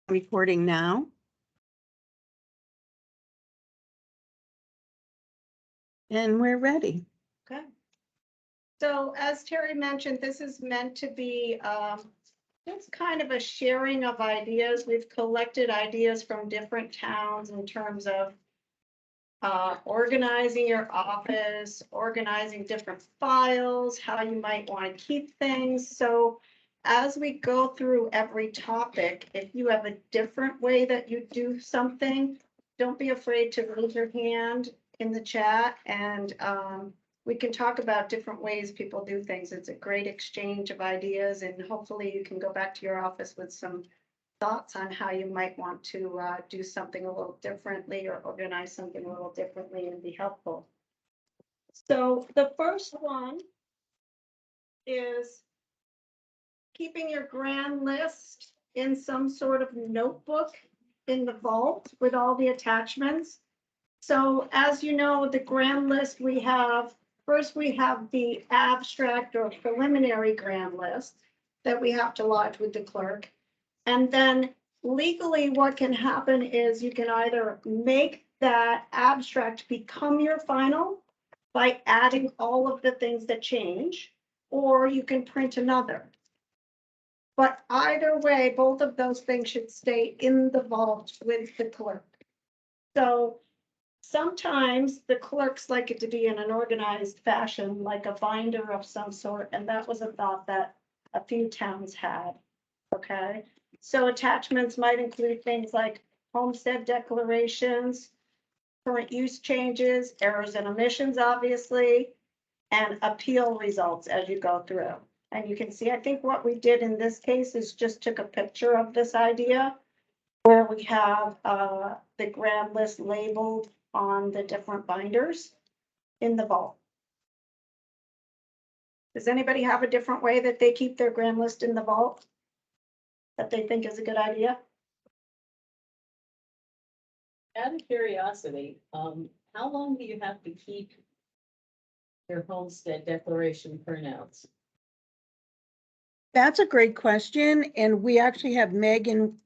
Recording now. And we're ready. Okay. So as Terry mentioned, this is meant to be just kind of a sharing of ideas. We've collected ideas from different towns in terms of organizing your office, organizing different files, how you might want to keep things. So as we go through every topic, if you have a different way that you do something, don't be afraid to raise your hand in the chat, and we can talk about different ways people do things. It's a great exchange of ideas, and hopefully you can go back to your office with some thoughts on how you might want to do something a little differently or organize something a little differently and be helpful. So the first one is keeping your grand list in some sort of notebook in the vault with all the attachments. So as you know, the grand list we have, first we have the abstract or preliminary grand list that we have to lodge with the clerk. And then legally, what can happen is you can either make that abstract become your final by adding all of the things that change, or you can print another. But either way, both of those things should stay in the vault with the clerk. So sometimes the clerks like it to be in an organized fashion, like a binder of some sort, and that was a thought that a few towns had. Okay. So attachments might include things like homestead declarations, current use changes, errors and omissions, obviously, and appeal results as you go through. And you can see, I think what we did in this case is just took a picture of this idea where we have the grand list labeled on the different binders in the vault. Does anybody have a different way that they keep their grand list in the vault that they think is a good idea? Out of curiosity, how long do you have to keep your homestead declaration printouts? That's a great question. And we actually have Megan,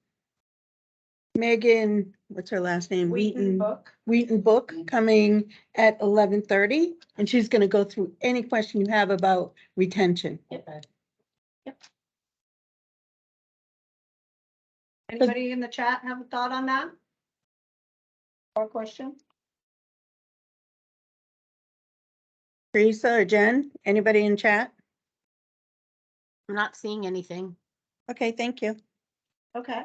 what's her last name? Wheaton-Book coming at 11:30. And she's going to go through any question you have about retention. Okay. Anybody in the chat have a thought on that? Or question? Teresa or Jen, anybody in chat? I'm not seeing anything. Okay, thank you. Okay.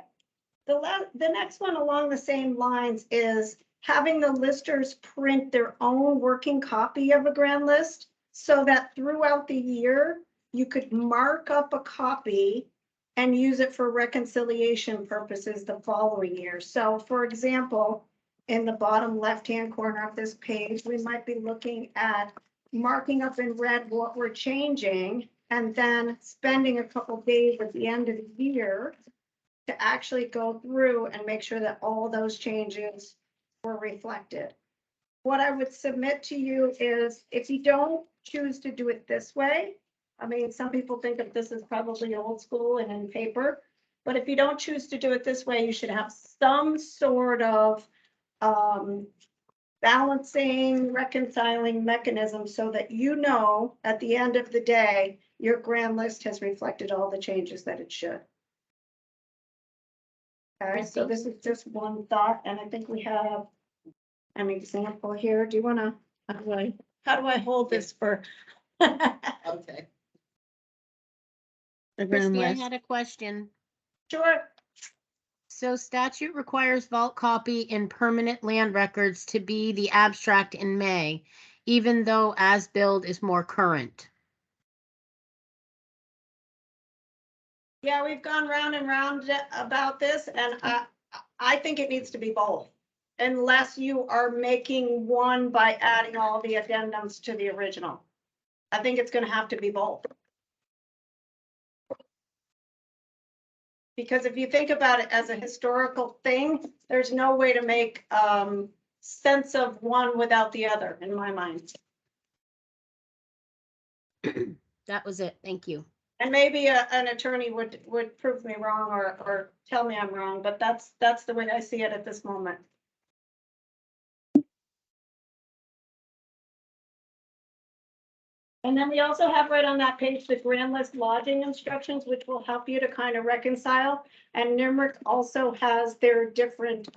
The next one along the same lines is having the listers print their own working copy of a grand list so that throughout the year, you could mark up a copy and use it for reconciliation purposes the following year. So for example, in the bottom left-hand corner of this page, we might be looking at marking up in red what we're changing and then spending a couple days at the end of the year to actually go through and make sure that all those changes were reflected. What I would submit to you is if you don't choose to do it this way, I mean, some people think that this is probably old school and in paper, but if you don't choose to do it this way, you should have some sort of balancing, reconciling mechanism so that you know at the end of the day, your grand list has reflected all the changes that it should. Okay, so this is just one thought, and I think we have an example here. Do you want to, how do I hold this for? Okay. The grand Christie, I list. had a question. Sure. So statute requires vault copy in permanent land records to be the abstract in May, even though as-billed is more current. Yeah, we've gone round and round about this, and I think it needs to be both. Unless you are making one by adding all the addendums to the original. I think it's gonna have to be both. Because if you think about it as a historical thing, there's no way to make sense of one without the other, in my mind. That was it. Thank you. And maybe an attorney would prove me wrong or tell me I'm wrong, but that's the way I see it at this moment. And then we also have right on that page, the grand list lodging instructions, which will help you to kind of reconcile. And NIMRIC also has their different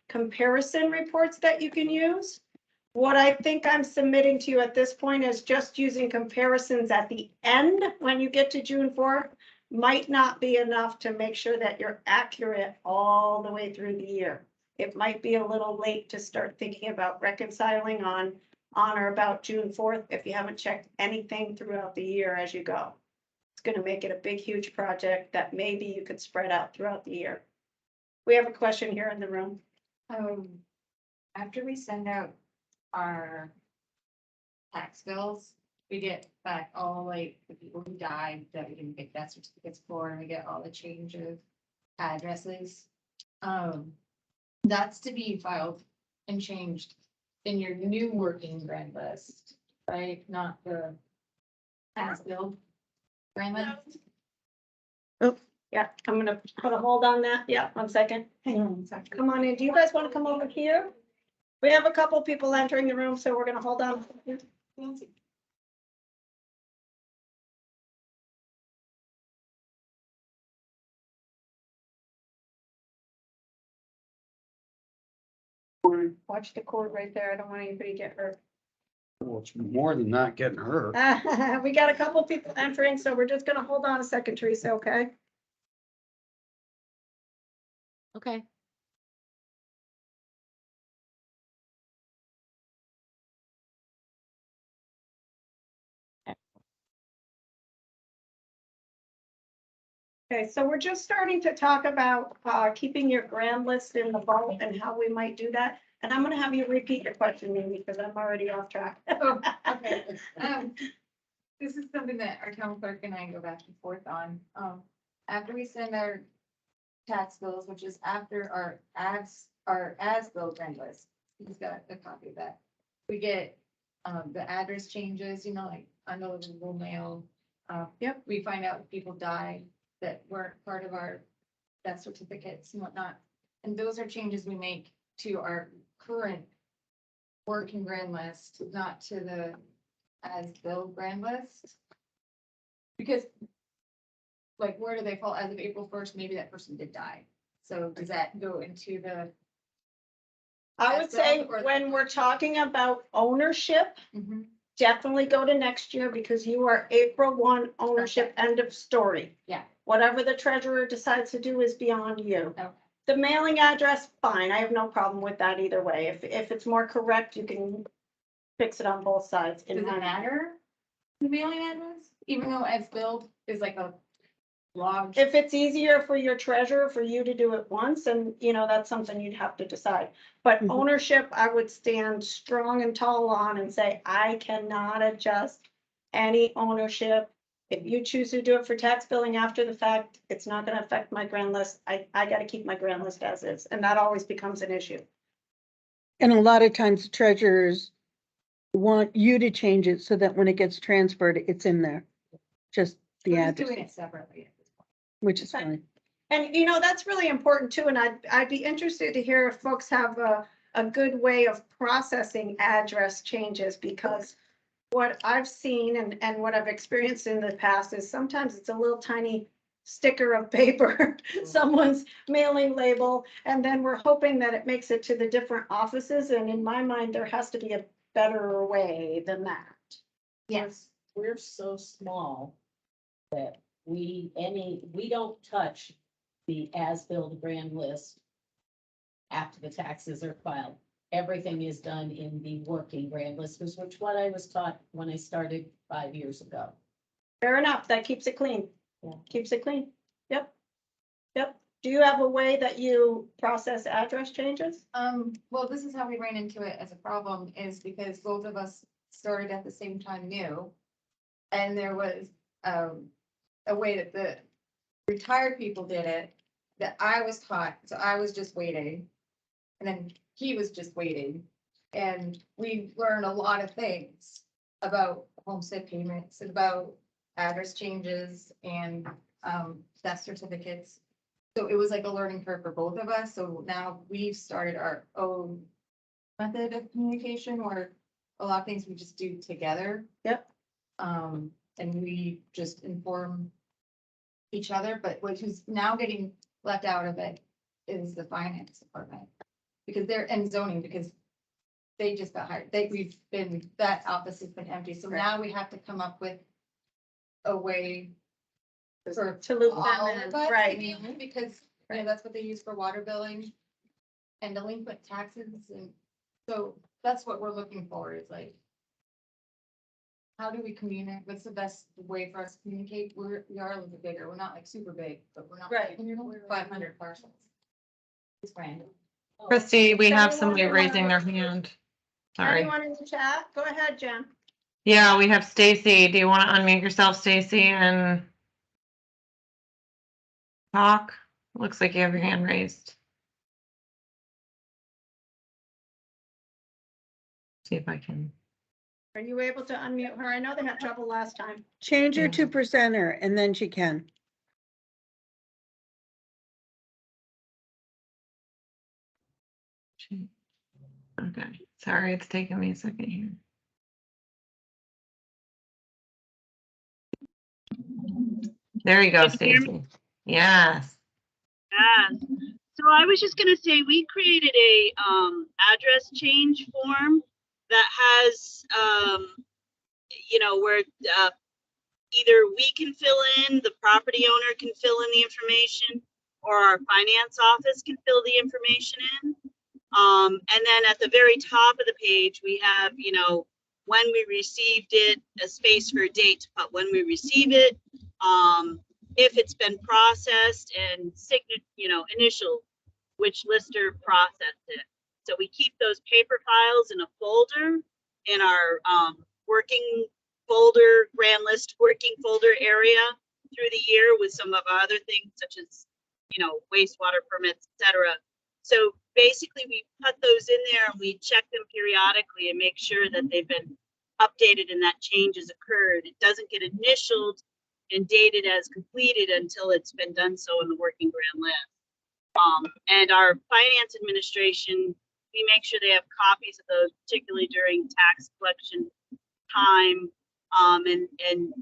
comparison reports that you can use. What I think I'm submitting to you at this point is just using comparisons at the end, when you get to June 4th, might not be enough to make sure that you're accurate all the way through the year. It might be a little late to start thinking about reconciling on or about June 4th if you haven't checked anything throughout the year as you go. It's going to make it a big, huge project that maybe you could spread out throughout the year. We have a question here in the room. After we send out our tax bills, we get back all like the people who died that we didn't get death certificates for, and we get all the change of addresses. That's to be filed and changed in your new working grand list, right? Not the as-built grand list. Yeah, I'm gonna put a hold on that. Yeah, 1 second. Hang on 1 second. Come on in. Do you guys want to come over here? We have a couple people entering the room, so we're gonna hold on. Watch the cord right there. I don't want anybody to get hurt. Well, it's more than not getting hurt. We got a couple people entering, so we're just gonna hold on a second, Teresa, okay? Okay. Okay, so we're just starting to talk about keeping your grand list in the vault and how we might do that. And I'm gonna have you repeat your question, Amy, because I'm already off track. Oh, okay. This is something that our town clerk and I go back and forth on. After we send our tax bills, which is after our as-built grand list, he's got a copy of that. We get, the address changes, you know, like undeliverable mail. Yep. We find out if people died that weren't part of our death certificates and whatnot. And those are changes we make to our current working grand list, not to the as-built grand list. Because, like, where do they fall? As of April 1st, maybe that person did die. So does that go into the? I would say As-built or- when we're talking about ownership, Mhm. definitely go to next year because you are April 1 ownership, end of story. Yeah. Whatever the treasurer decides to do is beyond you. Okay. The mailing address, fine, I have no problem with that either way. If it's more correct, you can fix it on both sides. Does it matter? The mailing address, even though as-built is like a log. If it's easier for your treasurer for you to do it once, and you know, that's something you'd have to decide. But Mhm. ownership, I would stand strong and tall on and say, I cannot adjust any ownership. If you choose to do it for tax billing after the fact, it's not gonna affect my grand list. I gotta keep my grand list as is, and that always becomes an issue. And a lot of times treasurers want you to change it so that when it gets transferred, it's in there. Just the We're just doing address, it separately at this point. which is fine. And you know, that's really important too, and I'd be interested to hear if folks have a good way of processing address changes, because what I've seen and what I've experienced in the past is sometimes it's a little tiny sticker of paper, someone's mailing label, and then we're hoping that it makes it to the different offices, and in my mind, there has to be a better way than that. Yes. We're so small that we don't touch the as-built grand list after the taxes are filed. Everything is done in the working grand list, which what I was taught when I started 5 years ago. Fair enough, that keeps it clean. Yeah. Keeps it clean. Yep. Yep. Do you have a way that you process address changes? Well, this is how we ran into it as a problem, is because both of us started at the same time new. And there was, a way that the retired people did it, that I was taught, so I was just waiting. And then he was just waiting, and we learned a lot of things about homestead payments and about address changes and, death certificates. So it was like a learning curve for both of us. So now we've started our own method of communication where a lot of things we just do together. Yep. And we just inform each other, but what is now getting left out of it is the finance department. Because they're, and zoning, because they just got hired. That office has been empty. So now we have to come up with a way for To loop all them of in, us to right. be on, because, you know, that's what they use for water billing and delinquent taxes. And so that's what we're looking for, is like, how do we communicate? What's the best way for us to communicate? We are a little bit bigger. We're not like super big, but we're not Right. like 500 parcels. It's random. Oh, Christie, we have Anyone somebody who wanna- raising their hand. Sorry. Anyone in the chat? Go ahead, Jen. Yeah, we have Stacy. Do you want to unmute yourself, Stacy, and talk? Looks like you have your hand raised. See if I can. Are you able to unmute her? I know they had trouble last time. Change her Yeah. to presenter and then she can. Okay, sorry, it's taking me a second here. There you go, Can you hear me? Stacy. Yes. So I was just gonna say, we created a address change form that has, where either we can fill in, the property owner can fill in the information, or our finance office can fill the information in. And then at the very top of the page, we have, when we received it, a space for a date to put when we receive it, if it's been processed, and initial, which lister processed it. So we keep those paper files in a folder in our working folder, grand list working folder area through the year with some of our other things such as, wastewater permits, etc. So basically we put those in there and we check them periodically and make sure that they've been updated and that change has occurred. It doesn't get initialed and dated as completed until it's been done so in the working grand list. And our finance administration, we make sure they have copies of those, particularly during tax collection time. And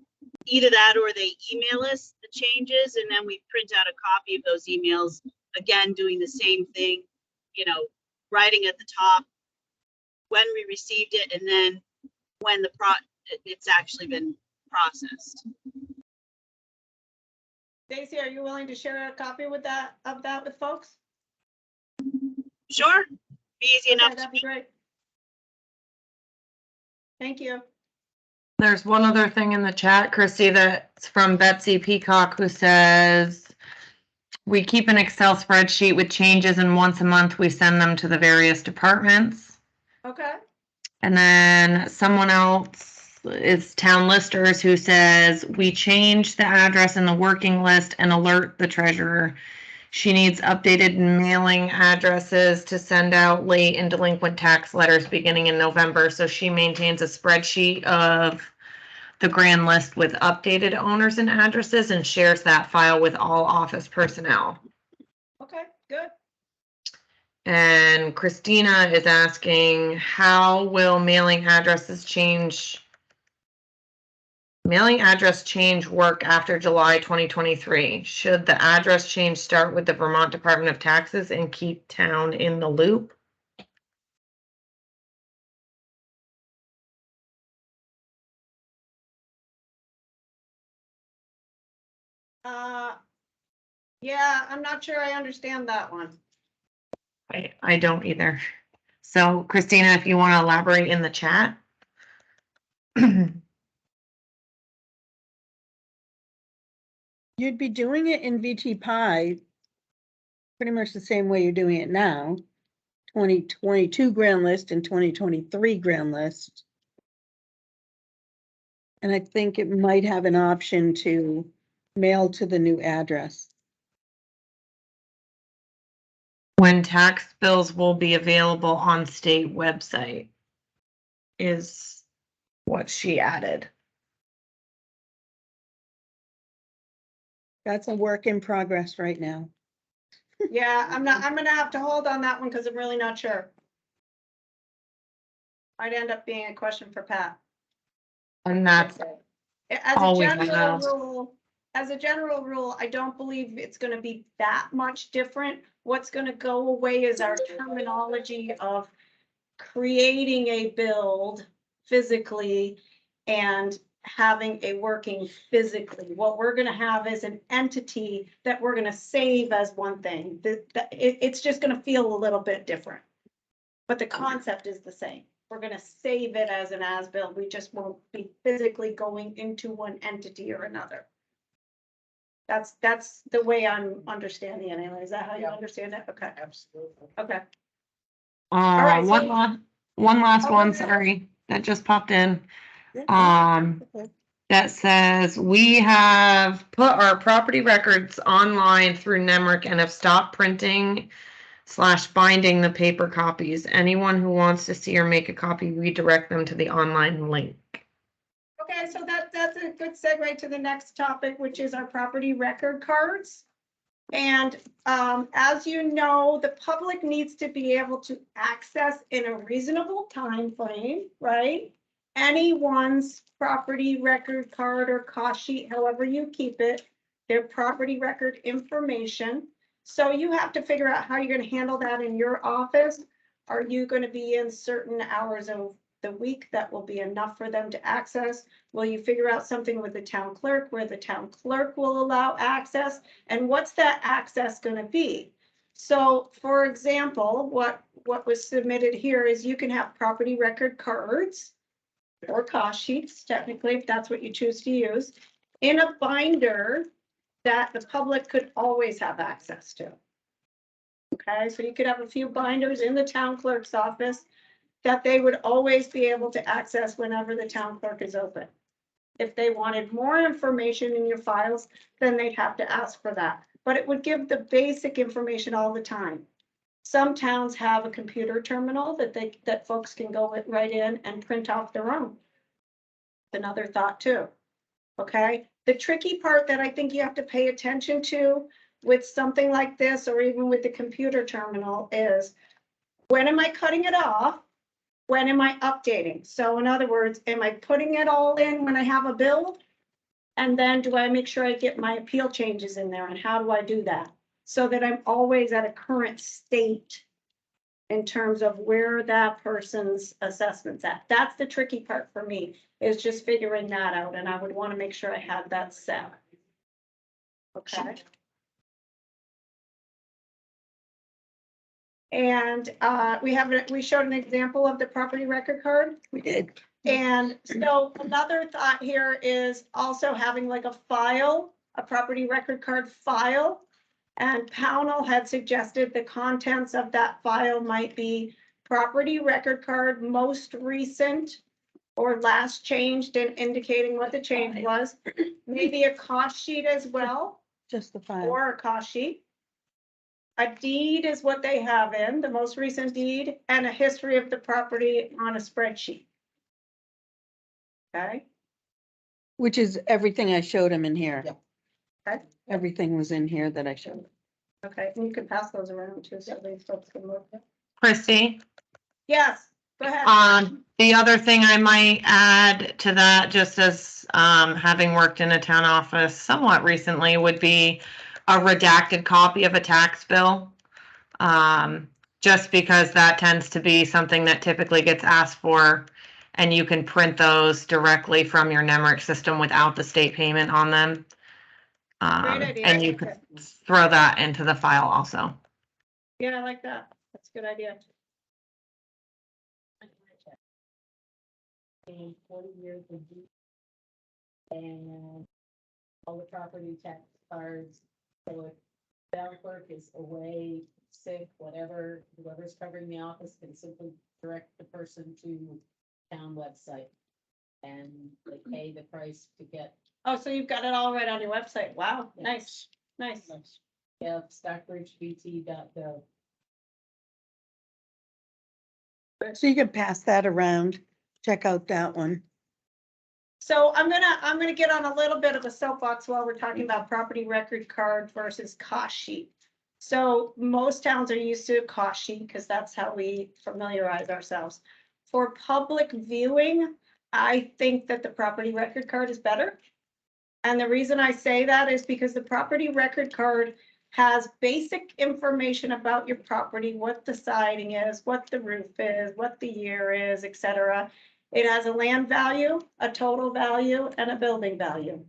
either that or they email us the changes, and then we print out a copy of those emails, again, doing the same thing, writing at the top when we received it, and then when it's actually been processed. Stacy, are you willing to share a copy of that with folks? Sure, be easy enough. That'd be great. Thank you. There's one other thing in the chat, Christy, that's from Betsy Peacock, who says, we keep an Excel spreadsheet with changes, and once a month we send them to the various departments. Okay. And then someone else is Town Listers, who says, we change the address in the working list and alert the treasurer. She needs updated mailing addresses to send out late and delinquent tax letters beginning in November. So she maintains a spreadsheet of the grand list with updated owners and addresses and shares that file with all office personnel. Okay, good. And Christina is asking, how will mailing address change work after July 2023? Should the address change start with the Vermont Department of Taxes and keep town in the loop? Yeah, I'm not sure I understand that one. I don't either. So Christina, if you want to elaborate in the chat. You'd be doing it in VT Pi pretty much the same way you're doing it now. 2022 grand list and 2023 grand list. And I think it might have an option to mail to the new address. When tax bills will be available on state website is what she added. That's a work in progress right now. Yeah, I'm gonna have to hold on that one because I'm really not sure. Might end up being a question for Pat. And that's As a all we general have. rule, I don't believe it's gonna be that much different. What's gonna go away is our terminology of creating a build physically and having a working physically. What we're gonna have is an entity that we're gonna save as one thing. It's just gonna feel a little bit different. But the concept is the same. We're gonna save it as an as-built. We just won't be physically going into one entity or another. That's the way I'm understanding it anyway. Is that how you understand it? Okay, Absolutely. okay. right, One so- last, one last Oh, one, go ahead. sorry, that just popped in. Okay. That says we have put our property records online through Nemrick and have stopped printing / binding the paper copies. Anyone who wants to see or make a copy, redirect them to the online link. Okay, so that's a good segue to the next topic, which is our property record cards. And as you know, the public needs to be able to access in a reasonable time frame, right? Anyone's property record card or cost sheet, however you keep it, their property record information. So you have to figure out how you're going to handle that in your office. Are you going to be in certain hours of the week that will be enough for them to access? Will you figure out something with the town clerk where the town clerk will allow access? And what's that access going to be? So for example, what was submitted here is you can have property record cards or cost sheets, technically, if that's what you choose to use, in a binder that the public could always have access to. Okay, so you could have a few binders in the town clerk's office that they would always be able to access whenever the town clerk is open. If they wanted more information in your files, then they'd have to ask for that. But it would give the basic information all the time. Some towns have a computer terminal that folks can go right in and print off their own. Another thought too. Okay, the tricky part that I think you have to pay attention to with something like this, or even with the computer terminal, is when am I cutting it off? When am I updating? So in other words, am I putting it all in when I have a build? And then do I make sure I get my appeal changes in there? And how do I do that? So that I'm always at a current state in terms of where that person's assessment's at. That's the tricky part for me, is just figuring that out. And I would want to make sure I had that set. Okay. And we showed an example of the property record card. We did. And so another thought here is also having like a file, a property record card file. And Pownell had suggested the contents of that file might be property record card, most recent or last changed, and indicating what the change was. Maybe a cost sheet as well, Just the file. or a cost sheet. A deed is what they have in, the most recent deed, and a history of the property on a spreadsheet. Okay. Which is everything I showed him in here. Yep. Okay. Everything was in here that I showed. Okay, and you can pass those around too, so these folks can look. Christie? Yes, go ahead. The other thing I might add to that, just as having worked in a town office somewhat recently, would be a redacted copy of a tax bill. Just because that tends to be something that typically gets asked for, and you can print those directly from your Nemrick system without the state payment on them. Great idea. And you could throw that into the file also. Yeah, I like that. That's a good idea. 40 years of use. And all the property tax cards. So if town clerk is away, sick, whatever, whoever's covering the office can simply direct the person to town website. And they pay the price to get, Oh, so you've got it all right on your website. Wow, nice, nice. stockbridgebt.gov. So you can pass that around, check out that one. So I'm gonna get on a little bit of a soapbox while we're talking about property record card versus cost sheet. So most towns are used to a cost sheet because that's how we familiarize ourselves. For public viewing, I think that the property record card is better. And the reason I say that is because the property record card has basic information about your property, what the siding is, what the roof is, what the year is, et cetera. It has a land value, a total value, and a building value.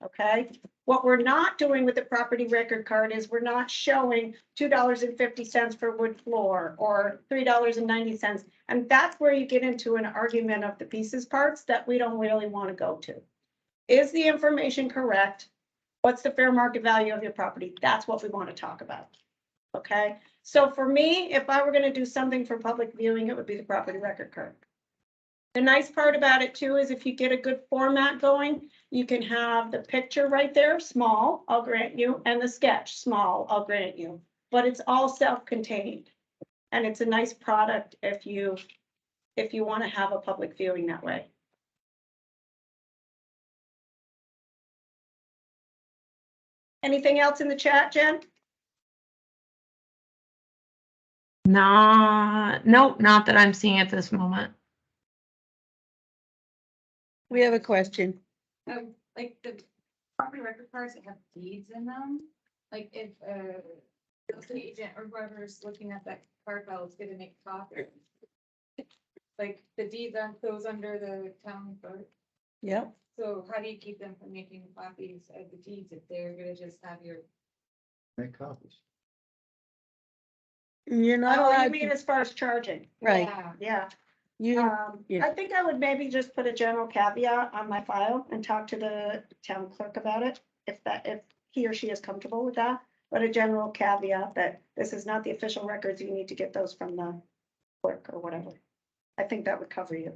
Okay? What we're not doing with the property record card is we're not showing $2.50 for wood floor or $3.90. And that's where you get into an argument of the pieces parts that we don't really want to go to. Is the information correct? What's the fair market value of your property? That's what we want to talk about. Okay, so for me, if I were going to do something for public viewing, it would be the property record card. The nice part about it too is if you get a good format going, you can have the picture right there, small, I'll grant you, and the sketch, small, I'll grant you. But it's all self-contained. And it's a nice product if you want to have a public viewing that way. Anything else in the chat, Jen? Nope, not that I'm seeing at this moment. We have a question. Like the property record cards that have deeds in them, like if real estate agent or whoever's looking at that card file is gonna make a copy. Like the deeds aren't those under the town clerk. Yep. So how do you keep them from making copies of the deeds if they're gonna just have your? Make copies. You're not Oh, you allowed mean to, as far as charging? right, Yeah. Yeah. yeah. I think I would maybe just put a general caveat on my file and talk to the town clerk about it, if he or she is comfortable with that. But a general caveat that this is not the official records, you need to get those from the clerk or whatever. I think that would cover you.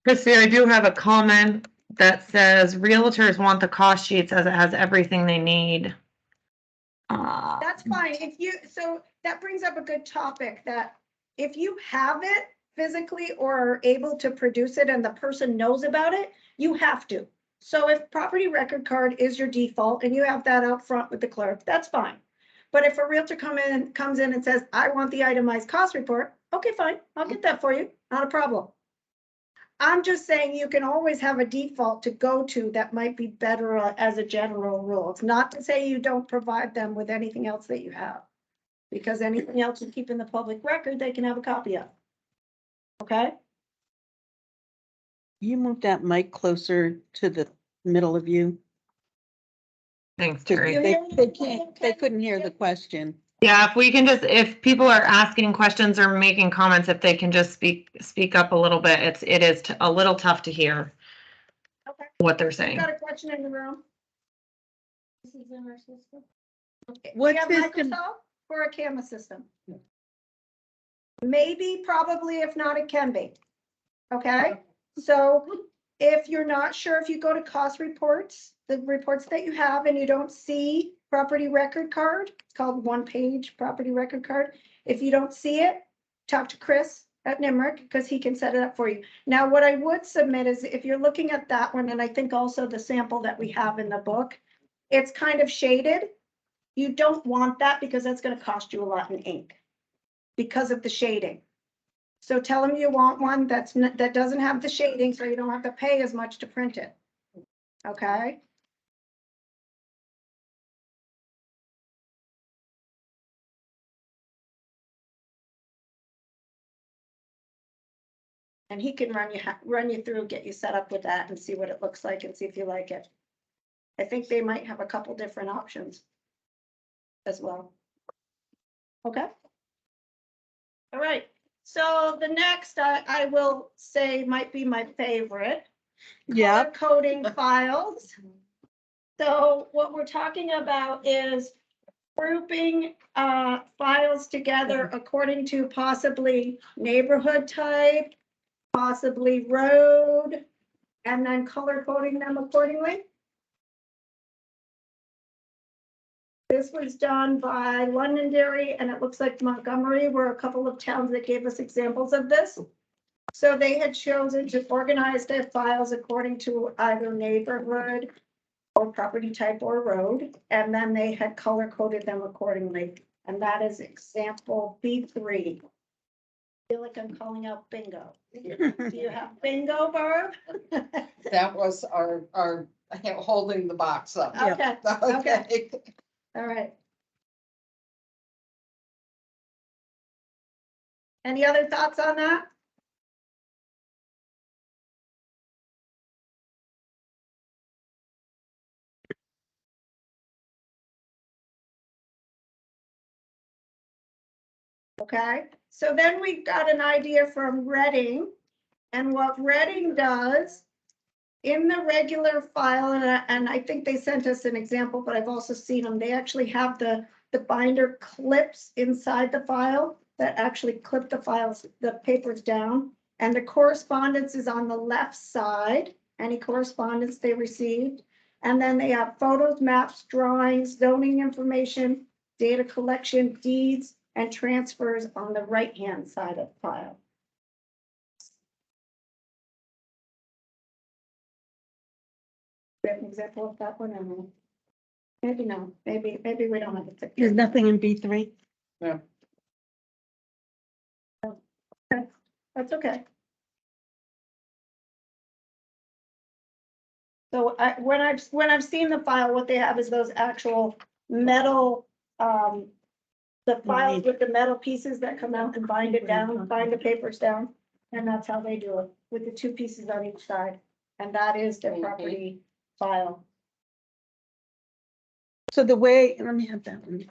Christie, I do have a comment that says realtors want the cost sheets as it has everything they need. That's fine. So that brings up a good topic that if you have it physically or are able to produce it and the person knows about it, you have to. So if property record card is your default and you have that out front with the clerk, that's fine. But if a realtor comes in and says, I want the itemized cost report, okay, fine, I'll get that for you, not a problem. I'm just saying you can always have a default to go to that might be better as a general rule. It's not to say you don't provide them with anything else that you have. Because anything else you keep in the public record, they can have a copy of. Okay? You move that mic closer to the middle of you. Thanks, 'Cause Terry. they couldn't hear the question. Yeah, if we can just, if people are asking questions or making comments, if they can just speak up a little bit, it is a little tough to hear Okay. what they're I've saying. got a question in the room. This is in our system. Okay. What Do you have system? Microsoft or a camera system? Maybe, probably, if not, it can be. Okay, so if you're not sure, if you go to cost reports, the reports that you have and you don't see property record card, it's called one-page property record card. If you don't see it, talk to Chris at Nimerick because he can set it up for you. Now, what I would submit is if you're looking at that one, and I think also the sample that we have in the book, it's kind of shaded. You don't want that because that's going to cost you a lot in ink because of the shading. So tell them you want one that doesn't have the shading, so you don't have to pay as much to print it. Okay? And he can run you through, get you set up with that and see what it looks like and see if you like it. I think they might have a couple different options as well. Okay? All right. So the next I will say might be my favorite. Yeah. Color coding files. So what we're talking about is grouping files together according to possibly neighborhood type, possibly road, and then color coding them accordingly. This was done by Londonderry, and it looks like Montgomery were a couple of towns that gave us examples of this. So they had chosen to organize their files according to either neighborhood or property type or road, and then they had color coded them accordingly. And that is example B3. Feel like I'm calling out bingo. Do you have bingo, Barb? That was our holding the box up. Okay, Okay. all right. Any other thoughts on that? Okay, so then we got an idea from Reading, and what Reading does in the regular file, and I think they sent us an example, but I've also seen them, they actually have the binder clips inside the file that actually clip the files, the papers down, and the correspondence is on the left side, any correspondence they received, and then they have photos, maps, drawings, zoning information, data collection, deeds, and transfers on the right-hand side of the file. Do you have an example of that one or no? Maybe no, maybe we don't have it. There's nothing in B3. That's okay. So when I've seen the file, what they have is those actual metal, the files with the metal pieces that come out and bind it down, bind the papers down. And that's how they do it, with the two pieces on each side. And that is their property file. So the way, let me have that one.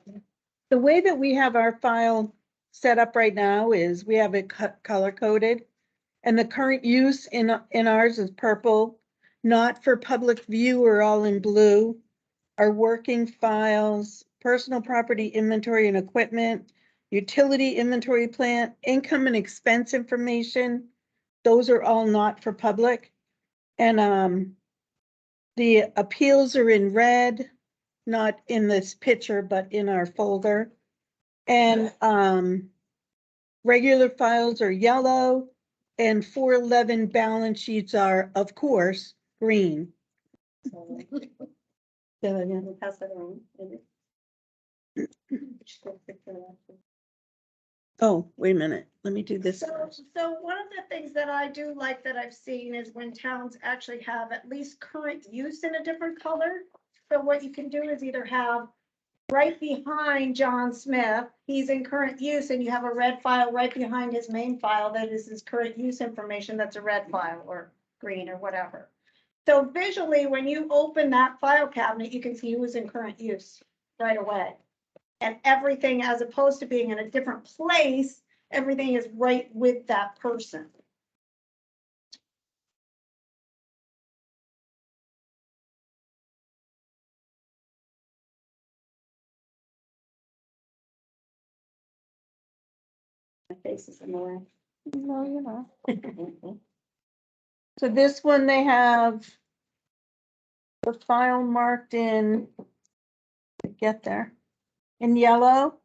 The way that we have our file set up right now is we have it color coded. And the current use in ours is purple, not for public view or all in blue. Our working files, personal property inventory and equipment, utility inventory plant, income and expense information. Those are all not for public. And the appeals are in red, not in this picture, but in our folder. And regular files are yellow. And 411 balance sheets are, of course, green. So then pass that around. Oh, wait a minute. Let me do this. So one of the things that I do like that I've seen is when towns actually have at least current use in a different color. So what you can do is either have right behind John Smith, he's in current use, and you have a red file right behind his main file that is his current use information, that's a red file or green or whatever. So visually, when you open that file cabinet, you can see who is in current use right away. And everything, as opposed to being in a different place, everything is right with that person. My face is in the way. No, you're not. So this one, they have the file marked in, get there, in yellow,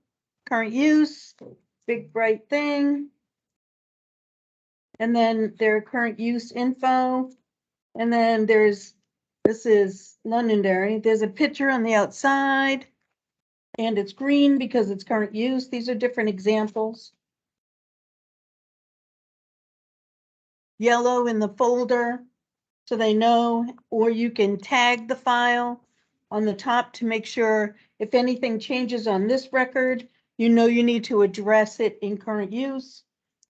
current use, big bright thing. And then their current use info. And then this is Londonderry. There's a picture on the outside. And it's green because it's current use. These are different examples. Yellow in the folder, so they know, or you can tag the file on the top to make sure if anything changes on this record, you know you need to address it in current use.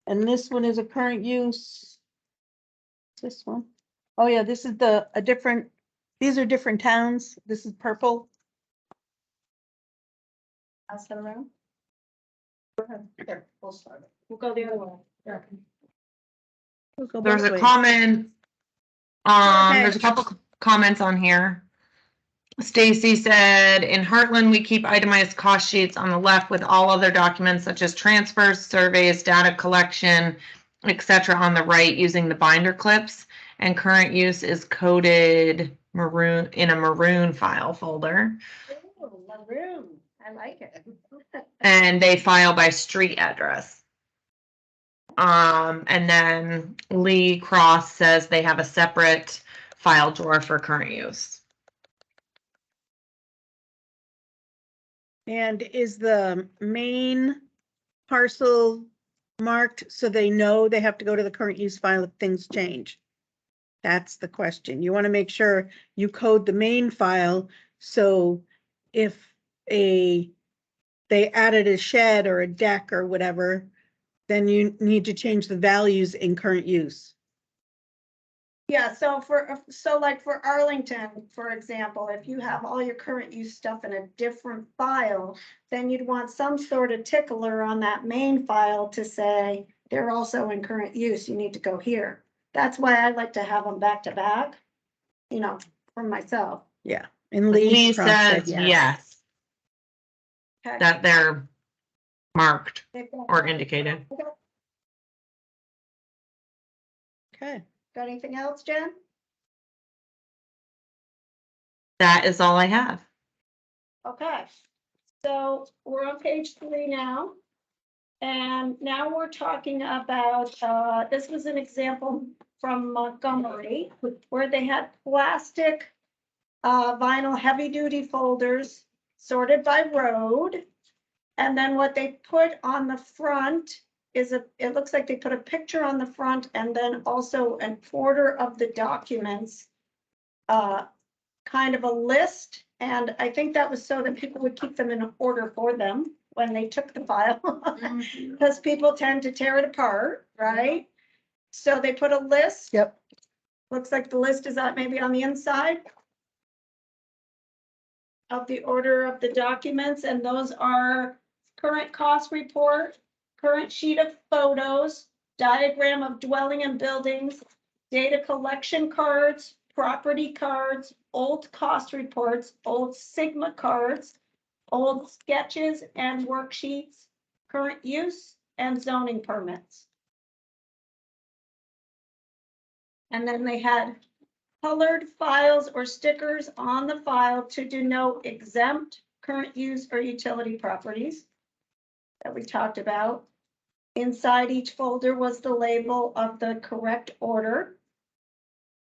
And this one is a current use. This one. Oh yeah, this is these are different towns. This is purple. Pass that around. Go ahead. Here, we'll start it. We'll go the other way. We'll go There's both a ways. comment, ahead. there's a couple comments on here. Stacy said, in Heartland, we keep itemized cost sheets on the left with all other documents such as transfers, surveys, data collection, etc. on the right using the binder clips, and current use is coded maroon in a maroon file folder. Oh, maroon, I like it. And they file by street address. And then Lee Cross says they have a separate file drawer for current use. And is the main parcel marked so they know they have to go to the current use file if things change? That's the question. You want to make sure you code the main file, so if they added a shed or a deck or whatever, then you need to change the values in current use. Yeah, so like for Arlington, for example, if you have all your current use stuff in a different file, then you'd want some sort of tickler on that main file to say they're also in current use, you need to go here. That's why I like to have them back to back, you know, for myself. Yeah, and Lee Lee Cross said says yes. yes, Okay. that they're marked They've got- or indicated. Okay, Got anything else, Jen? That is all I have. Okay, so we're on page 3 now. And now we're talking about, this was an example from Montgomery, where they had plastic vinyl heavy-duty folders sorted by road. And then what they put on the front is it looks like they put a picture on the front and then also an order of the documents, kind of a list. And I think that was so that people would keep them in order for them when they took the file. Because people tend to tear it apart, right? So they put a list. yep, Looks like the list is maybe on the inside of the order of the documents, and those are current cost report, current sheet of photos, diagram of dwelling and buildings, data collection cards, property cards, old cost reports, old Sigma cards, old sketches and worksheets, current use, and zoning permits. And then they had colored files or stickers on the file to denote exempt, current use, or utility properties that we talked about. Inside each folder was the label of the correct order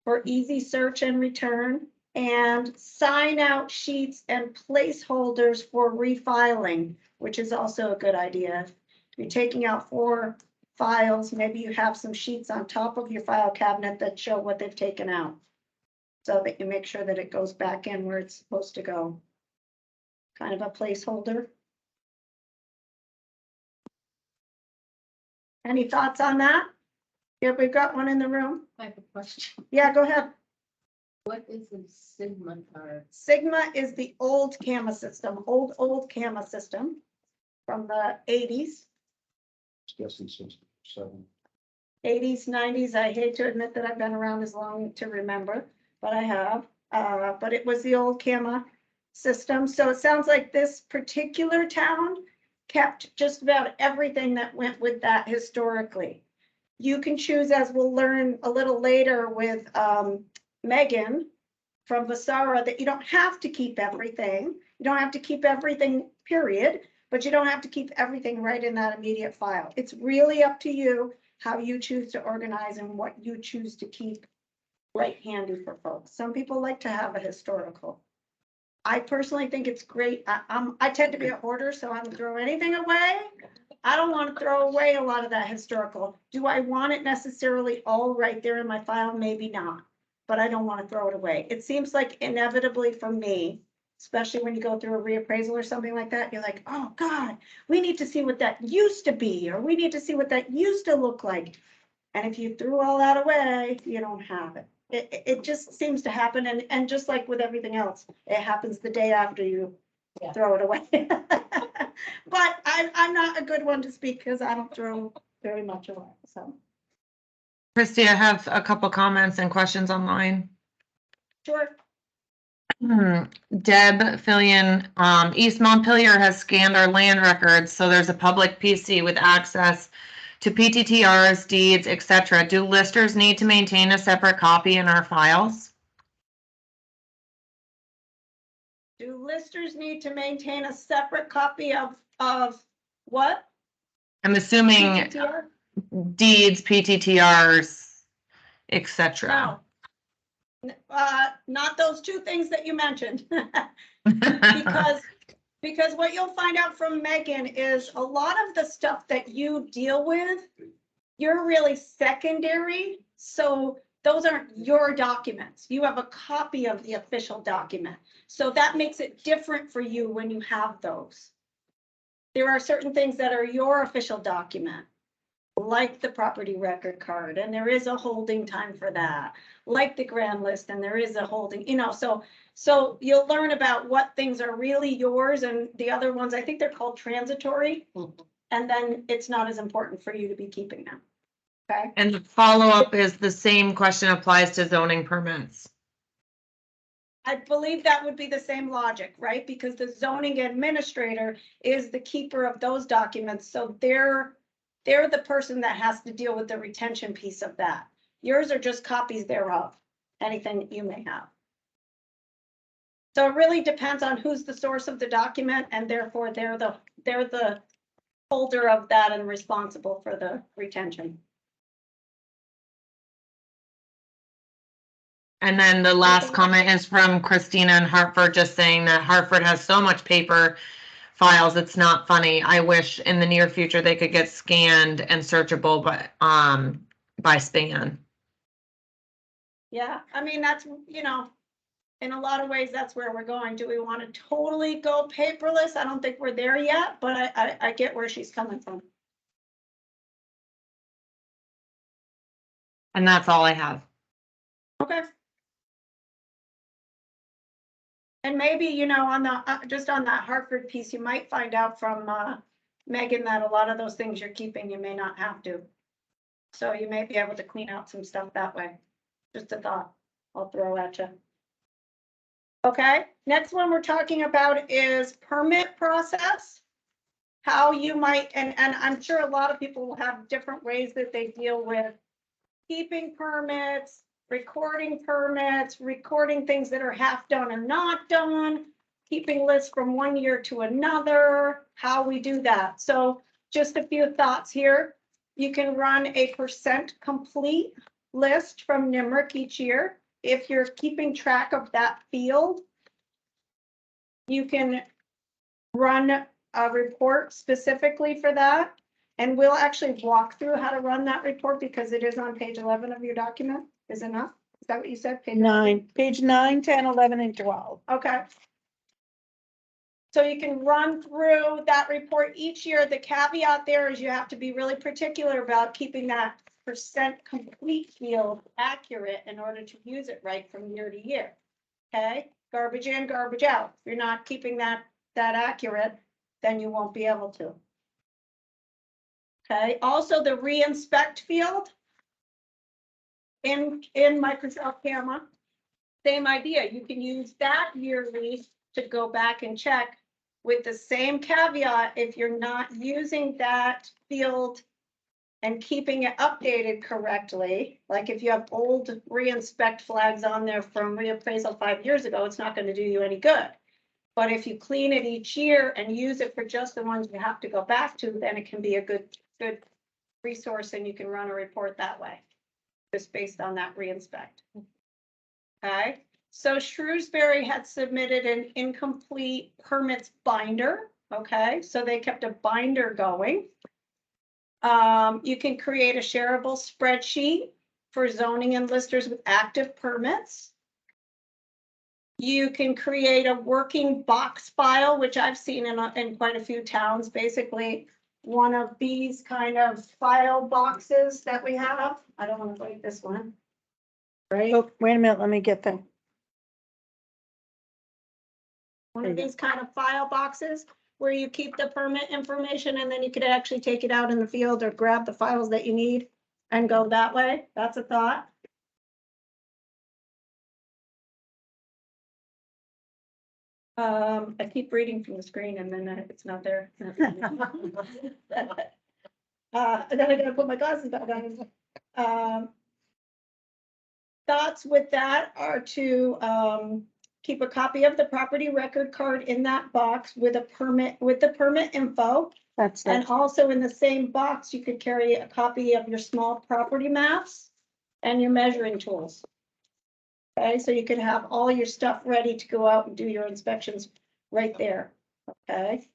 for easy search and return, and sign out sheets and placeholders for refiling, which is also a good idea. If you're taking out 4 files, maybe you have some sheets on top of your file cabinet that show what they've taken out, so that you make sure that it goes back in where it's supposed to go. Kind of a placeholder. Any thoughts on that? Yeah, we've got one in the room. I have a question. Yeah, go ahead. What is the Sigma card? Sigma is the old CAMA system, old CAMA system from the 80s. Guessing 67. 80s, 90s. I hate to admit that I've been around as long to remember, but I have. But it was the old CAMA system. So it sounds like this particular town kept just about everything that went with that historically. You can choose, as we'll learn a little later with Megan from Vasara, that you don't have to keep everything. You don't have to keep everything, period, but you don't have to keep everything right in that immediate file. It's really up to you how you choose to organize and what you choose to keep right handy for folks. Some people like to have a historical. I personally think it's great. I tend to be a hoarder, so I don't throw anything away. I don't want to throw away a lot of that historical. Do I want it necessarily all right there in my file? Maybe not, but I don't want to throw it away. It seems like inevitably for me, especially when you go through a reappraisal or something like that, you're like, oh God, we need to see what that used to be, or we need to see what that used to look like. And if you threw all that away, you don't have it. It just seems to happen, and just like with everything else, it happens the day after you Yeah. throw it away. But I'm not a good one to speak because I don't throw very much away, so. Christie, I have a couple comments and questions online. Sure. Deb Fillion, East Montpelier has scanned our land records, so there's a public PC with access to PTTRs, deeds, etc. Do listers need to maintain a separate copy in our files? Do listers need to maintain a separate copy of what? I'm assuming PTTR? deeds, PTTRs, etc. Not those two things that you mentioned. Because what you'll find out from Megan is a lot of the stuff that you deal with, you're really secondary. So those aren't your documents. You have a copy of the official document. So that makes it different for you when you have those. There are certain things that are your official document, like the property record card, and there is a holding time for that, like the grand list, and there is a holding, so you'll learn about what things are really yours, and the other ones, I think they're called transitory, and then it's not as important for you to be keeping them. Okay. And the follow-up is the same question applies to zoning permits. I believe that would be the same logic, right? Because the zoning administrator is the keeper of those documents, so they're the person that has to deal with the retention piece of that. Yours are just copies thereof, anything that you may have. So it really depends on who's the source of the document, and therefore they're the holder of that and responsible for the retention. And then the last comment is from Christina in Hartford, just saying that Hartford has so much paper files, it's not funny. I wish in the near future they could get scanned and searchable by span. Yeah, I mean, that's, in a lot of ways, that's where we're going. Do we want to totally go paperless? I don't think we're there yet, but I get where she's coming from. And that's all I have. Okay. And maybe, on the, just on that Hartford piece, you might find out from Megan that a lot of those things you're keeping, you may not have to. So you may be able to clean out some stuff that way. Just a thought I'll throw at you. Okay, next one we're talking about is permit process. How you might, and I'm sure a lot of people will have different ways that they deal with keeping permits, recording things that are half done and not done, keeping lists from one year to another, how we do that. So just a few thoughts here. You can run a % complete list from NIMRIC each year. If you're keeping track of that field, you can run a report specifically for that. And we'll actually walk through how to run that report because it is on page 11 of your document. Is it not? Is that what you said? Page 11? Page 9, 10, 11, and 12. Okay. So you can run through that report each year. The caveat there is you have to be really particular about keeping that % complete field accurate in order to use it right from year to year. Okay, garbage in, garbage out. If you're not keeping that accurate, then you won't be able to. Okay, also the reinspect field in Microsoft Camera, same idea. You can use that yearly to go back and check with the same caveat. If you're not using that field and keeping it updated correctly, like if you have old reinspect flags on there from reappraisal 5 years ago, it's not going to do you any good. But if you clean it each year and use it for just the ones you have to go back to, then it can be a good resource, and you can run a report that way, just based on that reinspect. Okay, so Shrewsbury had submitted an incomplete permits binder. Okay, so they kept a binder going. You can create a shareable spreadsheet for zoning and listers with active permits. You can create a working box file, which I've seen in quite a few towns, basically one of these kind of file boxes that we have. I don't want to break this one. Right? Oh, wait a minute, let me get them. One of these kind of file boxes where you keep the permit information, and then you could actually take it out in the field or grab the files that you need and go that way. That's a thought. I keep reading from the screen and then it's not there. And then I gotta put my glasses back on. Thoughts with that are to keep a copy of the property record card in that box with a permit, with the permit info. That's And it. also in the same box, you could carry a copy of your small property maps and your measuring tools. Okay, so you could have all your stuff ready to go out and do your inspections right there, okay?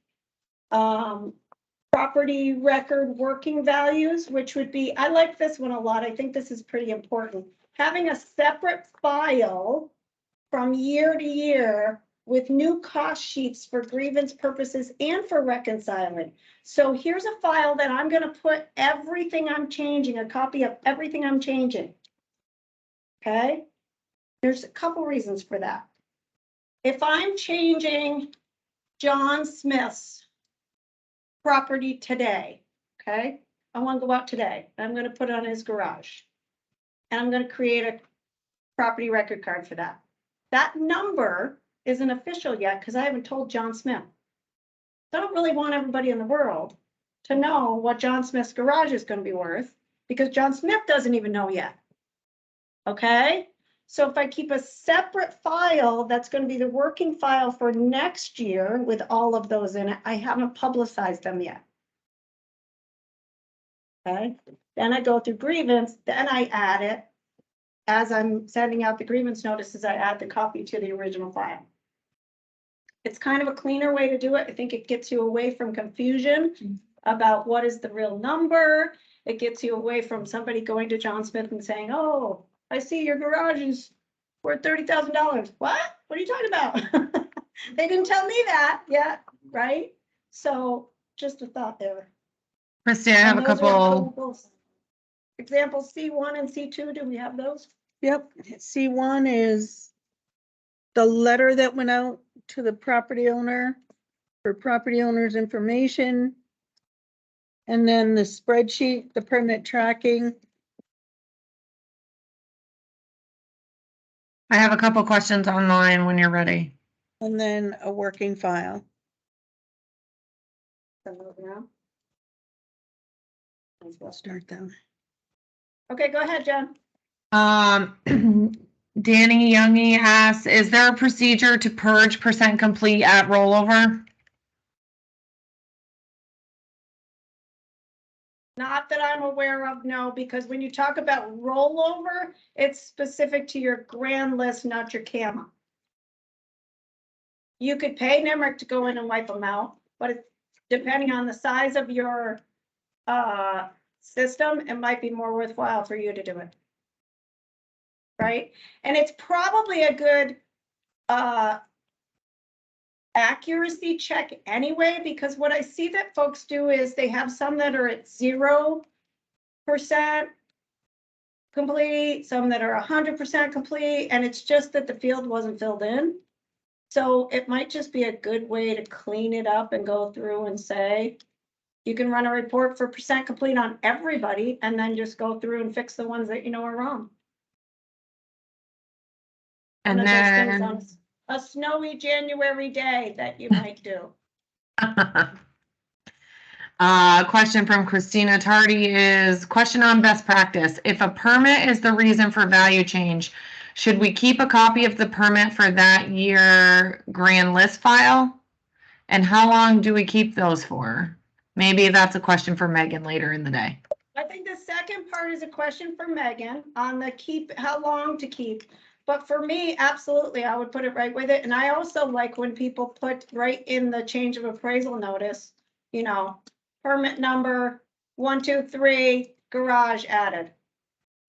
Property record working values, which would be, I like this one a lot. I think this is pretty important. Having a separate file from year to year with new cost sheets for grievance purposes and for reconciling. So here's a file that I'm gonna put everything I'm changing, a copy of everything I'm changing. Okay? There's a couple reasons for that. If I'm changing John Smith's property today, okay? I want to go out today. I'm gonna put on his garage. And I'm gonna create a property record card for that. That number isn't official yet because I haven't told John Smith. I don't really want everybody in the world to know what John Smith's garage is gonna be worth because John Smith doesn't even know yet. Okay? So if I keep a separate file, that's gonna be the working file for next year with all of those in it. I haven't publicized them yet. Okay? Then I go through grievance, then I add it. As I'm sending out the grievance notices, I add the copy to the original file. It's kind of a cleaner way to do it. I think it gets you away from confusion about what is the real number. It gets you away from somebody going to John Smith and saying, oh, I see your garage is worth $30,000. What? What are you talking about? They didn't tell me that yet, right? So just a thought there. Christie, I have a And those are couple, examples. Examples C1 and C2, do we have those? Yep, C1 is the letter that went out to the property owner for property owner's information. And then the spreadsheet, the permit tracking. I have a couple questions online when you're ready. And then a working file. We'll start them. Okay, go ahead, Jen. Danny Youngie asks, is there a procedure to purge percent complete at rollover? Not that I'm aware of, no, because when you talk about rollover, it's specific to your grand list, not your CAMA. You could pay NEMRIC to go in and wipe them out, but it's depending on the size of your system, it might be more worthwhile for you to do it. Right? And it's probably a good accuracy check anyway, because what I see that folks do is they have some that are at 0% complete, some that are 100% complete, and it's just that the field wasn't filled in. So it might just be a good way to clean it up and go through and say, you can run a report for percent complete on everybody and then just go through and fix the ones that you know are wrong. And One of those things then, on a snowy January day that you might do. question from Christina Tardy is, question on best practice. If a permit is the reason for value change, should we keep a copy of the permit for that year grand list file? And how long do we keep those for? Maybe that's a question for Megan later in the day. I think the second part is a question for Megan on the keep, how long to keep. But for me, absolutely, I would put it right with it. And I also like when people put right in the change of appraisal notice, you know, permit number 123, garage added.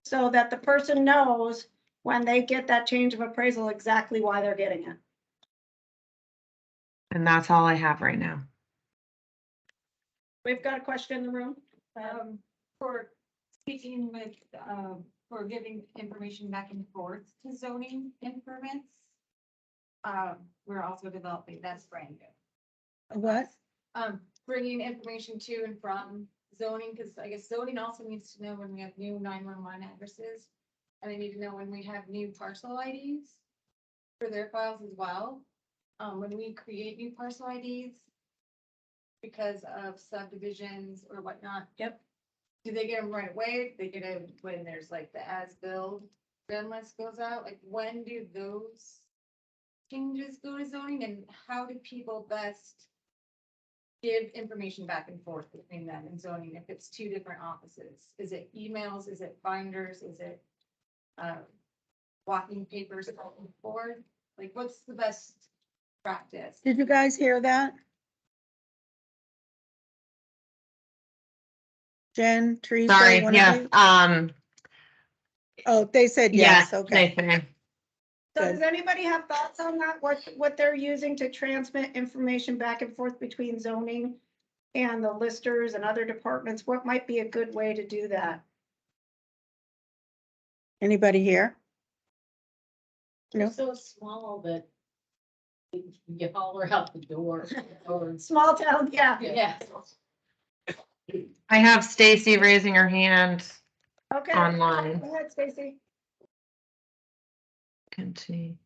So that the person knows when they get that change of appraisal exactly why they're getting it. And that's all I have right now. We've got a question in the room. For speaking with, for giving information back and forth to zoning and permits. We're also developing, that's brand new. What? Bringing information to and from zoning, because I guess zoning also needs to know when we have new 911 addresses. And they need to know when we have new parcel IDs for their files as well. When we create new parcel IDs because of subdivisions or whatnot. Yep. Do they get them right away? They get them when there's like the as-built grand list goes out? Like when do those changes go to zoning, and how do people best give information back and forth between them and zoning if it's two different offices? Is it emails? Is it binders? Is it walking papers back and forth? Like, what's the best practice? Did you guys hear that? Jen, Teresa, Sorry, one of yeah, you? Oh, they said yes, yes, okay. they say. So Good. does anybody have thoughts on that? What they're using to transmit information back and forth between zoning and the listers and other departments? What might be a good way to do that? Anybody here? They're No. so small that you holler out the door. Or, Small town, yeah. yeah. I have Stacy raising her hand Okay. online. Go ahead, Stacy. Can she?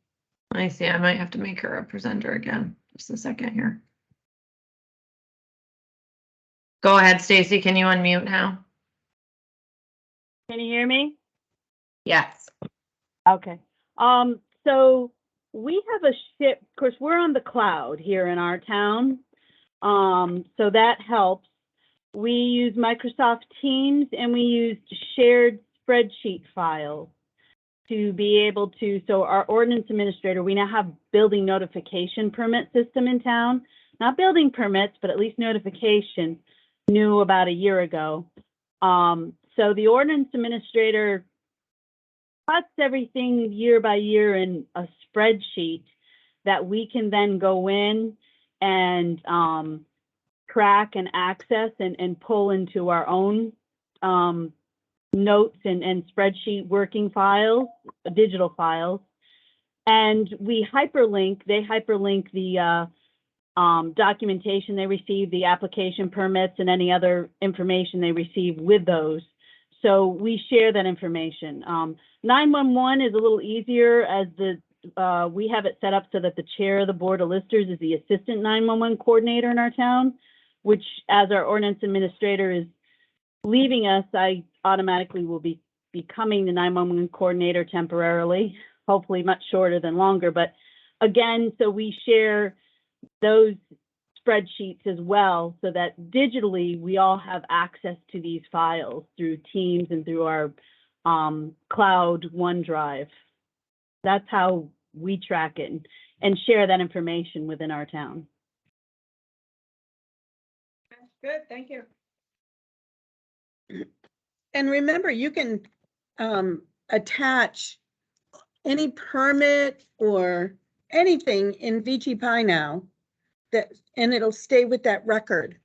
I see, I might have to make her a presenter again. Just a second here. Go ahead, Stacy, can you unmute now? Can you hear me? Yes. Okay. So we have a ship, of course, we're on the cloud here in our town. So that helps. We use Microsoft Teams and we use shared spreadsheet files to be able to, so our ordinance administrator, we now have building notification permit system in town. Not building permits, but at least notification, new about a year ago. So the ordinance administrator puts everything year by year in a spreadsheet that we can then go in and track and access and pull into our own notes and spreadsheet working files, digital files. And we hyperlink, they hyperlink the documentation they receive, the application permits, and any other information they receive with those. So we share that information. 911 is a little easier as we have it set up so that the chair of the board of listers is the assistant 911 coordinator in our town, which as our ordinance administrator is leaving us, I automatically will be becoming the 911 coordinator temporarily, hopefully much shorter than longer. But again, so we share those spreadsheets as well, so that digitally we all have access to these files through Teams and through our cloud OneDrive. That's how we track it and share that information within our town. Good, thank you. And remember, you can attach any permit or anything in VT Pi now and it'll stay with that record.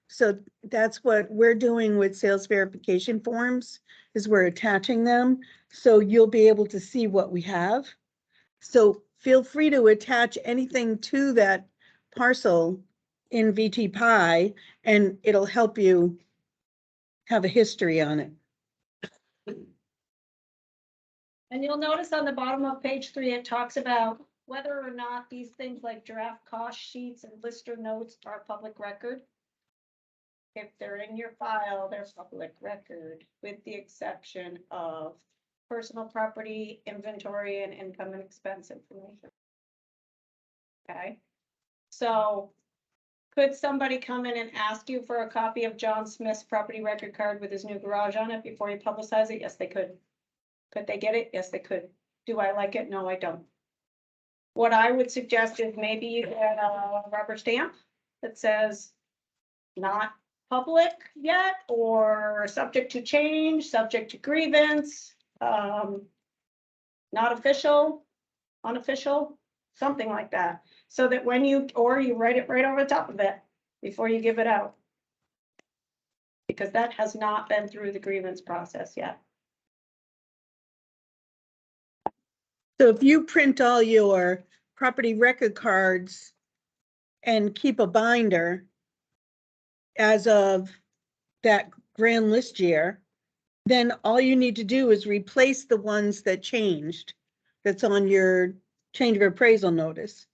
So that's what we're doing with sales verification forms, is we're attaching them. So you'll be able to see what we have. So feel free to attach anything to that parcel in VT Pi and it'll help you have a history on it. And you'll notice on the bottom of page 3, it talks about whether or not these things like draft cost sheets and lister notes are public record. If they're in your file, they're public record, with the exception of personal property, inventory, and income and expense information. Okay, so could somebody come in and ask you for a copy of John Smith's property record card with his new garage on it before you publicize it? Yes, they could. Could they get it? Yes, they could. Do I like it? No, I don't. What I would suggest is maybe you get a rubber stamp that says not public yet, or subject to change, subject to grievance, not official, unofficial, something like that. So that when you write it right over the top of it before you give it out. Because that has not been through the grievance process yet. So if you print all your property record cards and keep a binder as of that grand list year, then all you need to do is replace the ones that changed. That's on your change of appraisal notice.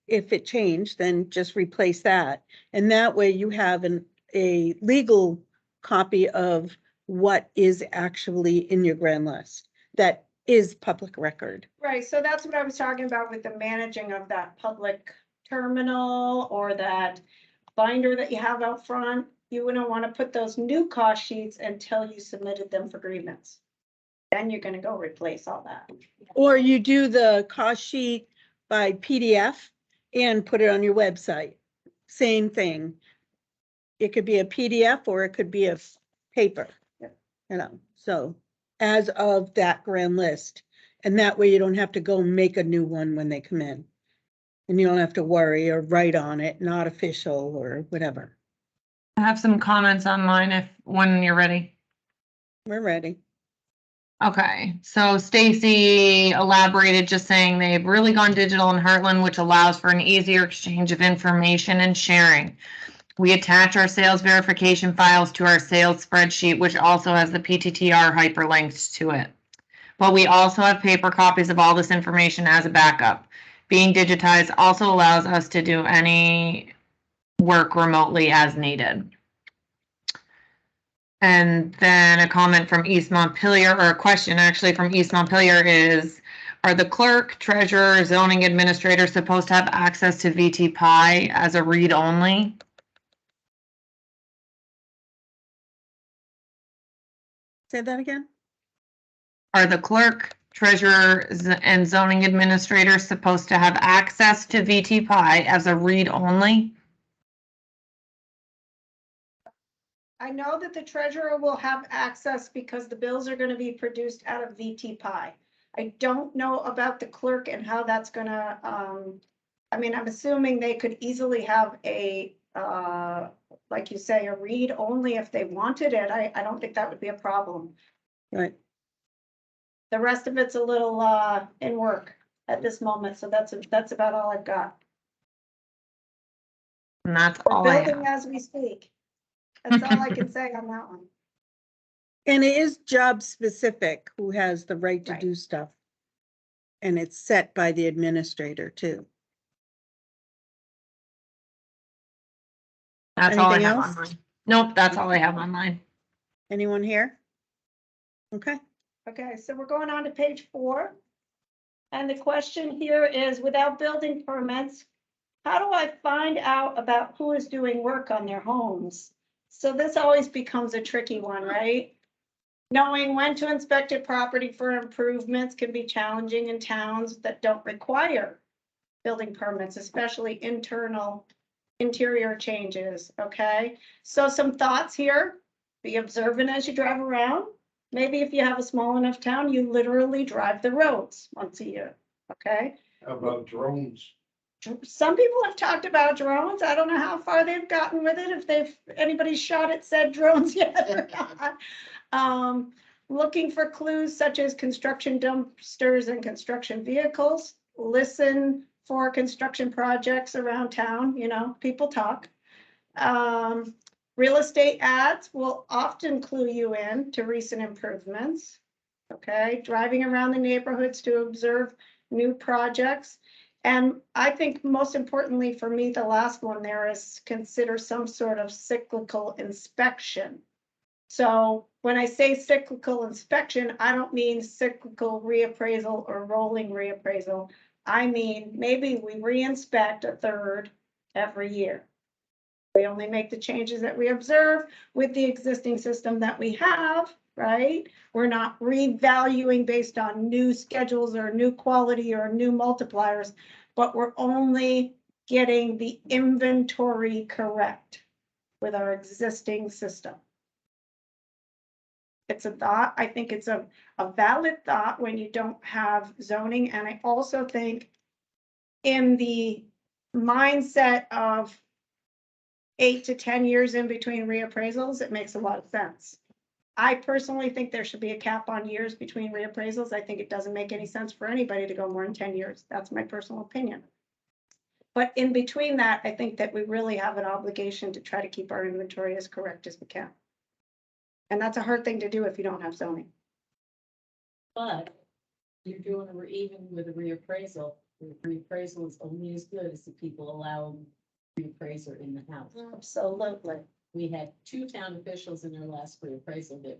If it changed, then just replace that. And that way you have a legal copy of what is actually in your grand list that is public record. Right, so that's what I was talking about with the managing of that public terminal or that binder that you have out front. You wouldn't want to put those new cost sheets until you submitted them for grievance. Then you're gonna go replace all that. Or you do the cost sheet by PDF and put it on your website. Same thing. It could be a PDF or it could be a paper, Yep. you know, so as of that grand list. And that way you don't have to go make a new one when they come in. And you don't have to worry or write on it, not official or whatever. I have some comments on mine when you're ready. We're ready. Okay, so Stacy elaborated just saying they've really gone digital in Heartland, which allows for an easier exchange of information and sharing. We attach our sales verification files to our sales spreadsheet, which also has the PTTR hyperlinked to it. But we also have paper copies of all this information as a backup. Being digitized also allows us to do any work remotely as needed. And then a comment from East Montpelier, or a question actually from East Montpelier is, are the clerk, treasurer, zoning administrator supposed to have access to VT-Pi as a read-only? Say that again? Are the clerk, treasurer, and zoning administrator supposed to have access to VT-Pi as a read-only? I know that the treasurer will have access because the bills are gonna be produced out of VT-Pi. I don't know about the clerk and how that's gonna, I mean, I'm assuming they could easily have a, like you say, a read only if they wanted it. I don't think that would be a problem. Right. The rest of it's a little, in work at this moment, so that's about all I've got. And that's We're all I building have. as we speak. That's all I can say on that one. And it is job specific who has the right to Right. do stuff. And it's set by the administrator too. That's all I Anything have else? on mine. Nope, that's all I have on mine. Anyone here? Okay. Okay, so we're going on to page 4. And the question here is, without building permits, how do I find out about who is doing work on their homes? So this always becomes a tricky one, right? Knowing when to inspect a property for improvements can be challenging in towns that don't require building permits, especially interior changes, okay? So some thoughts here, be observant as you drive around. Maybe if you have a small enough town, you literally drive the roads once a year, okay? How about drones? Some people have talked about drones. I don't know how far they've gotten with it, if anybody's shot at said drones yet or not. Looking for clues such as construction dumpsters and construction vehicles. Listen for construction projects around town, you know, people talk. Real estate ads will often clue you in to recent improvements. Okay, driving around the neighborhoods to observe new projects. And I think most importantly for me, the last one there is consider some sort of cyclical inspection. So when I say cyclical inspection, I don't mean cyclical reappraisal or rolling reappraisal. I mean, maybe we re-inspect a third every year. We only make the changes that we observe with the existing system that we have, right? We're not revaluing based on new schedules or new quality or new multipliers, but we're only getting the inventory correct with our existing system. It's a thought. I think it's a valid thought when you don't have zoning. And I also think in the mindset of 8 to 10 years in between reappraisals, it makes a lot of sense. I personally think there should be a cap on years between reappraisals. I think it doesn't make any sense for anybody to go more than 10 years. That's my personal opinion. But in between that, I think that we really have an obligation to try to keep our inventory as correct as we can. And that's a hard thing to do if you don't have zoning. But you're doing even with a reappraisal, the reappraisal is only as good as the people allow reappraiser in the house. Absolutely. We had 2 town officials in their last reappraisal that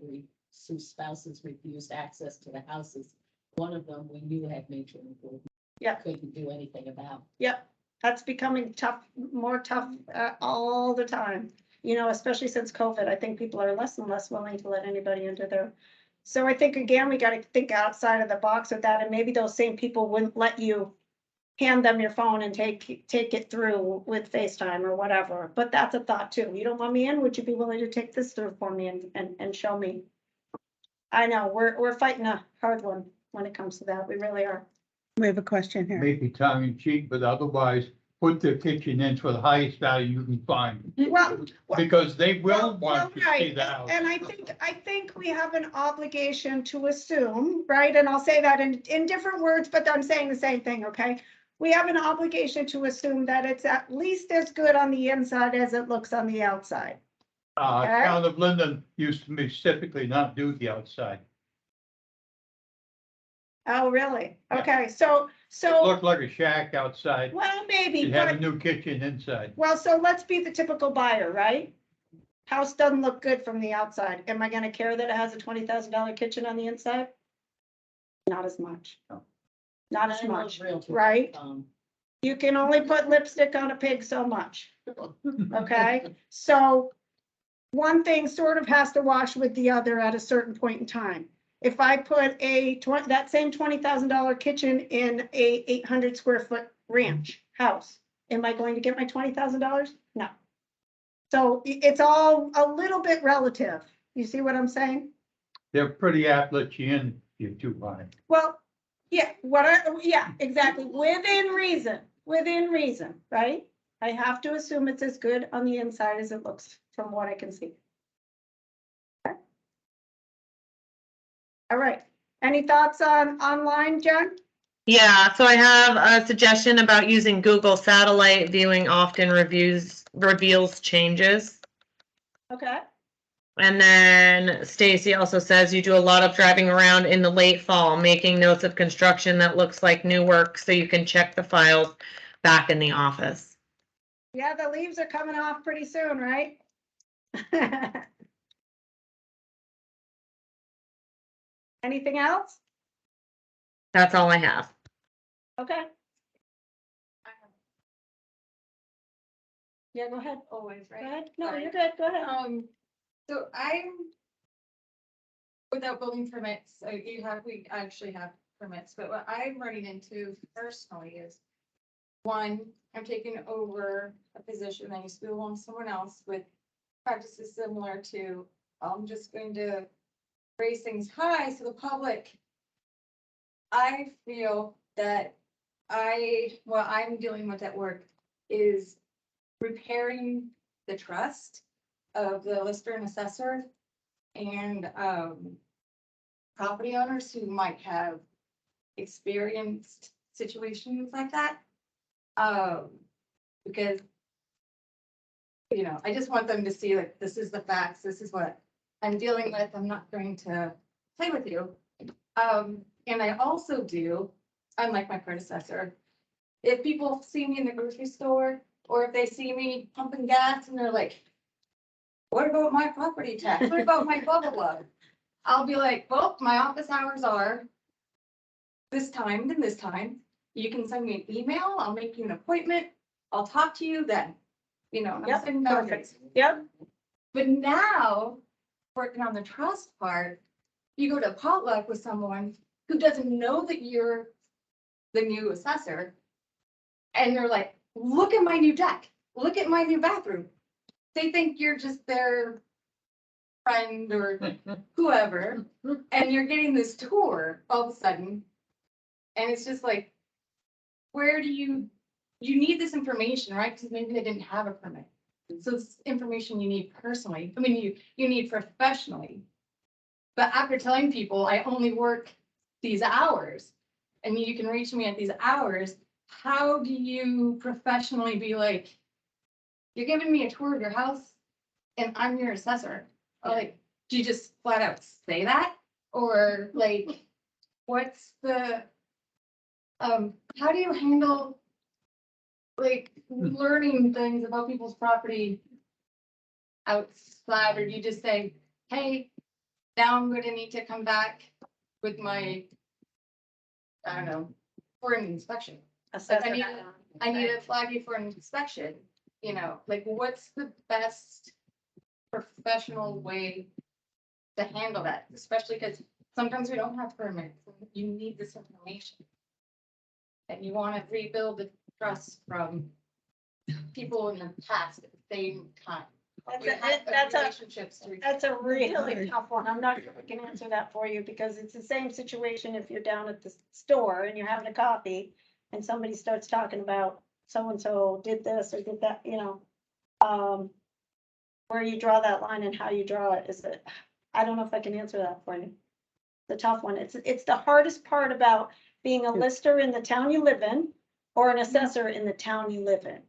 whose spouses refused access to the houses One of them we knew had major improvement. Yeah. Couldn't do anything about. Yep, that's becoming tough, more tough, all the time. You know, especially since COVID, I think people are less and less willing to let anybody into their. So I think, again, we gotta think outside of the box with that, and maybe those same people wouldn't let you hand them your phone and take it through with FaceTime or whatever, but that's a thought too. You don't want me in, would you be willing to take this through for me and show me? I know, we're fighting a hard one when it comes to that, we really are. We have a question here. Maybe tongue in cheek, but otherwise, put the kitchen in for the highest value you can find. Well, Because they will Well, want to see right, the house. and I think we have an obligation to assume, right, and I'll say that in different words, but I'm saying the same thing, okay? We have an obligation to assume that it's at least as good on the inside as it looks on the outside. Okay. Town of Linden used to specifically not do the outside. Oh, really? Yeah. Okay, It so, looked like a shack outside. well, maybe, It had a but, new kitchen inside. well, so let's be the typical buyer, right? House doesn't look good from the outside. Am I gonna care that it has a $20,000 kitchen on the inside? Not as much. No. Not as I know much, realtors, right? You can only put lipstick on a pig so much, okay? So one thing sort of has to wash with the other at a certain point in time. If I put that same $20,000 kitchen in a 800 square foot ranch house, am I going to get my $20,000? No. So it's all a little bit relative. You see what I'm saying? They're pretty apt to let you in if you're too high. Well, yeah, yeah, exactly. Within reason, right? I have to assume it's as good on the inside as it looks from what I can see. Okay. All right. Any thoughts on online, Jen? Yeah, so I have a suggestion about using Google Satellite viewing often reveals changes. Okay. And then Stacy also says you do a lot of driving around in the late fall, making notes of construction that looks like new work so you can check the files back in the office. Yeah, the leaves are coming off pretty soon, right? Anything else? That's all I have. Okay. Yeah, go ahead. Always, Go right? ahead. No, Sorry. you're good. Go ahead. So without building permits, we actually have permits, but what I'm running into personally is, one, I'm taking over a position that used to belong to someone else with practices similar to, I'm just going to raise things high so the public. I feel that what I'm dealing with at work is repairing the trust of the lister and assessor and property owners who might have experienced situations like that. Because, I just want them to see, like, this is the facts, this is what I'm dealing with, I'm not going to play with you. And I also do, unlike my predecessor, if people see me in the grocery store, or if they see me pumping gas and they're like, what about my property tax? What about my blah, blah, blah? I'll be like, well, my office hours are this time, then this time. You can send me an email, I'll make you an appointment, I'll talk to you then. I'm Yep, setting boundaries. Yep. But now, working on the trust part, you go to potluck with someone who doesn't know that you're the new assessor. And they're like, look at my new deck, look at my new bathroom. They think you're just their friend or whoever, and you're getting this tour all of a sudden. And it's just like, where do you need this information, right? Because maybe they didn't have a permit. So it's information you need personally. I mean, you need professionally. But after telling people I only work these hours and you can reach me at these hours, how do you professionally be like, you're giving me a tour of your house and I'm your assessor? Or like, do you just flat out say that? Or like, what's the, how do you handle like learning things about people's property outside? Or do you just say, hey, now I'm gonna need to come back with my I don't know, for an inspection. Assessor. I need to flag you for an inspection, you know, like what's the best professional way to handle that, especially because sometimes we don't have permits, you need this information. And you want to rebuild the trust from people in the past at the same time. We have relationships to. That's a really tough one. I'm not sure we can answer that for you because it's the same situation if you're down at the store and you're having a coffee and somebody starts talking about so-and-so did this or did that, you know. Where you draw that line and how you draw it is that, I don't know if I can answer that for you. The tough one. It's the hardest part about being a lister in the town you live in or an assessor in the town you live in.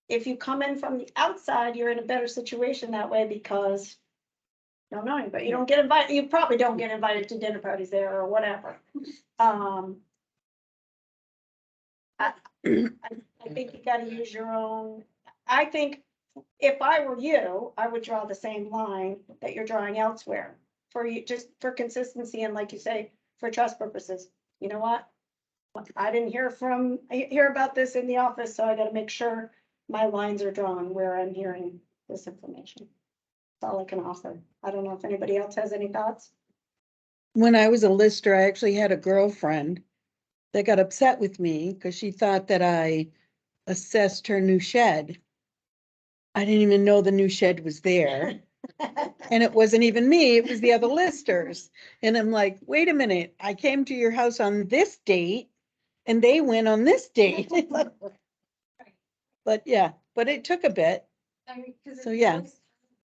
If you come in from the outside, you're in a better situation that way because you don't know anybody. You don't get invited, you probably don't get invited to dinner parties there or whatever. I think you gotta use your own, I think if I were you, I would draw the same line that you're drawing elsewhere for you, just for consistency and like you say, for trust purposes. You know what? I didn't hear about this in the office, so I gotta make sure my lines are drawn where I'm hearing this information. That's all I can offer. I don't know if anybody else has any thoughts. When I was a lister, I actually had a girlfriend that got upset with me because she thought that I assessed her new shed. I didn't even know the new shed was there. And it wasn't even me, it was the other listers. And I'm like, wait a minute, I came to your house on this date and they went on this date. But yeah, but it took a bit. I mean, because So, yeah.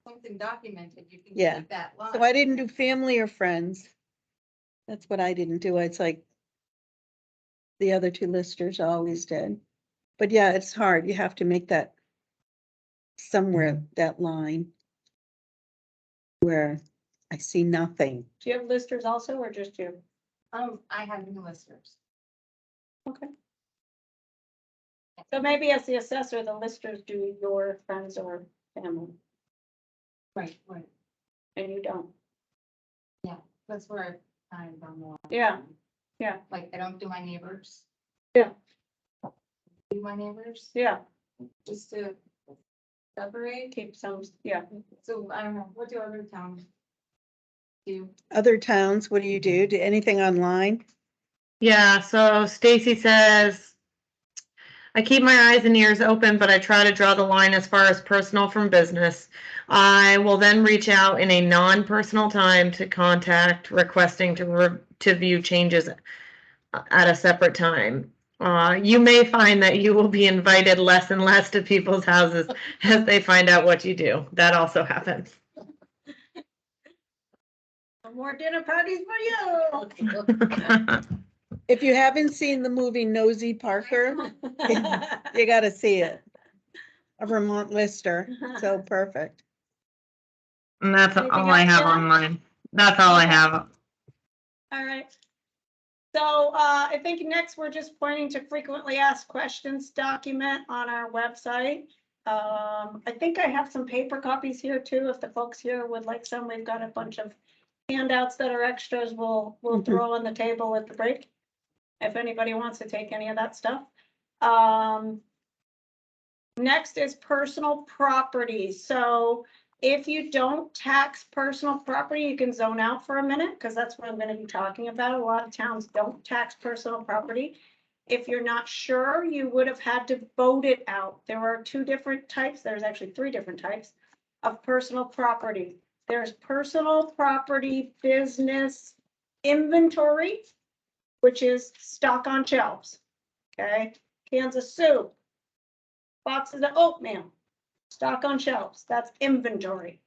Something documented, you can Yeah. keep that line. So I didn't do family or friends. That's what I didn't do. It's like the other two listers always did. But yeah, it's hard. You have to make that somewhere, that line where I see nothing. Do you have listers also or just you? I have new listers. Okay. So maybe as the assessor, the listers do your friends or family Right. and you don't. That's where I'm from. Yeah. Yeah. Like, I don't do my neighbors. Yeah. Do my neighbors, Yeah, just to separate. keep some, yeah. So I don't know, what do other towns do? Other towns, what do you do? Do anything online? Yeah, so Stacy says, I keep my eyes and ears open, but I try to draw the line as far as personal from business. I will then reach out in a non-personal time to contact requesting to view changes at a separate time. You may find that you will be invited less and less to people's houses as they find out what you do. That also happens. More dinner parties for you. If you haven't seen the movie Nosy Parker, you gotta see it. A Vermont lister, so perfect. And that's Anything all I else, have Sarah? on mine. That's all I have. All right. So I think next we're just pointing to frequently asked questions document on our website. I think I have some paper copies here too. If the folks here would like some, we've got a bunch of handouts that are extras. We'll throw on the table at the break. If anybody wants to take any of that stuff. Next is personal property. So if you don't tax personal property, you can zone out for a minute because that's what I'm going to be talking about. A lot of towns don't tax personal property. If you're not sure, you would have had to vote it out. There are two different types. There's actually three different types of personal property. There's personal property business inventory, which is stock on shelves. Okay, cans of soup, boxes of oatmeal, stock on shelves, that's inventory.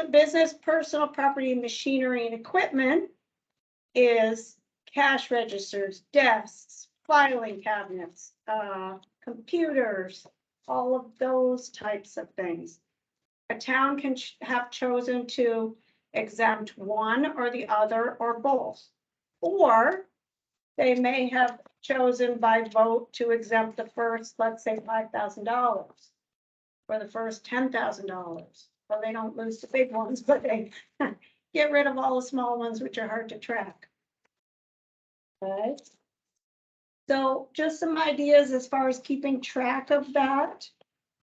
Business, personal property, machinery and equipment is cash registers, desks, filing cabinets, computers, all of those types of things. A town can have chosen to exempt one or the other or both. Or they may have chosen by vote to exempt the first, let's say, $5,000 for the first $10,000. Well, they don't lose the big ones, but they get rid of all the small ones, which are hard to track. Okay. So just some ideas as far as keeping track of that.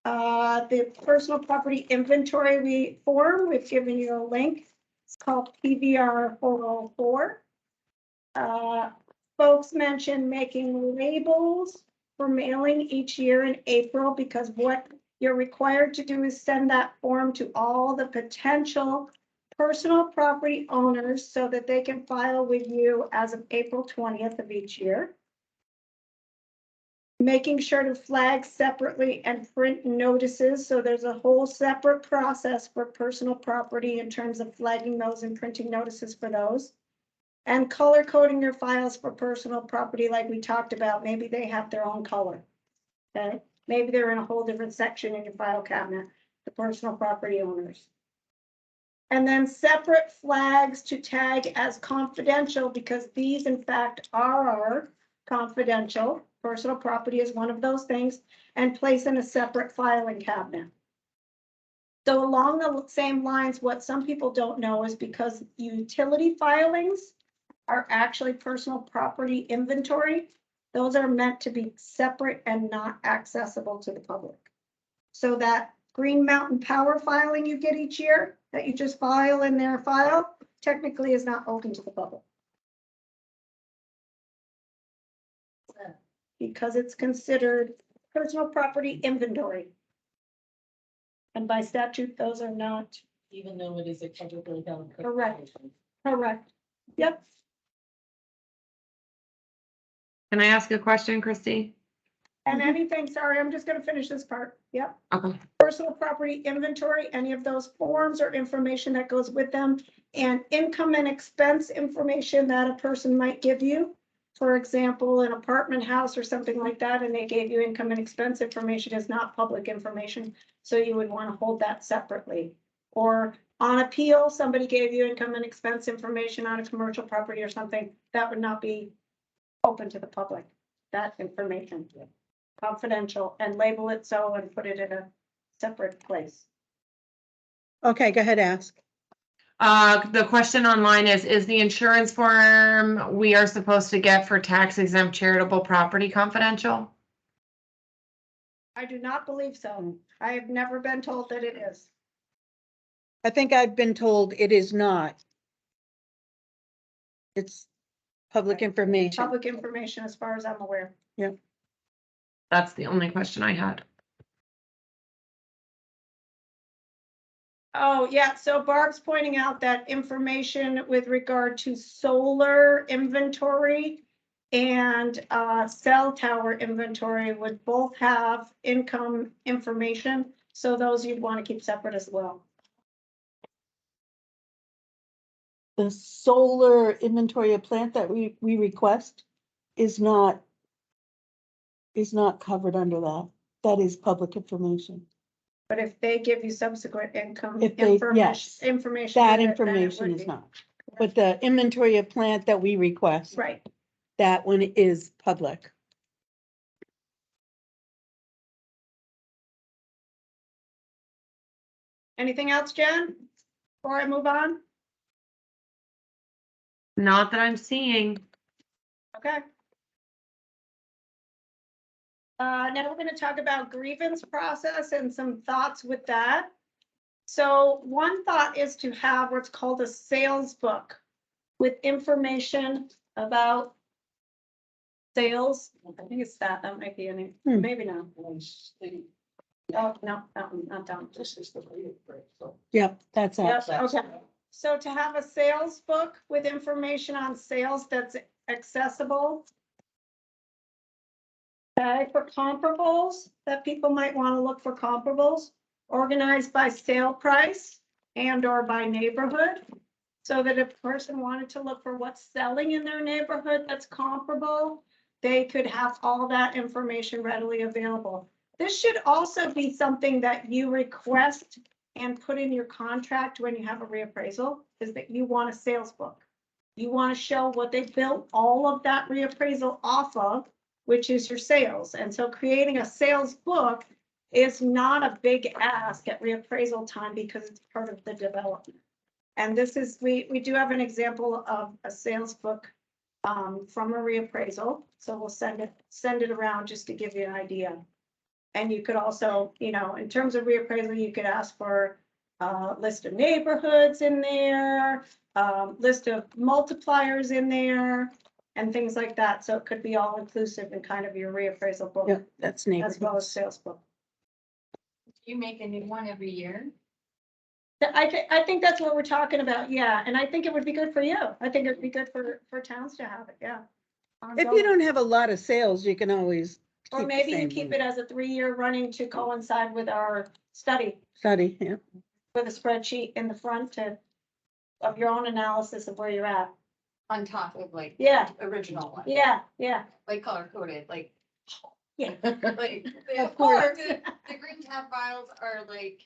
The personal property inventory form, we've given you a link. It's called PVR 404. Folks mentioned making labels for mailing each year in April, because what you're required to do is send that form to all the potential personal property owners so that they can file with you as of April 20th of each year. Making sure to flag separately and print notices. So there's a whole separate process for personal property in terms of flagging those and printing notices for those. And color coding your files for personal property, like we talked about. Maybe they have their own color. Okay, maybe they're in a whole different section in your file cabinet, the personal property owners. And then separate flags to tag as confidential, because these in fact are confidential. Personal property is one of those things, and place in a separate filing cabinet. So along the same lines, what some people don't know is because utility filings are actually personal property inventory, those are meant to be separate and not accessible to the public. So that Green Mountain Power filing you get each year that you just file in their file technically is not open to the public. Because it's considered personal property inventory. And by statute, those are not Even though it is a publicly held. Correct. correct. Yep. Can I ask a question, Christie? And anything, sorry, I'm just gonna finish this part. Yep. Okay. Personal property inventory, any of those forms or information that goes with them, and income and expense information that a person might give you. For example, an apartment house or something like that, and they gave you income and expense information is not public information. So you would want to hold that separately. Or on appeal, somebody gave you income and expense information on a commercial property or something, that would not be open to the public, that information. Confidential, and label it so and put it in a separate place. Okay, go ahead, ask. The question online is the insurance form we are supposed to get for tax exempt charitable property confidential? I do not believe so. I have never been told that it is. I think I've been told it is not. It's public information. Public information as far as I'm aware. That's the only question I had. Oh, yeah, so Barb's pointing out that information with regard to solar inventory and cell tower inventory would both have income information. So those you'd want to keep separate as well. The solar inventory of plant that we request is not covered under that. That is public information. But if they give you subsequent income If they- yes, information. That with it, then it information would is be. not. But the inventory of plant that we request, Right. that one is public. Anything else, Jen? Before I move on? Not that I'm seeing. Okay. Now we're going to talk about grievance process and some thoughts with that. So one thought is to have what's called a sales book with information about sales. I think it's that might be in it. Maybe not. Oh, no, not down. This is the rate break, so. Yep, that's it. Yep, okay. So to have a sales book with information on sales that's accessible. Okay, for comparables, that people might want to look for comparables, organized by sale price and or by neighborhood. So that if a person wanted to look for what's selling in their neighborhood that's comparable, they could have all that information readily available. This should also be something that you request and put in your contract when you have a reappraisal, is that you want a sales book. You want to show what they built all of that reappraisal off of, which is your sales. And so creating a sales book is not a big ask at reappraisal time because it's part of the development. And this is, we do have an example of a sales book from a reappraisal. So we'll send it around just to give you an idea. And you could also, you know, in terms of reappraisal, you could ask for a list of neighborhoods in there, list of multipliers in there, and things like that. So it could be all inclusive in kind of your reappraisal book, Yeah, that's as well neighborhood. as sales book. You make a new one every year? I think that's what we're talking about, yeah, and I think it would be good for you. I think it'd be good for towns to have it, yeah. If you don't have a lot of sales, you can always. Or keep the maybe you same keep one. it as a 3-year running to coincide with our study, Study, yeah. with a spreadsheet in the front of your own analysis of where you're at. On top of like. Yeah. Original one. Yeah, Like color coded, like. Yeah. Like, Of course. the green tab files are like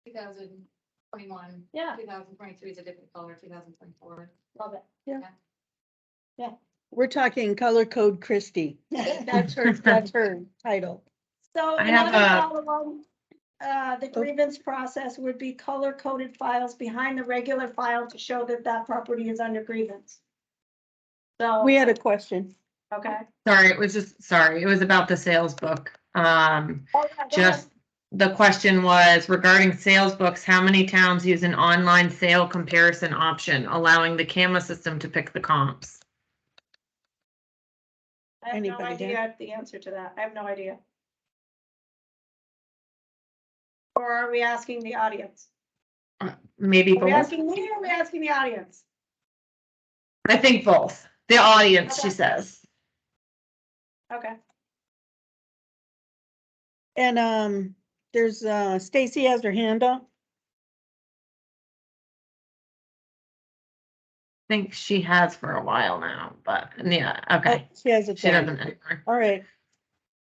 2021. Yeah. 2023 is a different color, 2024. Love it. We're talking color code Christie. That's her title. So I have another a- follow along, the grievance process would be color coded files behind the regular file to show that that property is under grievance. So, We had a question. okay. Sorry, it was about the sales book. Oh, yeah, go Just, ahead. the question was regarding sales books, how many towns use an online sale comparison option, allowing the CAMA system to pick the comps? I have no Anybody idea the answer to that. I have no idea. Or are we asking the audience? Maybe Are we both? asking me or are we asking the audience? I think both. The audience, she Okay. says. Okay. And there's Stacy has her hand up. I think she has for a while now, but yeah, Oh, okay. she has it She down. doesn't anymore. All right.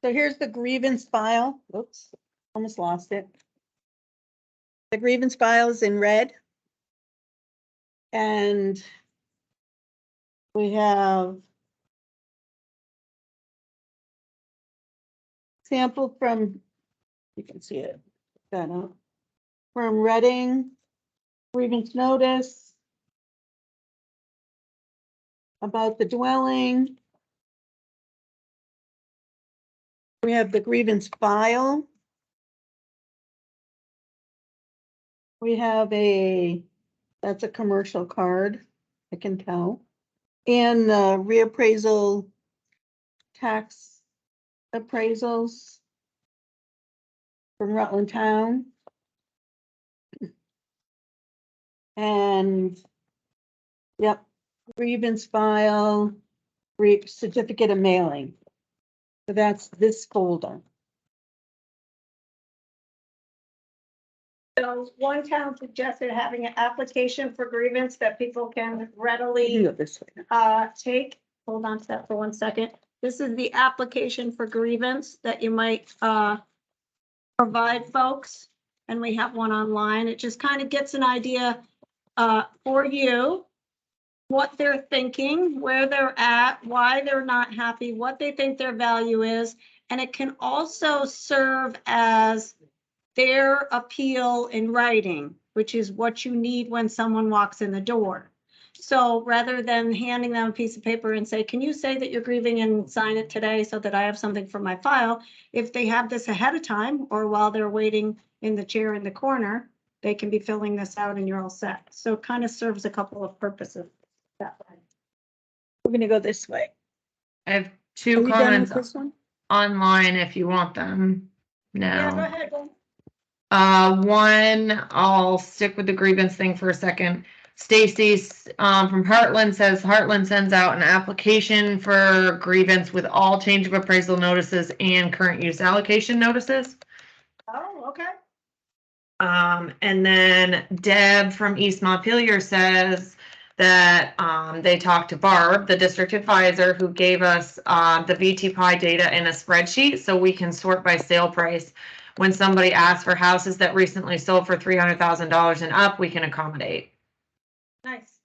So here's the grievance file. Oops, almost lost it. The grievance file is in red. And we have sample from, you can see it, that up, from Reading, grievance notice about the dwelling. We have the grievance file. We have that's a commercial card, I can tell. And the reappraisal tax appraisals from Rutland Town. And, yep, grievance file, certificate of mailing. So that's this folder. So one town suggested having an application for grievance that people can You can readily go this way. take. Hold on to that for 1 second. This is the application for grievance that you might provide folks. And we have one online. It just kind of gets an idea for you, what they're thinking, where they're at, why they're not happy, what they think their value is. And it can also serve as their appeal in writing, which is what you need when someone walks in the door. So rather than handing them a piece of paper and say, can you say that you're grieving and sign it today so that I have something for my file? If they have this ahead of time or while they're waiting in the chair in the corner, they can be filling this out and you're all set. So it kind of serves a couple of purposes that way. We're gonna go this way. I have Are 2 you done with comments this one? online if you want them. Yeah, go No. ahead. Go. One, I'll stick with the grievance thing for a second. Stacy's from Heartland says Heartland sends out an application for grievance with all change of appraisal notices and current use allocation notices. Oh, okay. And then Deb from East Montpelier says that they talked to Barb, the district advisor, who gave us the VT Pi data in a spreadsheet so we can sort by sale price. When somebody asks for houses that recently sold for $300,000 and up, we can accommodate. Nice.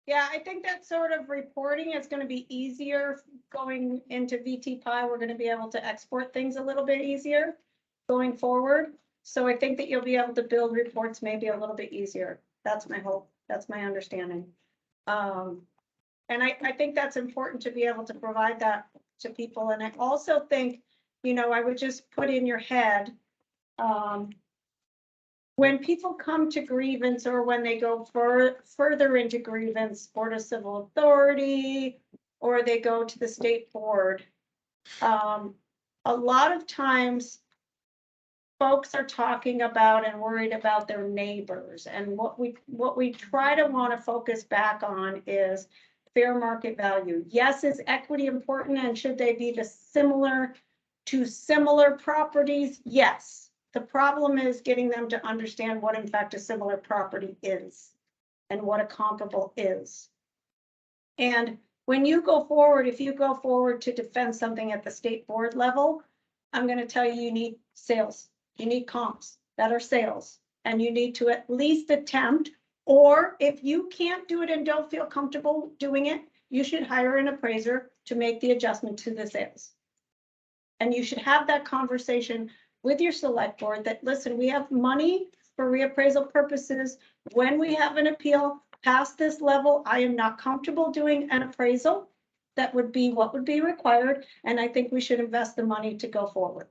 Yeah, I think that sort of reporting is going to be easier going into VT Pi. We're going to be able to export things a little bit easier going forward. So I think that you'll be able to build reports maybe a little bit easier. That's my hope. That's my understanding. And I think that's important to be able to provide that to people. And I also think, I would just put in your head, when people come to grievance or when they go further into grievance, Board of Civil Authority, or they go to the state board, a lot of times folks are talking about and worried about their neighbors. And what we try to want to focus back on is fair market value. Yes, is equity important, and should they be similar to similar properties? Yes. The problem is getting them to understand what in fact a similar property is and what a comparable is. And when you go forward, if you go forward to defend something at the state board level, I'm going to tell you, you need sales. You need comps that are sales, and you need to at least attempt, or if you can't do it and don't feel comfortable doing it, you should hire an appraiser to make the adjustment to the sales. And you should have that conversation with your select board that, listen, we have money for reappraisal purposes. When we have an appeal past this level, I am not comfortable doing an appraisal. That would be what would be required. And I think we should invest the money to go forward.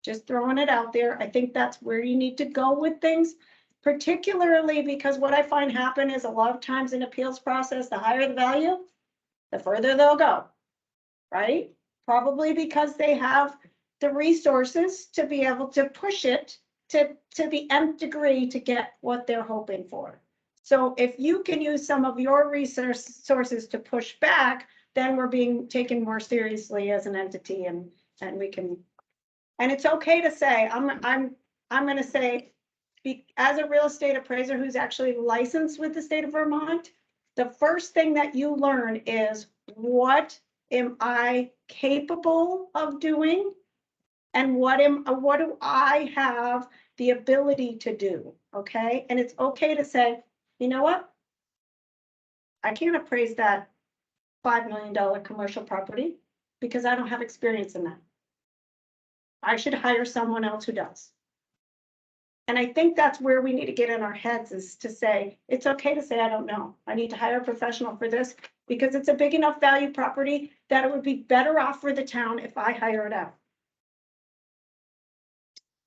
Just throwing it out there. I think that's where you need to go with things, particularly because what I find happen is a lot of times in appeals process, the higher the value, the further they'll go, right? Probably because they have the resources to be able to push it to the nth degree to get what they're hoping for. So if you can use some of your resources to push back, then we're being taken more seriously as an entity, and we can. And it's okay to say, I'm going to say, as a real estate appraiser who's actually licensed with the state of Vermont, the first thing that you learn is, what am I capable of doing? And what do I have the ability to do? Okay. And it's okay to say, you know what? I can't appraise that $5 million commercial property because I don't have experience in that. I should hire someone else who does. And I think that's where we need to get in our heads, is to say, it's okay to say, I don't know. I need to hire a professional for this because it's a big enough value property that it would be better off for the town if I hire it out.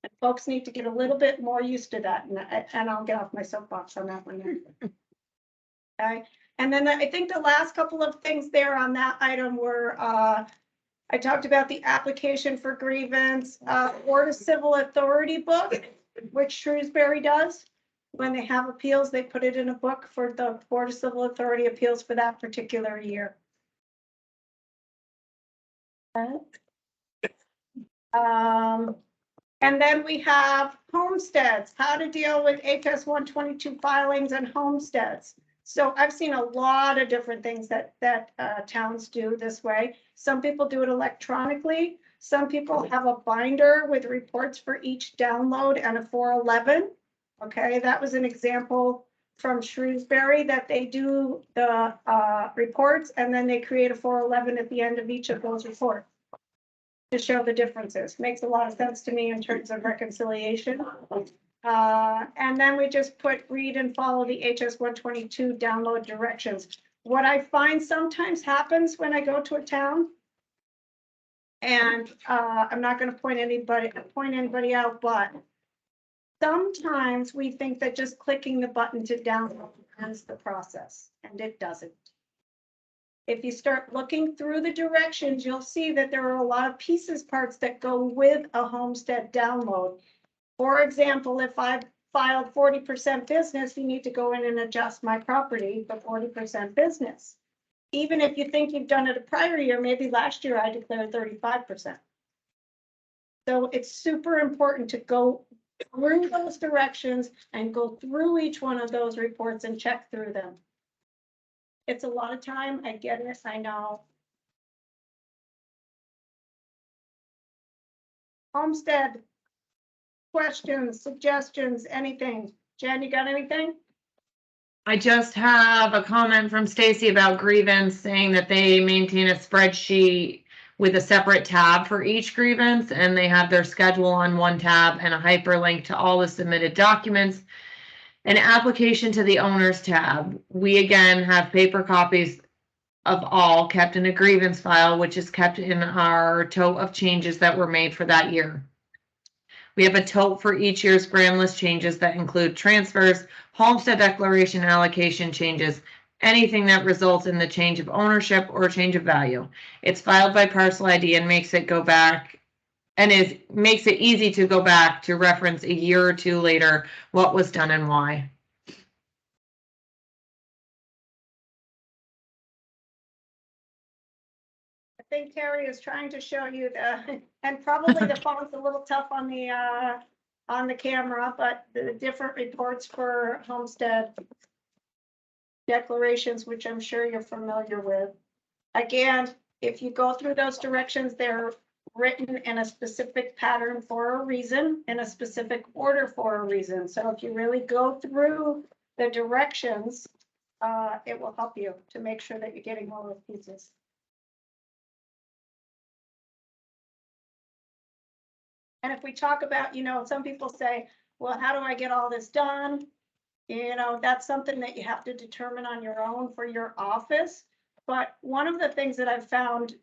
And folks need to get a little bit more used to that. And I'll get off my soapbox on that one. Okay. And then I think the last couple of things there on that item were, I talked about the application for grievance, Board of Civil Authority book, which Shrewsbury does. When they have appeals, they put it in a book for the Board of Civil Authority appeals for that particular year. Okay. And then we have homesteads, how to deal with HS 122 filings and homesteads. So I've seen a lot of different things that towns do this way. Some people do it electronically. Some people have a binder with reports for each download and a 411. Okay, that was an example from Shrewsbury, that they do the reports and then they create a 411 at the end of each of those reports to show the differences. Makes a lot of sense to me in terms of reconciliation. And then we just put read and follow the HS 122 download directions. What I find sometimes happens when I go to a town, and I'm not going to point anybody out, but sometimes we think that just clicking the button to download ends the process, and it doesn't. If you start looking through the directions, you'll see that there are a lot of pieces, parts that go with a homestead download. For example, if I've filed 40% business, you need to go in and adjust my property for 40% business. Even if you think you've done it a prior year, maybe last year I declared 35%. So it's super important to go through those directions and go through each one of those reports and check through them. It's a lot of time. I get it. I know. Homestead, questions, suggestions, anything? Jen, you got anything? I just have a comment from Stacy about grievance, saying that they maintain a spreadsheet with a separate tab for each grievance, and they have their schedule on one tab and a hyperlink to all the submitted documents. An application to the owners tab. We again have paper copies of all kept in a grievance file, which is kept in our tote of changes that were made for that year. We have a tote for each year's grand list changes that include transfers, homestead declaration allocation changes, anything that results in the change of ownership or change of value. It's filed by parcel ID and makes it go back and makes it easy to go back to reference a year or two later what was done and why. I think Terry is trying to show you the, and probably the font's a little tough on the camera, but the different reports for homestead declarations, which I'm sure you're familiar with. Again, if you go through those directions, they're written in a specific pattern for a reason, in a specific order for a reason. So if you really go through the directions, it will help you to make sure that you're getting all those pieces. And if we talk about, some people say, well, how do I get all this done? That's something that you have to determine on your own for your office. But one of the things that I've found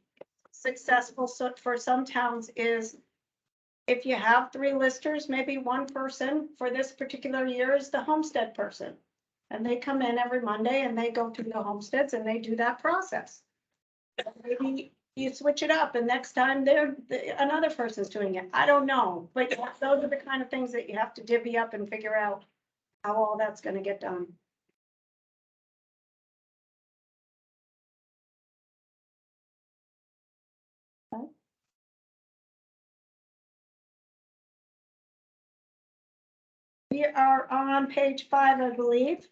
successful for some towns is if you have 3 listers, maybe one person for this particular year is the homestead person. And they come in every Monday and they go through the homesteads and they do that process. Maybe you switch it up and next time another person's doing it. I don't know, but those are the kind of things that you have to divvy up and figure out how all that's going to get done. Okay. We are on page 5, I believe.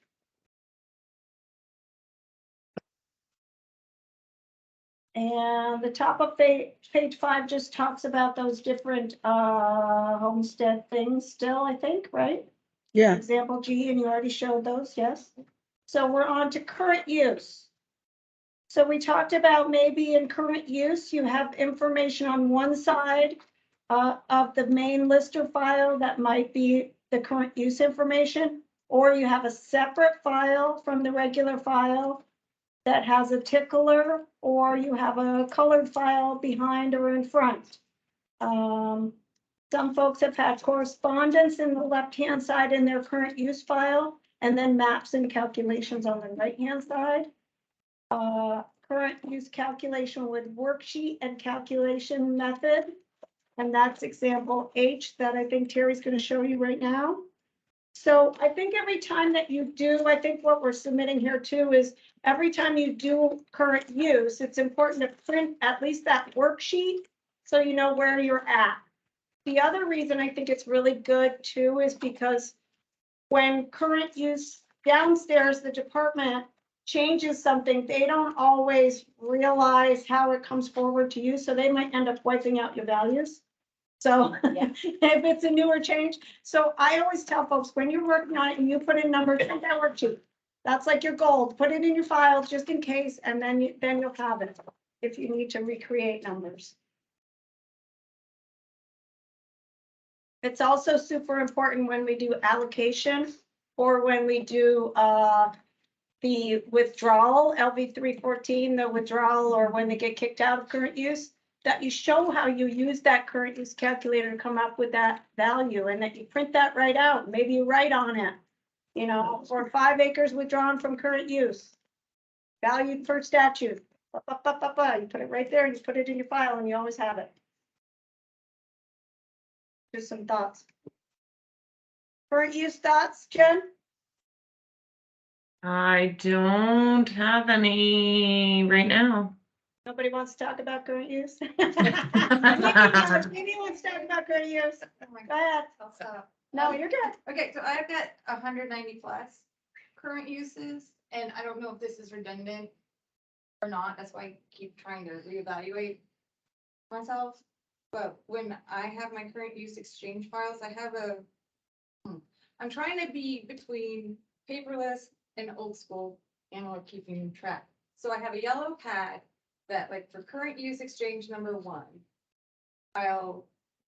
And the top of page 5 just talks about those different homestead things still, I think, right? Yeah. Example G, and you already showed those, yes? So we're on to current use. So we talked about maybe in current use, you have information on one side of the main lister file that might be the current use information, or you have a separate file from the regular file that has a tickler, or you have a colored file behind or in front. Some folks have had correspondence in the left-hand side in their current use file, and then maps and calculations on the right-hand side. Current use calculation with worksheet and calculation method. And that's example H that I think Terry's going to show you right now. So I think every time that you do, I think what we're submitting here too is every time you do current use, it's important to print at least that worksheet so you know where you're at. The other reason I think it's really good too is because when current use downstairs, the department changes something, they don't always realize how it comes forward to you. So they might end up wiping out your values. So if it's a newer change. So I always tell folks, when you're working on it and you put in numbers, print that worksheet. That's like your goal. Put it in your files just in case, and then you'll have it if you need to recreate numbers. It's also super important when we do allocation or when we do the withdrawal, LV 314, the withdrawal, or when they get kicked out of current use, that you show how you use that current use calculator to come up with that value, and that you print that right out. Maybe you write on it, for 5 acres withdrawn from current use, valued per statute. You put it right there and you put it in your file and you always have it. Just some thoughts. Current use thoughts, Jen? I don't have any right now. Nobody wants to talk about current use? Maybe wants to talk about current use. Oh my Go ahead. I'll stop. No, you're good. Okay, so I've got 190 plus current uses, and I don't know if this is redundant or not. That's why I keep trying to reevaluate myself. But when I have my current use exchange files, I have I'm trying to be between paperless and old school analog keeping track. So I have a yellow pad that, like, for current use exchange number 1, I'll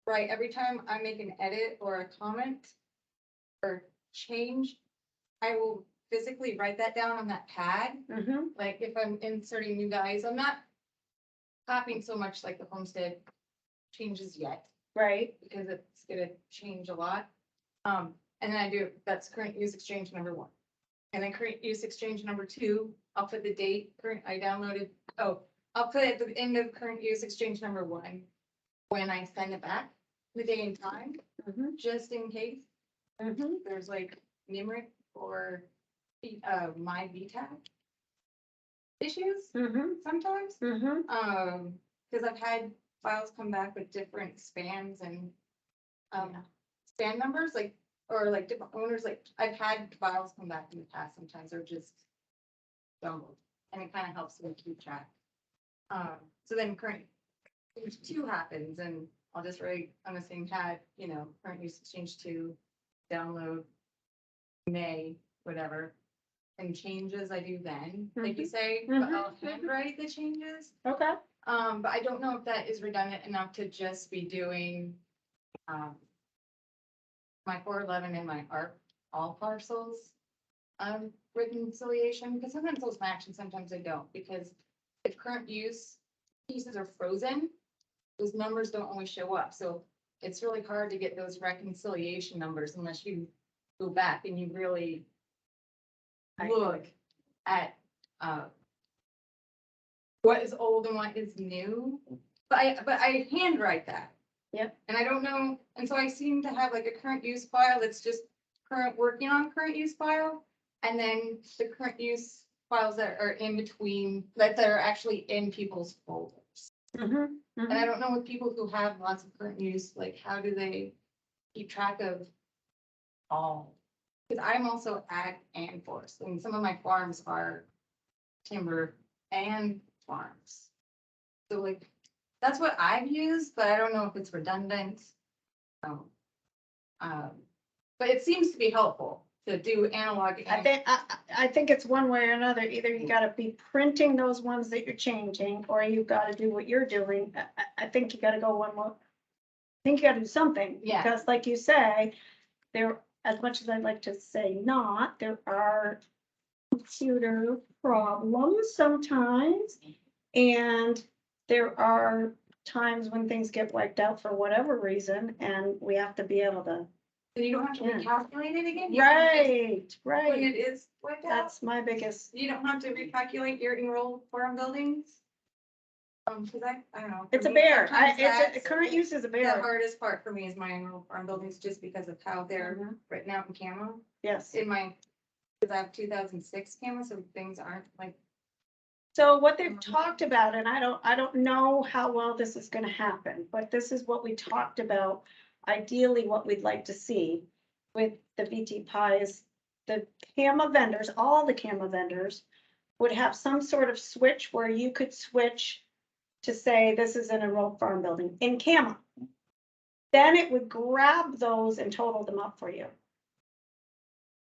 write every time I make an edit or a comment or change, I will physically write that down on that pad. Mhm. Like if I'm inserting new guys, I'm not copying so much like the homestead changes yet, Right, because it's gonna change a lot. And then I do, that's current use exchange number 1. And then current use exchange number 2, I'll put the date, I downloaded, I'll put at the end of current use exchange number 1, when I send it back, the day and time, mhm, just in case mhm, there's like numeric or my VTAC issues mhm, sometimes. mhm. Because I've had files come back with different spans and span numbers, like, or like different owners, like, I've had files come back in the past sometimes, or just jumbled, and it kind of helps me keep track. So then current use 2 happens, and I'll just write on the same pad, current use exchange 2, download May, whatever. And changes I do then, like you say, but I'll handwrite the changes. Okay, But I don't know if that is redundant enough to just be doing, my 411 and my all parcels, reconciliation, because sometimes those match and sometimes they don't, because if current use pieces are frozen, those numbers don't always show up, so it's really hard to get those reconciliation numbers unless you go back and you really look at, what is old and what is new, but I handwrite that. Yep. And I don't know, and so I seem to have like a current use file that's just working on current use file. And then the current use files that are in between, that are actually in people's folders. mhm, And I don't know with people who have lots of current use, like how do they keep track of all? Because I'm also ag and forest, and some of my farms are timber and farms. So like, that's what I've used, but I don't know if it's redundant. So, but it seems to be helpful to do analog. I think it's one way or another. Either you gotta be printing those ones that you're changing, or you gotta do what you're doing. I think you gotta go one more. I think you gotta do something. Yeah. Because like you say, there, as much as I'd like to say not, there are computer problems sometimes. And there are times when things get wiped out for whatever reason, and we have to be able to. And you don't have to Yeah. recalculate it again. You can just- Right, When right. it is wiped out, That's my biggest, you don't have to recalculate your enrolled farm buildings. Because I don't know. for it's a me, bear. sometimes It's a that's current use is a The bear. hardest part for me is my enrolled farm buildings, just because of how they're Mhm. written out in CAMA. Yes. Because I have 2006 CAMA, so things aren't like. So what they've talked about, and I don't know how well this is gonna happen, but this is what we talked about. Ideally, what we'd like to see with the VT pies, the CAMA vendors, all the CAMA vendors would have some sort of switch where you could switch to say, this is an enrolled farm building in CAMA. Then it would grab those and total them up for you.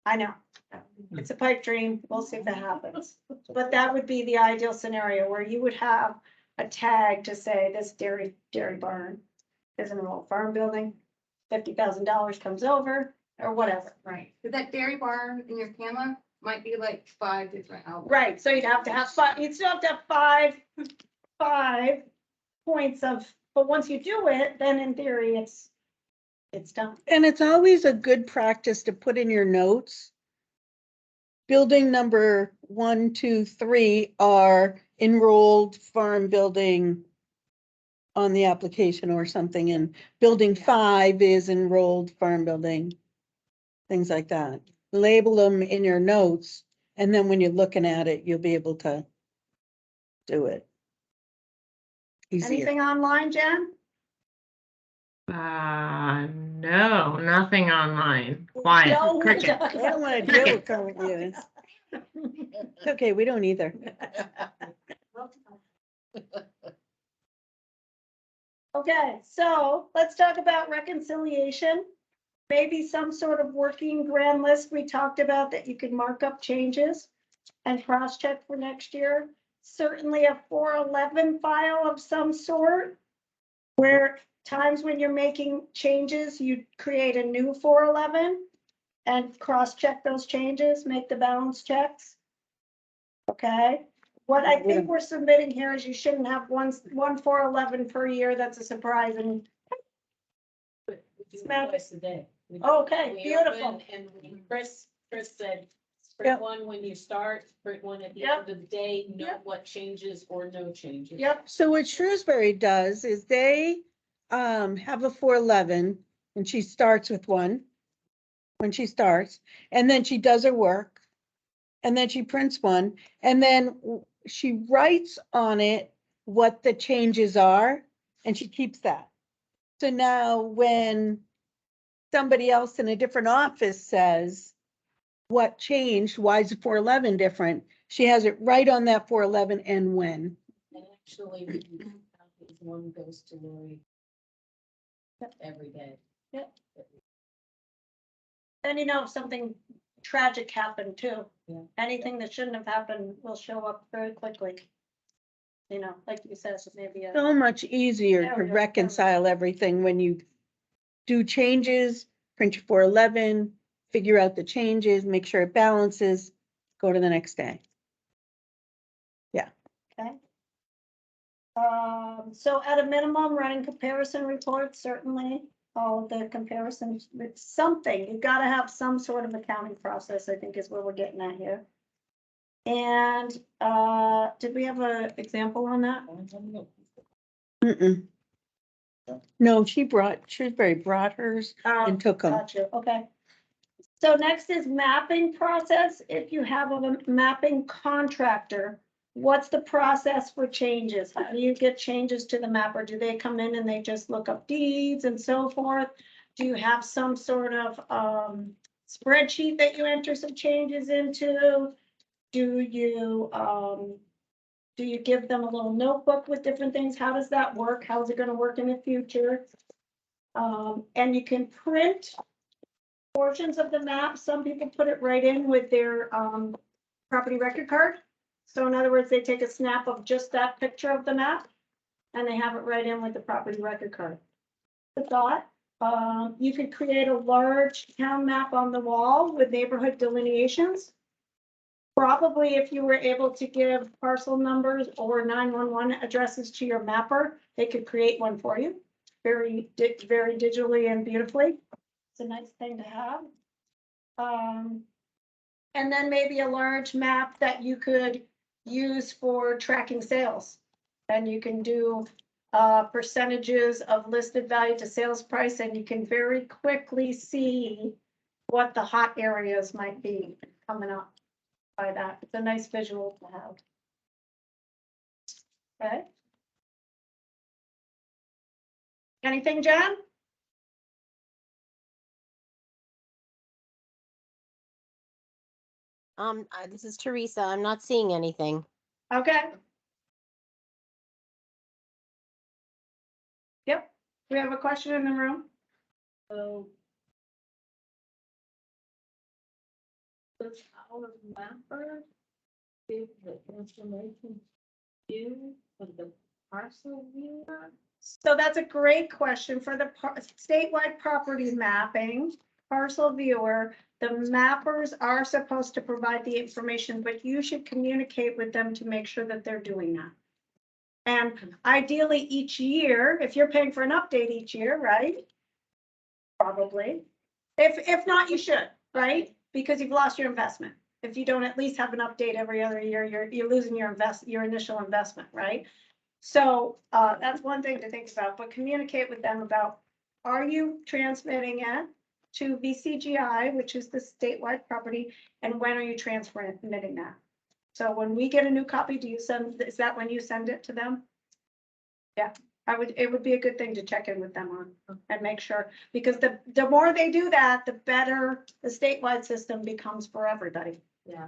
I know, it's a pipe dream. We'll see if that happens. But that would be the ideal scenario where you would have a tag to say this dairy barn is an enrolled farm building. $50,000 comes over or whatever. Right. Because that dairy barn in your CAMA might be like 5 different outlets. Right, so you'd have to have five, you'd still have to have five points of, but once you do it, then in theory, it's done. And it's always a good practice to put in your notes. Building number 1, 2, 3 are enrolled farm building on the application or something, and building 5 is enrolled farm building. Things like that. Label them in your notes, and then when you're looking at it, you'll be able to do it easier. Anything online, Jen? No, nothing online. Quiet, No, cricket. I don't want to joke on you. It's okay, we don't either. Okay, so let's talk about reconciliation. Maybe some sort of working grand list we talked about that you can mark up changes and cross-check for next year. Certainly a 411 file of some sort, where times when you're making changes, you create a new 411. and cross-check those changes, make the balance checks. Okay, what I think we're submitting here is you shouldn't have one 411 per year, that's a surprise, and, But we do it Smell- twice a day. We- okay, we beautiful. open And when Chris said, Yep. print one when you start, print one at the Yep. end of the day, know Yep. what changes or no changes. Yep, So what Shrewsbury does is they have a 411 and she starts with one when she starts, and then she does her work. And then she prints one, and then she writes on it what the changes are, and she keeps that. So now when somebody else in a different office says, what changed, why is 411 different? She has it right on that 411 and when. And actually, one goes to Lori every day. and you know, if something tragic happened too. Yeah. Anything that shouldn't have happened will show up very quickly. You know, like you said, so maybe a. So much easier There to we go. reconcile everything when you do changes, print your 411, figure out the changes, make sure it balances, go to the next day. Okay. So at a minimum, running comparison reports, certainly, all the comparisons with something, you gotta have some sort of accounting process, I think is what we're getting at here. And, did we have an example on that? Mm-mm. No, Shrewsbury brought hers and took them. Gotcha, okay. So next is mapping process. If you have a mapping contractor, what's the process for changes? How do you get changes to the map, or do they come in and they just look up deeds and so forth? Do you have some sort of spreadsheet that you enter some changes into? Do you give them a little notebook with different things? How does that work? How's it gonna work in the future? And you can print portions of the map. Some people put it right in with their property record card. So in other words, they take a snap of just that picture of the map and they have it right in with the property record card. The thought, you could create a large town map on the wall with neighborhood delineations. Probably if you were able to give parcel numbers or 911 addresses to your mapper, they could create one for you. Very digitally and beautifully. It's a nice thing to have. And then maybe a large map that you could use for tracking sales. And you can do percentages of listed value to sales price, and you can very quickly see what the hot areas might be coming up by that. It's a nice visual to have. Okay. Anything, Jen? This is Teresa. I'm not seeing anything. Okay. Yep, we have a question in the room. So. Does our mapper give the information to you for the parcel viewer? So that's a great question for the statewide property mapping, parcel viewer. The mappers are supposed to provide the information, but you should communicate with them to make sure that they're doing that. And ideally each year, if you're paying for an update each year, right? Probably. If not, you should, right? Because you've lost your investment. If you don't at least have an update every other year, you're losing your initial investment, right? So that's one thing to think about, but communicate with them about, are you transmitting it to VCGI, which is the statewide property, and when are you transmitting that? So when we get a new copy, is that when you send it to them? Yeah, it would be a good thing to check in with them on and make sure, because the more they do that, the better the statewide system becomes for everybody. Yeah.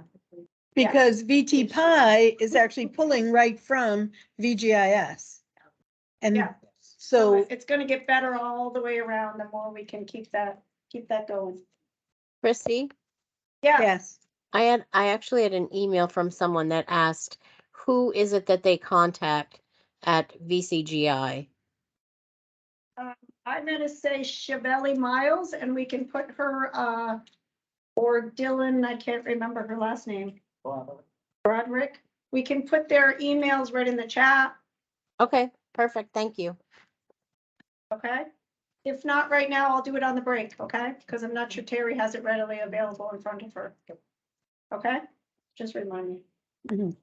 Because VT Pi is actually pulling right from VGIS. And Yeah. so, It's gonna get better all the way around, the more we can keep that going. Christie, Yeah, yes, I actually had an email from someone that asked, who is it that they contact at VCGI? I'm gonna say Chevelle Miles, and we can put her or Dylan, I can't remember her last name, Broderick. We can put their emails right in the chat, Okay, perfect. Thank you. okay? If not right now, I'll do it on the break, okay? Because I'm not sure Terry has it readily available in front of her. Okay, just remind me. Mhm.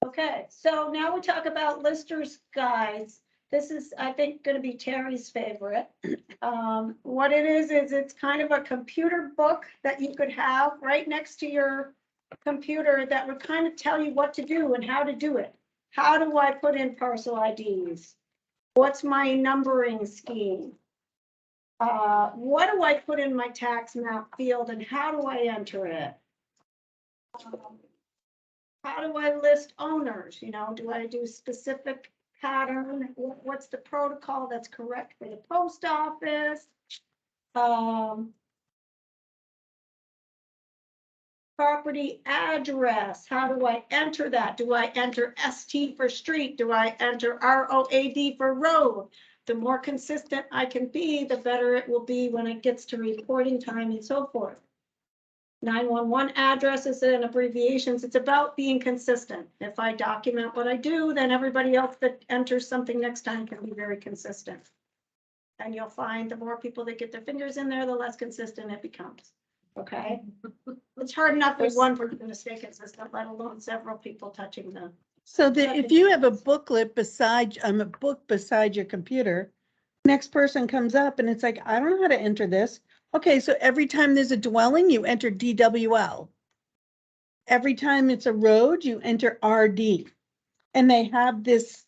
Okay, so now we talk about listers guides. This is, I think, gonna be Terry's favorite. What it is it's kind of a computer book that you could have right next to your computer that would kind of tell you what to do and how to do it. How do I put in parcel IDs? What's my numbering scheme? What do I put in my tax map field and how do I enter it? How do I list owners? You know, do I do specific pattern? What's the protocol that's correct for the post office? Property address, how do I enter that? Do I enter ST for street? Do I enter ROAD for road? The more consistent I can be, the better it will be when it gets to reporting time and so forth. 911 addresses and abbreviations, it's about being consistent. If I document what I do, then everybody else that enters something next time can be very consistent. And you'll find the more people that get their fingers in there, the less consistent it becomes. Okay? It's hard enough with one person to stay consistent, let alone several people touching them. So that if you have a booklet beside, a book beside your computer, next person comes up and it's like, I don't know how to enter this. Okay, so every time there's a dwelling, you enter DWL. Every time it's a road, you enter RD. And they have this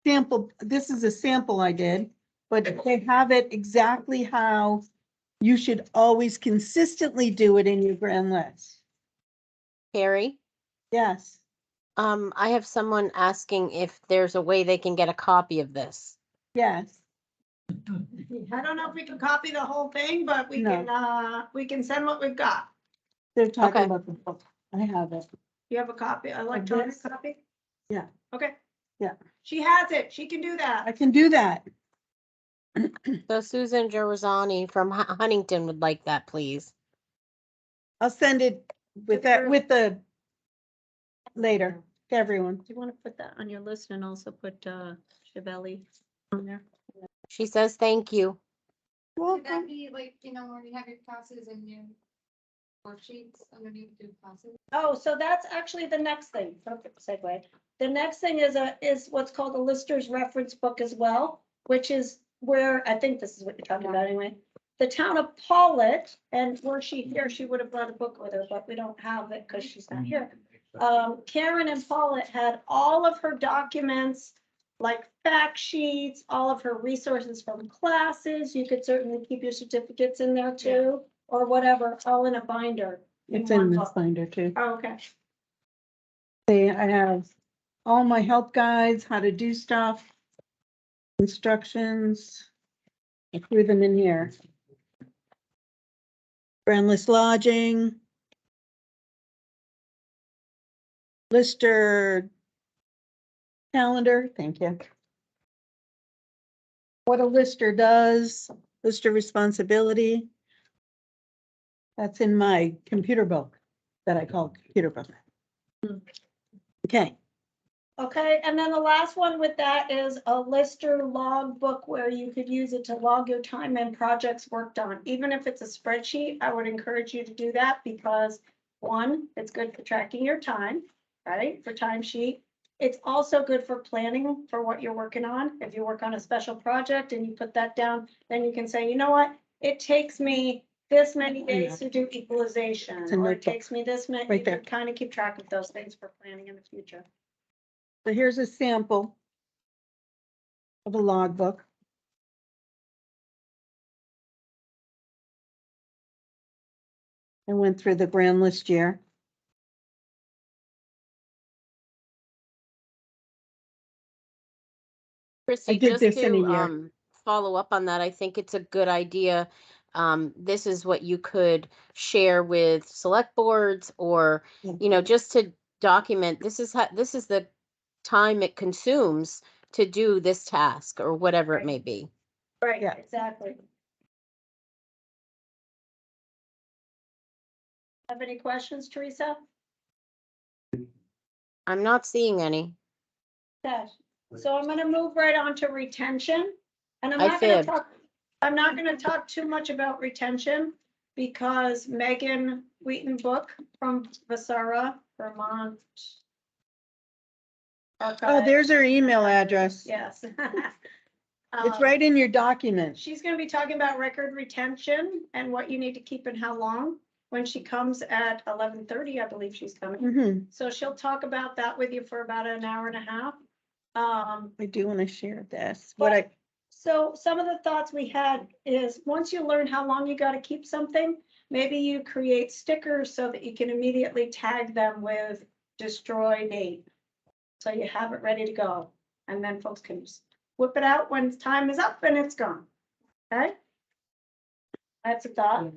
sample, this is a sample I did, but they have it exactly how you should always consistently do it in your grand list. Carrie, Yes. I have someone asking if there's a way they can get a copy of this. Yes. I don't know if we can copy the whole thing, but we No. can send what we've got. They're talking Okay. about the book. I have it. You have a copy, electronic this? copy? Yeah. Okay. Yeah. She has it. She can do I that. can do that. So Susan Gerozani from Huntington would like that, please. I'll send it with that, with the later to everyone. Do you want to put that on your list and also put Chevelli on there? She says thank you. Would that be like, when you have your classes and new worksheets underneath your classes? Oh, so that's actually the next thing. Perfect segue. The next thing is what's called a lister's reference book as well, which is where, I think this is what you're talking about anyway. The town of Paulet, and were she here, she would have brought a book with her, but we don't have it because she's not here. Karen and Paulet had all of her documents, like fact sheets, all of her resources from classes. You could certainly keep your certificates in there too, or whatever, all in a binder. It's one in this book. binder too. Oh, okay. I have all my help guides, how to do stuff, instructions. I threw them in here. Grand list lodging. Lister calendar, thank you. What a lister does, lister responsibility. That's in my computer book that I call computer book. Okay. Okay, and then the last one with that is a lister log book where you could use it to log your time and projects worked on. Even if it's a spreadsheet, I would encourage you to do that because one, it's good for tracking your time, right? For timesheet. It's also good for planning for what you're working on. If you work on a special project and you put that down, then you can say, you know what? It takes me this many days to do equalization, It's a or it notebook. takes me this many. Right You there. can kind of keep track of those things for planning in the future. So here's a sample of a logbook. I went through the grand list year. Chrissy, did just this in a to year. follow up on that, I think it's a good idea. This is what you could share with select boards or, just to document, this is the time it consumes to do this task or whatever it may be. Right, Yeah. exactly. Have any questions, Teresa? I'm not seeing any. Okay, so I'm gonna move right on to retention. And I fibbed. I'm not gonna talk too much about retention because Megan Wheaton-Book from Vasara, Vermont. Oh, Archive. there's her email address. Yes. It's right in your document. She's gonna be talking about record retention and what you need to keep and how long. When she comes at 11:30, I believe she's coming. Mm-hmm. So she'll talk about that with you for about an hour and a half. I do want to share this. So some of the thoughts we had is, once you learn how long you gotta keep something, maybe you create stickers so that you can immediately tag them with destroy date. So you have it ready to go, and then folks can just whip it out when time is up and it's gone, okay? That's a thought.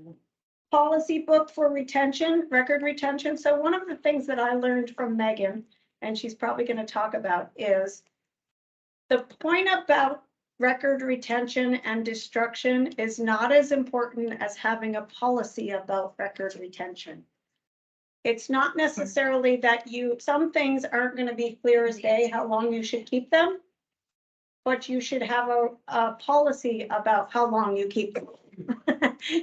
Policy book for retention, record retention. So one of the things that I learned from Megan, and she's probably gonna talk about, is the point about record retention and destruction is not as important as having a policy about record retention. It's not necessarily that some things aren't gonna be clear as day how long you should keep them, but you should have a policy about how long you keep them.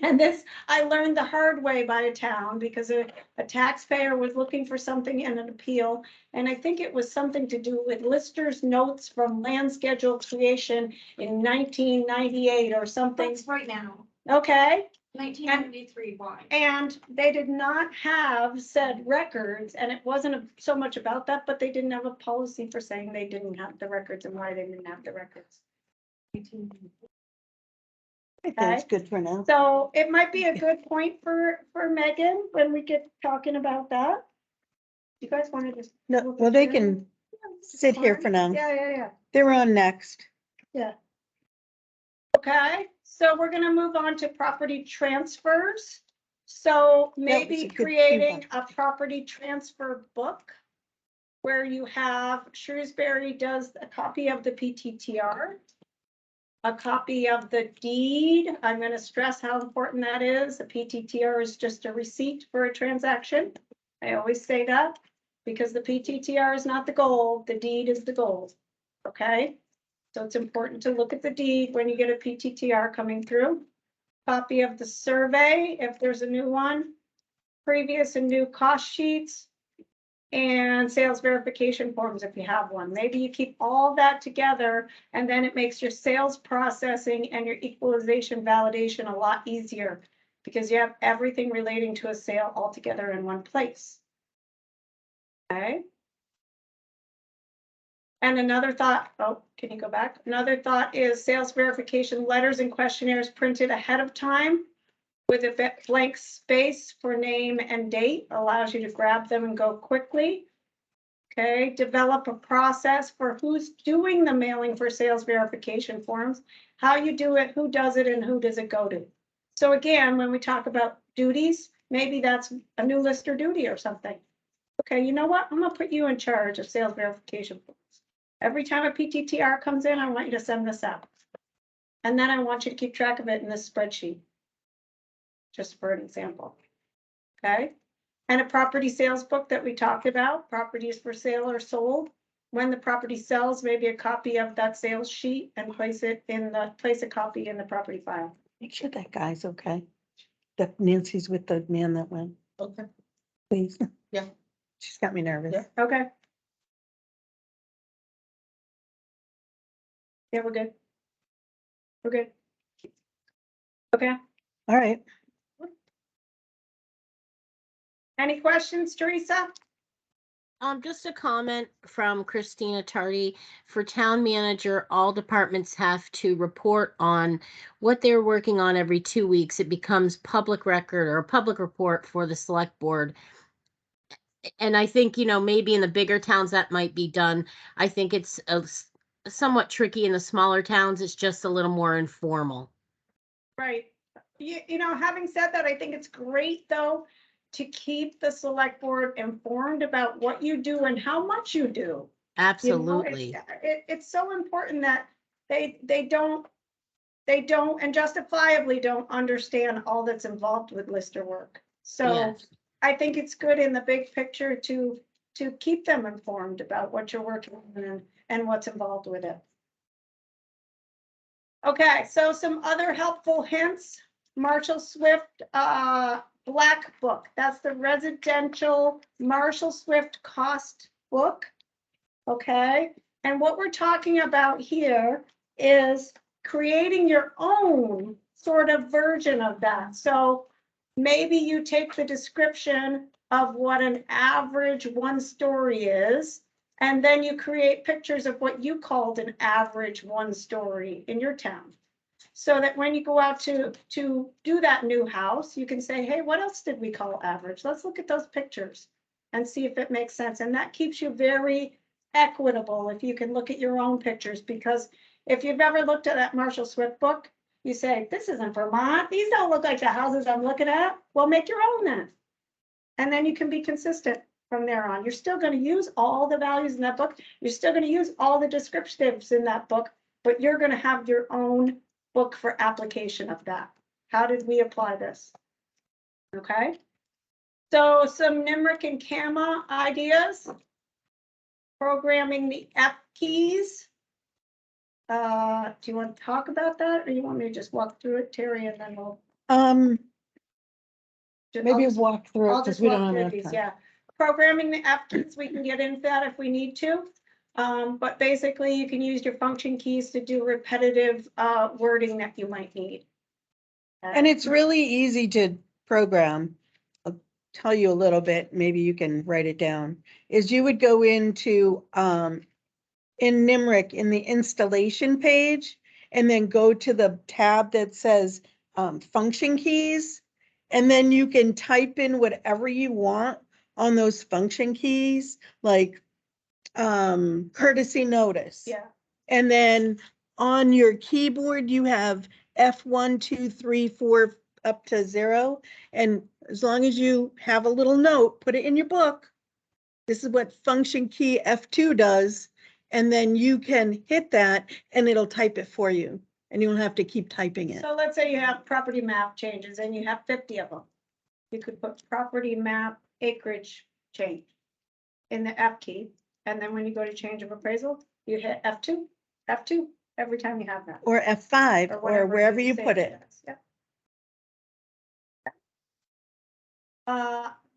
And this, I learned the hard way by a town because a taxpayer was looking for something in an appeal. And I think it was something to do with Lister's notes from land schedule creation in 1998 or something. That's right now, Okay, 1993, why? and they did not have said records, and it wasn't so much about that, but they didn't have a policy for saying they didn't have the records and why they didn't have the records. I think that's good for now. So it might be a good point for Megan when we get talking about that. You guys want to just? No, well, they can sit here for now. Yeah. They're on next. Okay, so we're gonna move on to property transfers. So maybe a good creating a property transfer book where you have Shrewsbury does a copy of the PTTR, a copy of the deed. I'm gonna stress how important that is. The PTTR is just a receipt for a transaction. I always say that because the PTTR is not the goal, the deed is the goal, okay? So it's important to look at the deed when you get a PTTR coming through. Copy of the survey, if there's a new one, previous and new cost sheets, and sales verification forms if you have one. Maybe you keep all that together and then it makes your sales processing and your equalization validation a lot easier because you have everything relating to a sale all together in one place. Okay. And another thought, oh, can you go back? Another thought is sales verification letters and questionnaires printed ahead of time with a blank space for name and date, allows you to grab them and go quickly. Okay, develop a process for who's doing the mailing for sales verification forms, how you do it, who does it, and who does it go to. So again, when we talk about duties, maybe that's a new lister duty or something. Okay, you know what? I'm gonna put you in charge of sales verification forms. Every time a PTTR comes in, I want you to send this out. And then I want you to keep track of it in this spreadsheet. Just for an example. Okay? And a property sales book that we talked about, properties for sale or sold. When the property sells, maybe a copy of that sales sheet and place a copy in the property file. Make sure that guy's okay. That Nancy's with the man that went. Okay. Please. Yeah. She's got me nervous. Yeah. Okay. Yeah, we're good. We're good. Okay. All right. Any questions, Teresa? Just a comment from Christina Tardy. For town manager, all departments have to report on what they're working on every 2 weeks. It becomes public record or a public report for the select board. And I think, maybe in the bigger towns that might be done. I think it's somewhat tricky in the smaller towns. It's just a little more informal. Right. Having said that, I think it's great though to keep the select board informed about what you do and how much you do. Absolutely. It's so important that they don't and justifiably don't understand all that's involved with lister work. So Yes. I think it's good in the big picture to keep them informed about what you're working on and what's involved with it. Okay, so some other helpful hints. Marshall Swift Black Book. That's the residential Marshall Swift cost book. Okay, and what we're talking about here is creating your own sort of version of that. So maybe you take the description of what an average one-story is, and then you create pictures of what you called an average one-story in your town. So that when you go out to do that new house, you can say, hey, what else did we call average? Let's look at those pictures and see if it makes sense. And that keeps you very equitable if you can look at your own pictures, because if you've ever looked at that Marshall Swift book, you say, this isn't Vermont. These don't look like the houses I'm looking at. Well, make your own then. And then you can be consistent from there on. You're still going to use all the values in that book. You're still going to use all the descriptives in that book, but you're going to have your own book for application of that. How did we apply this? Okay. So some NIMRIC and CAMA ideas. Programming the F keys. Do you want to talk about that, or you want me to just walk through it, Terry, and then we'll Maybe walk through it I'll because just we walk don't have through enough these, time. yeah. Programming the F keys, we can get into that if we need to. But basically you can use your function keys to do repetitive wording that you might need. And it's really easy to program. I'll tell you a little bit, maybe you can write it down. Is you would go into in NIMRIC in the installation page, and then go to the tab that says function keys. And then you can type in whatever you want on those function keys, like courtesy notice. Yeah. And then on your keyboard, you have F1, 2, 3, 4 up to 0. And as long as you have a little note, put it in your book. This is what function key F2 does. And then you can hit that and it'll type it for you. And you don't have to keep typing it. So let's say you have property map changes and you have 50 of them. You could put property map acreage change in the F key. And then when you go to change of appraisal, you hit F2, F2 every time you have that. Or F5 or whatever wherever you say put it. is.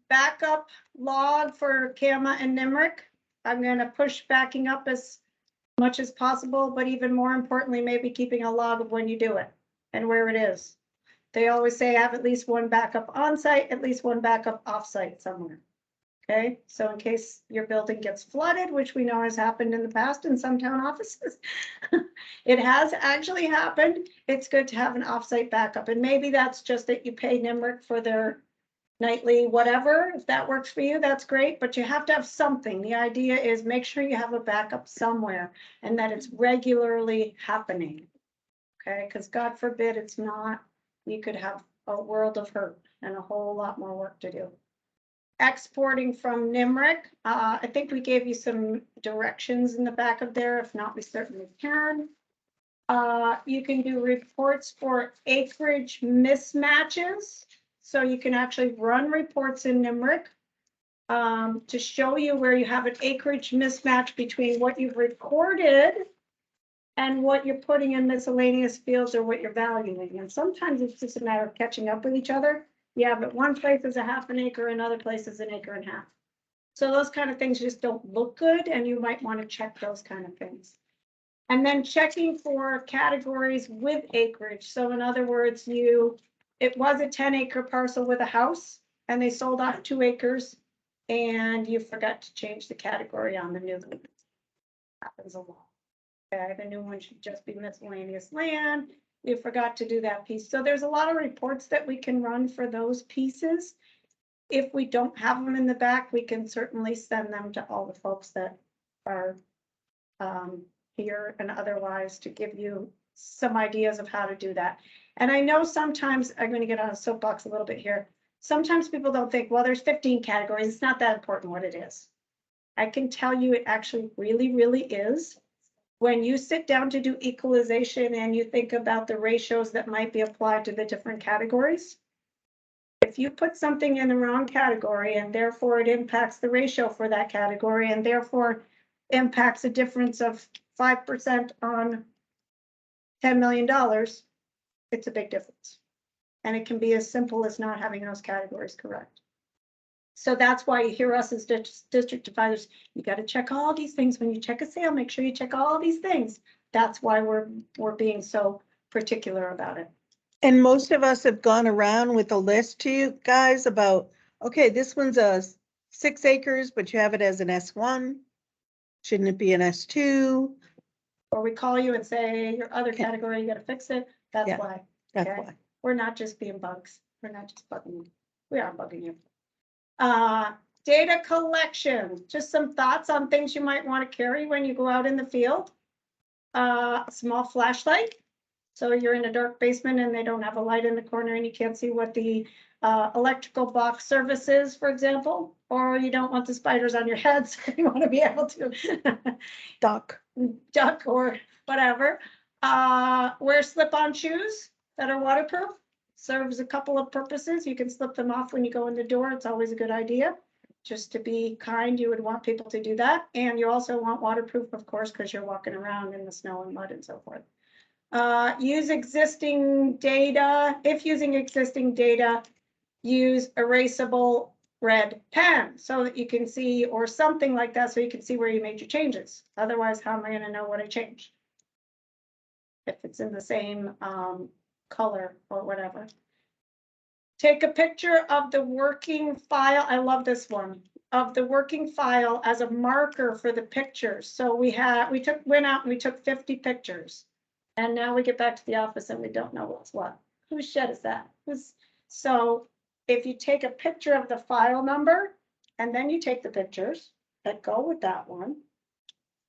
Backup log for CAMA and NIMRIC. I'm going to push backing up as much as possible, but even more importantly, maybe keeping a log of when you do it and where it is. They always say have at least one backup on site, at least one backup off site somewhere. Okay, so in case your building gets flooded, which we know has happened in the past in some town offices, it has actually happened. It's good to have an offsite backup, and maybe that's just that you pay NIMRIC for their nightly whatever. If that works for you, that's great, but you have to have something. The idea is make sure you have a backup somewhere and that it's regularly happening. Okay, because God forbid it's not, you could have a world of hurt and a whole lot more work to do. Exporting from NIMRIC. I think we gave you some directions in the back of there. If not, we certainly can. You can do reports for acreage mismatches. So you can actually run reports in NIMRIC to show you where you have an acreage mismatch between what you've recorded and what you're putting in miscellaneous fields or what you're valuing. And sometimes it's just a matter of catching up with each other. Yeah, but one place is a half an acre, another place is an acre and a half. So those kind of things just don't look good, and you might want to check those kind of things. And then checking for categories with acreage. So in other words, it was a 10-acre parcel with a house, and they sold off 2 acres, and you forgot to change the category on the new one. Happens a lot. Okay, the new one should just be miscellaneous land. You forgot to do that piece. So there's a lot of reports that we can run for those pieces. If we don't have them in the back, we can certainly send them to all the folks that are here and otherwise to give you some ideas of how to do that. And I know sometimes, I'm going to get on a soapbox a little bit here. Sometimes people don't think, well, there's 15 categories. It's not that important what it is. I can tell you it actually really, really is. When you sit down to do equalization and you think about the ratios that might be applied to the different categories, If you put something in the wrong category and therefore it impacts the ratio for that category and therefore impacts a difference of 5% on $10 million, it's a big difference. And it can be as simple as not having those categories correct. So that's why you hear us as district advisors, you got to check all these things. When you check a sale, make sure you check all these things. That's why we're being so particular about it. And most of us have gone around with a list to you guys about, okay, this one's a 6 acres, but you have it as an S1. Shouldn't it be an S2? Or we call you and say, your other category, you got to fix it. That's Yeah, why. That's Okay. why. We're not just being bugs. We're not just bugging you. We are bugging you. Data collection, just some thoughts on things you might want to carry when you go out in the field. A small flashlight. So you're in a dark basement and they don't have a light in the corner and you can't see what the electrical box service is, for example, or you don't want the spiders on your head, so you want to be able to duck or whatever. Wear slip-on shoes that are waterproof. Serves a couple of purposes. You can slip them off when you go in the door. It's always a good idea. Just to be kind, you would want people to do that. And you also want waterproof, of course, because you're walking around in the snow and mud and so forth. Use existing data. If using existing data, use erasable red pen so that you can see, or something like that, so you can see where you made your changes. Otherwise, how am I going to know what I changed? If it's in the same color or whatever. Take a picture of the working file. I love this one. Of the working file as a marker for the pictures. So went out and we took 50 pictures. And now we get back to the office and we don't know what's what. Whose shed is that? So if you take a picture of the file number and then you take the pictures that go with that one,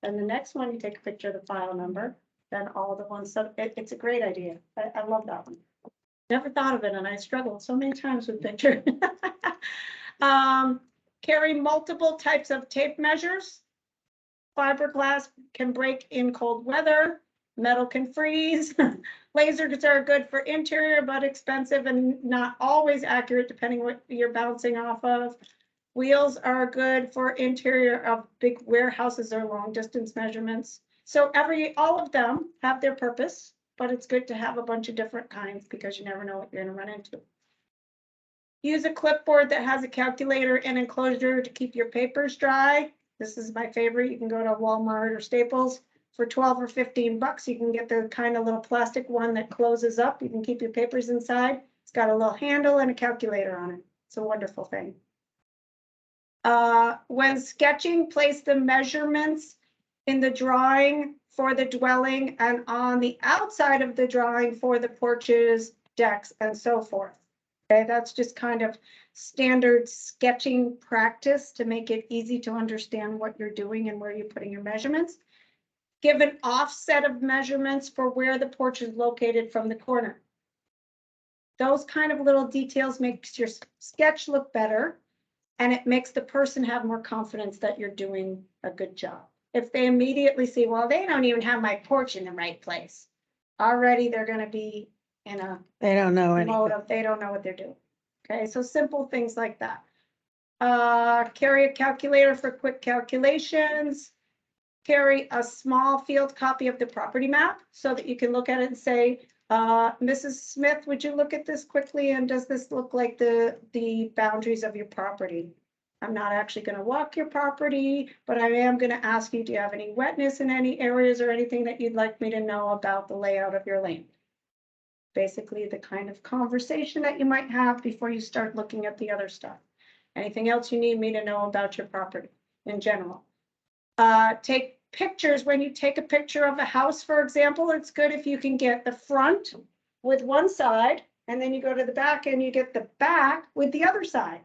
and the next one you take a picture of the file number, then all the ones. So it's a great idea. I love that one. Never thought of it, and I struggled so many times with picture. Carry multiple types of tape measures. Fiberglass can break in cold weather. Metal can freeze. Lasers are good for interior, but expensive and not always accurate, depending what you're bouncing off of. Wheels are good for interior of big warehouses or long distance measurements. So all of them have their purpose, but it's good to have a bunch of different kinds because you never know what you're going to run into. Use a clipboard that has a calculator and enclosure to keep your papers dry. This is my favorite. You can go to Walmart or Staples. For 12 or 15 bucks, you can get the kind of little plastic one that closes up. You can keep your papers inside. It's got a little handle and a calculator on it. It's a wonderful thing. When sketching, place the measurements in the drawing for the dwelling and on the outside of the drawing for the porches, decks, and so forth. Okay, that's just kind of standard sketching practice to make it easy to understand what you're doing and where you're putting your measurements. Give an offset of measurements for where the porch is located from the corner. Those kind of little details makes your sketch look better, and it makes the person have more confidence that you're doing a good job. If they immediately see, well, they don't even have my porch in the right place, already they're going to be in a They don't know anything. mode of they don't know what they're doing. Okay, so simple things like that. Carry a calculator for quick calculations. Carry a small field copy of the property map so that you can look at it and say, Mrs. Smith, would you look at this quickly? And does this look like the boundaries of your property? I'm not actually going to walk your property, but I am going to ask you, do you have any wetness in any areas or anything that you'd like me to know about the layout of your land? Basically, the kind of conversation that you might have before you start looking at the other stuff. Anything else you need me to know about your property in general? Take pictures. When you take a picture of a house, for example, it's good if you can get the front with one side, and then you go to the back and you get the back with the other side.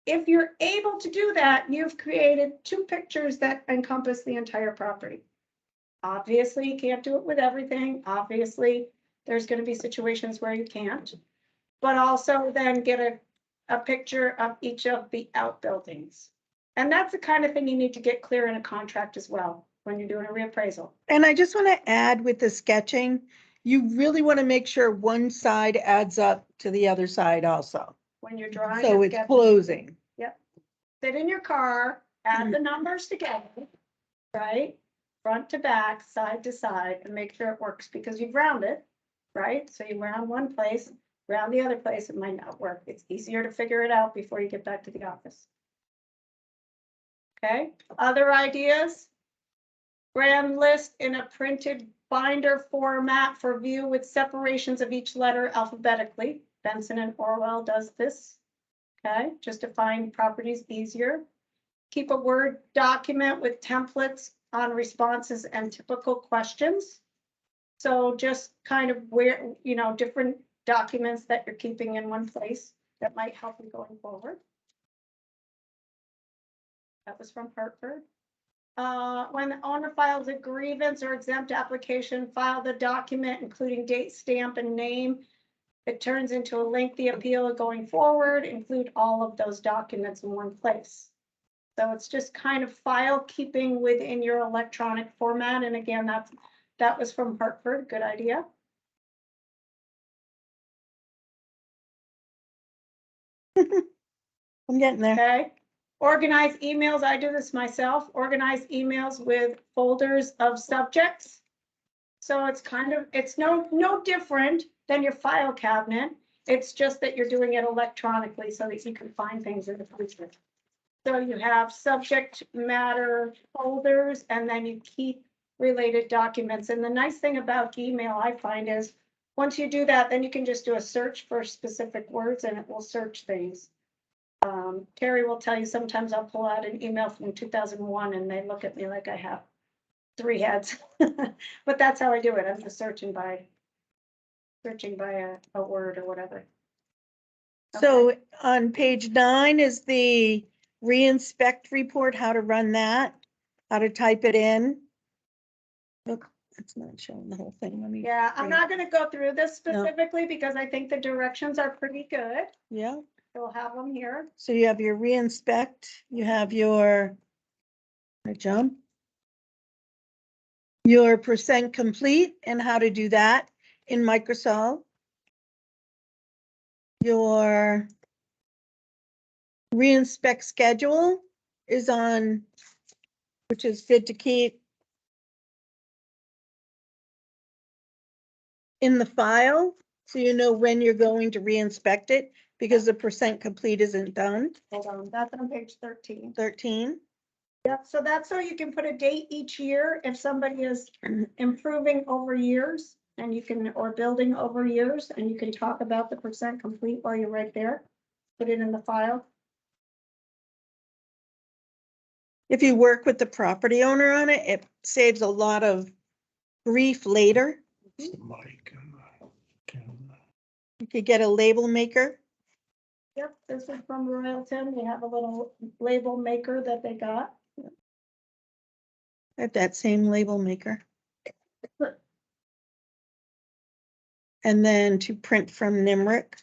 If you're able to do that, you've created 2 pictures that encompass the entire property. Obviously, you can't do it with everything. Obviously, there's going to be situations where you can't, but also then get a picture of each of the outbuildings. And that's the kind of thing you need to get clear in a contract as well when you're doing a reappraisal. And I just want to add with the sketching, you really want to make sure one side adds up to the other side also. when you're drawing. So a it's sketch. closing. Sit in your car, add the numbers together, add the numbers together, right? Front to back, side to side, and make sure it works because you've rounded, right? So you round one place, round the other place, it might not work. It's easier to figure it out before you get back to the office. Okay, other ideas? Grand list in a printed binder format for view with separations of each letter alphabetically. Benson and Orwell does this. Okay, just to find properties easier. Keep a Word document with templates on responses and typical questions. So just kind of where, different documents that you're keeping in one place that might help you going forward. That was from Hartford. When the owner files a grievance or exempt application, file the document, including date, stamp, and name. It turns into a lengthy appeal going forward, include all of those documents in one place. So it's just kind of file keeping within your electronic format. And again, that was from Hartford, good idea. I'm getting there. Okay. Organize emails. I do this myself. Organize emails with folders of subjects. So it's it's no different than your file cabinet. It's just that you're doing it electronically so that you can find things in the future. So you have subject matter folders and then you keep related documents. And the nice thing about email I find is once you do that, then you can just do a search for specific words and it will search things. Terry will tell you sometimes I'll pull out an email from 2001 and they look at me like I have 3 heads. But that's how I do it. I'm just searching by a word or whatever. So on page 9 is the re-inspect report, how to run that, how to type it in. Look, it's not showing the whole thing. Let me. Yeah, I'm not going to go through this No. specifically because I think the directions are pretty good. Yeah. We'll have them here. So you have your re-inspect, you have your your percent complete and how to do that in Microsoft. Your re-inspect schedule is on, which is good to keep in the file, so you know when you're going to re-inspect it, because the percent complete isn't done. Hold on, that's on page 13. 13. Yep, so that's so you can put a date each year if somebody is improving over years and you can, or building over years, and you can talk about the percent complete while you're right there. Put it in the file. If you work with the property owner on it, it saves a lot of grief later. Mike and Ken. You could get a label maker. Yep, this is from Royalton. They have a little label maker that they got. I have that same label maker. And then to print from Nimerick.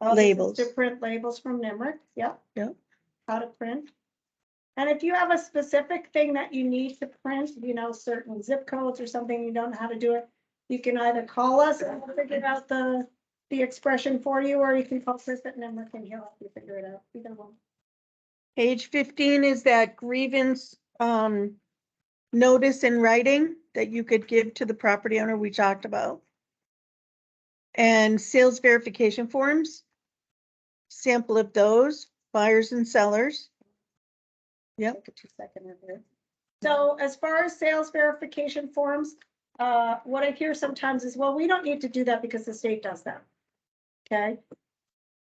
Oh, this is Labels. to print labels from Nimerick. Yep. Yep. How to print. And if you have a specific thing that you need to print, certain zip codes or something, you don't know how to do it, you can either call us and we'll figure out the expression for you, or you can call Chris at Nimerick and he'll help you figure it out. Either one. Page 15 is that grievance notice in writing that you could give to the property owner we talked about. And sales verification forms. Sample of those, buyers and sellers. Yep. Take a 2-second review. So as far as sales verification forms, what I hear sometimes is, well, we don't need to do that because the state does that. Okay.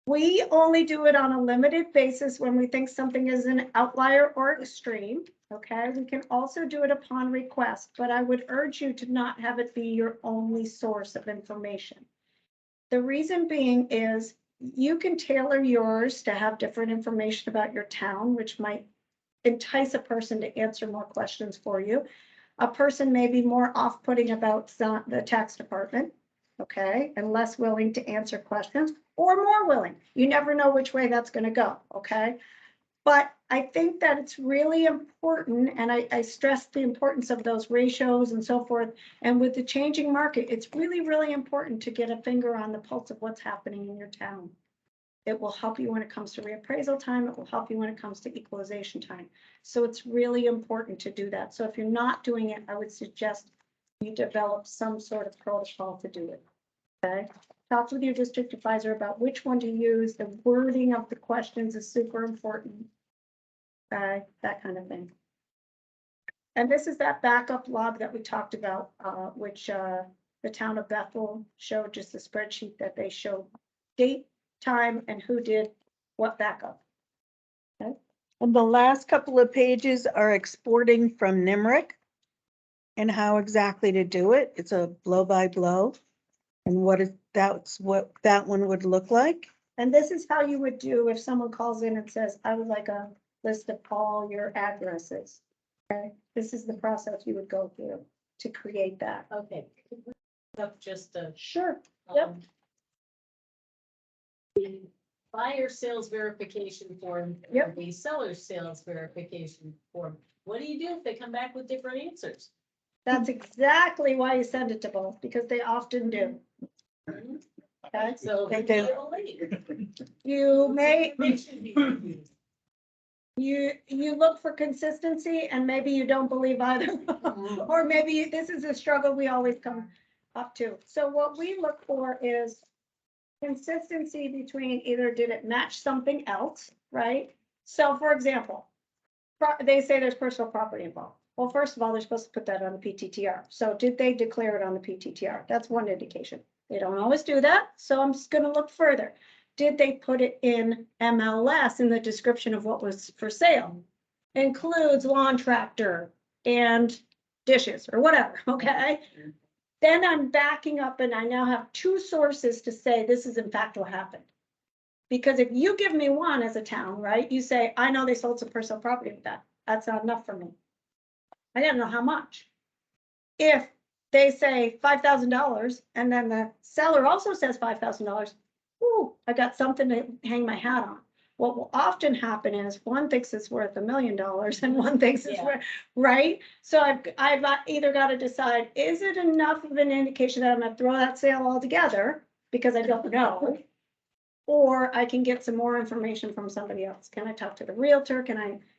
We only do it on a limited basis when we think something is an outlier or extreme. Okay. We can also do it upon request, but I would urge you to not have it be your only source of information. The reason being is you can tailor yours to have different information about your town, which might entice a person to answer more questions for you. A person may be more off-putting about the tax department, okay, and less willing to answer questions, or more willing. You never know which way that's going to go, okay? But I think that it's really important, and I stress the importance of those ratios and so forth. And with the changing market, it's really, really important to get a finger on the pulse of what's happening in your town. It will help you when it comes to reappraisal time. It will help you when it comes to equalization time. So it's really important to do that. So if you're not doing it, I would suggest you develop some sort of protocol to do it. Okay? Talk with your district advisor about which one to use. The wording of the questions is super important. Okay, that kind of thing. And this is that backup log that we talked about, which the town of Bethel showed, just a spreadsheet that they showed date, time, and who did what backup. Okay. And the last couple of pages are exporting from NIMRIC and how exactly to do it. It's a blow by blow. And that's what that one would look like. And this is how you would do if someone calls in and says, I would like a list of all your addresses. Okay, this is the process you would go through to create that. Okay. Up just a. Sure. Yep. The buyer sales verification form. Yep. The seller sales verification form. What do you do if they come back with different answers? That's exactly why you send it to both, because they often do. Okay, So They they do. you may, do. you look for consistency and maybe you don't believe either. Or maybe this is a struggle we always come up to. So what we look for is consistency between either did it match something else, right? So for example, they say there's personal property involved. Well, first of all, they're supposed to put that on the PTTR. So did they declare it on the PTTR? That's one indication. They don't always do that. So I'm just gonna look further. Did they put it in MLS in the description of what was for sale? Includes lawn tractor and dishes or whatever, okay? Then I'm backing up and I now have two sources to say this is in fact what happened. Because if you give me one as a town, right, you say, I know they sold some personal property with that. That's not enough for me. I gotta know how much. If they say $5,000 and then the seller also says $5,000, ooh, I got something to hang my hat on. What will often happen is one thinks it's worth $1 million and one thinks it's worth, right? So I've either got to decide, is it enough of an indication that I'm gonna throw that sale altogether because I don't know? Or I can get some more information from somebody else. Can I talk to the realtor?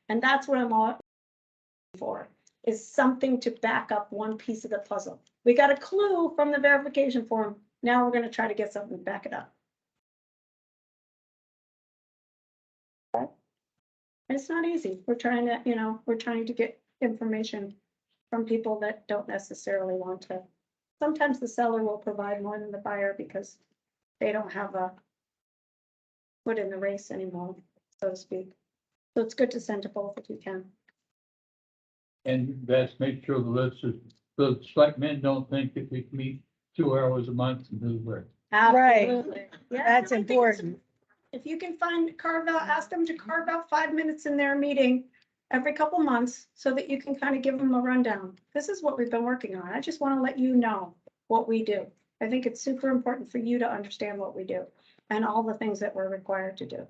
And that's what I'm all for, is something to back up one piece of the puzzle. We got a clue from the verification form. Now we're gonna try to get something to back it up. And it's not easy. We're trying to get information from people that don't necessarily want to. Sometimes the seller will provide more than the buyer because they don't have a foot in the race anymore, so to speak. So it's good to send to both if you can. And best make sure the list is, the selectmen don't think that we can meet 2 hours a month and do work. Right. Absolutely. Yeah, That's I think it's important. If you can ask them to carve out 5 minutes in their meeting every couple months so that you can kind of give them a rundown. This is what we've been working on. I just want to let you know what we do. I think it's super important for you to understand what we do and all the things that we're required to do.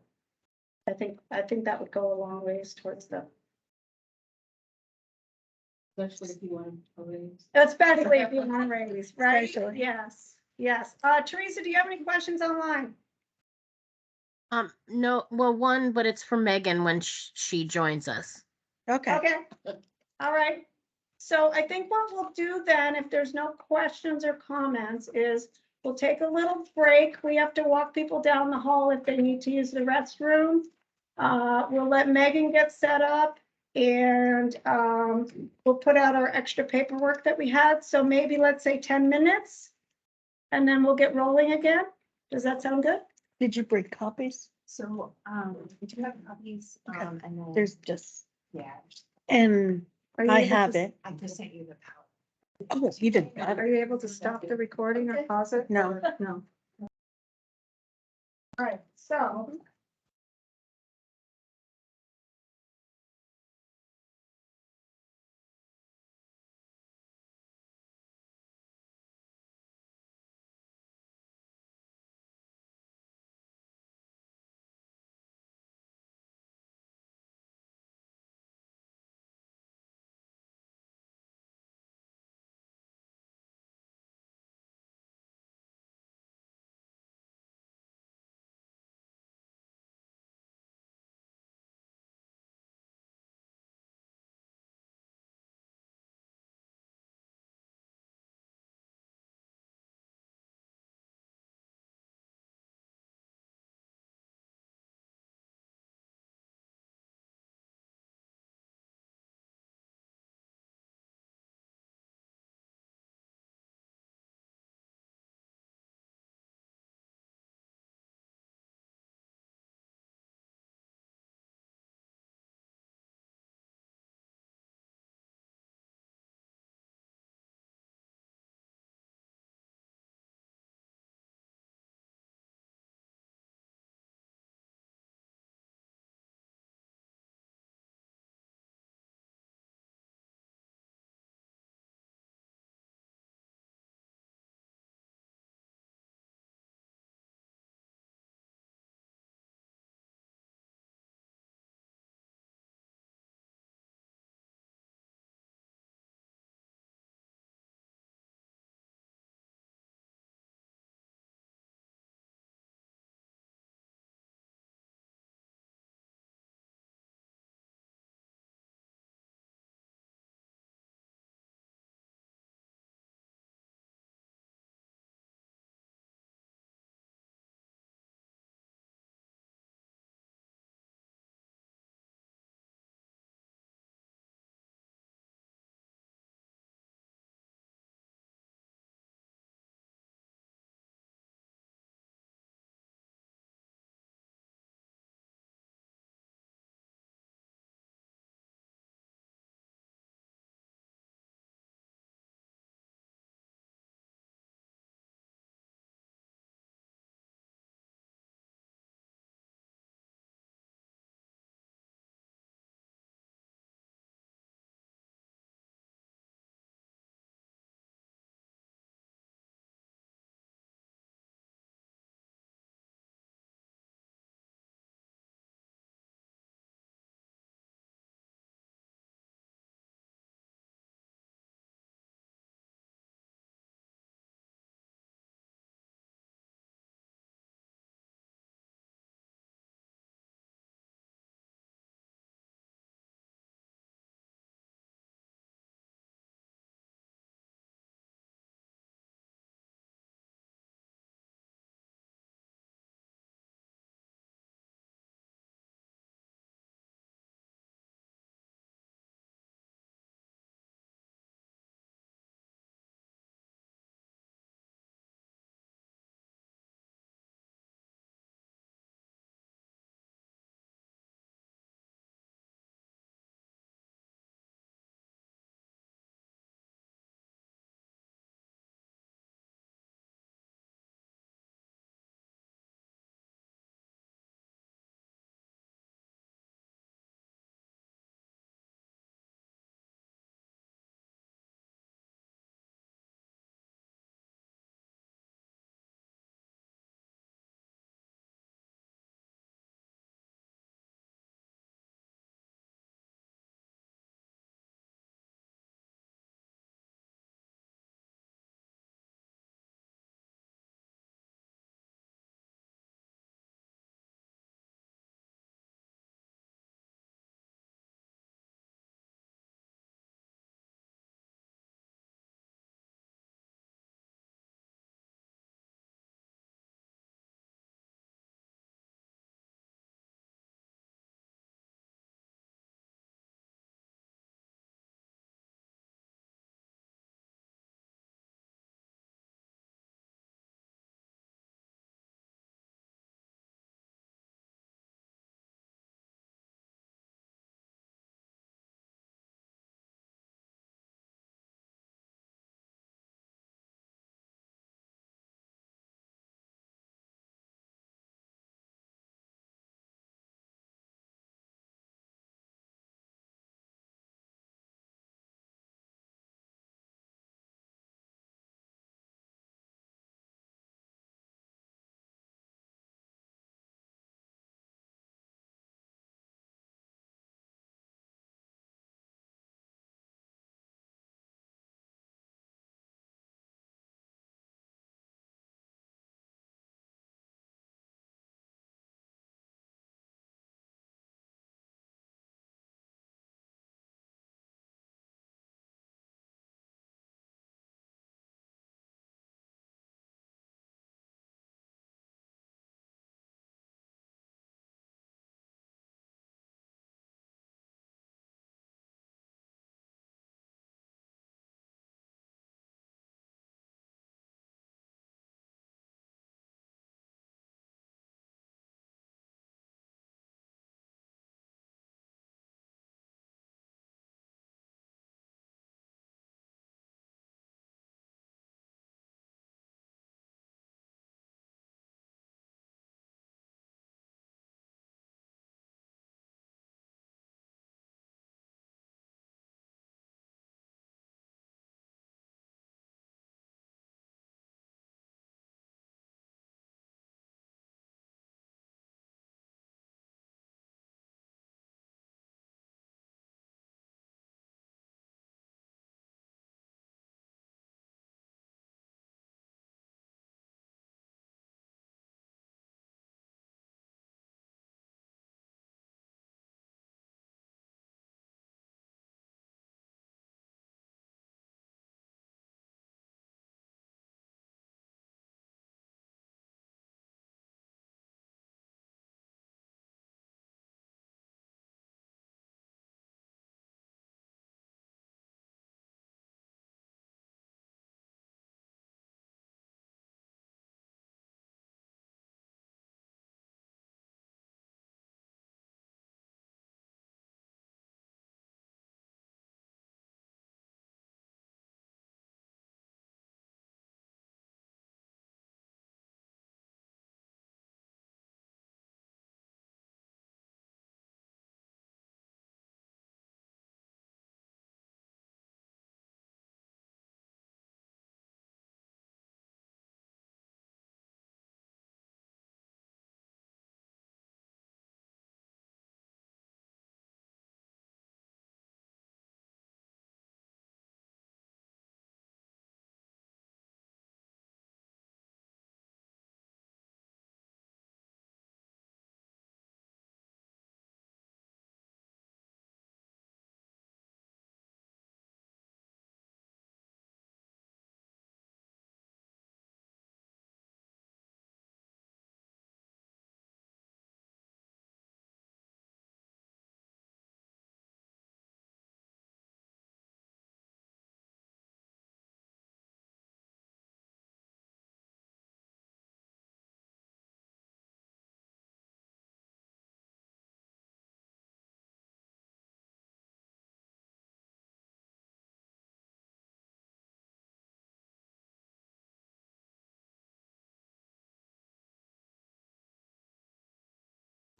I think that would go a long ways towards the. Especially if you want to raise. Especially if you want to raise, right? Especially. Yes, yes. Teresa, do you have any questions online? No, well, one, but it's for Megan when she joins us. Okay. Okay, all right. So I think what we'll do then, if there's no questions or comments, is we'll take a little break. We have to walk people down the hall if they need to use the restroom. We'll let Megan get set up and we'll put out our extra paperwork that we had. So maybe let's say 10 minutes and then we'll get rolling again. Does that sound good? Did you bring copies? So, we do have copies, Okay. and then, There's just, yeah, and Are you I able to have s- it. I just sent you the power. Oh, you didn't. Are you able to stop the recording or pause it? No. No. All right, so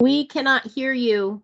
We cannot hear you.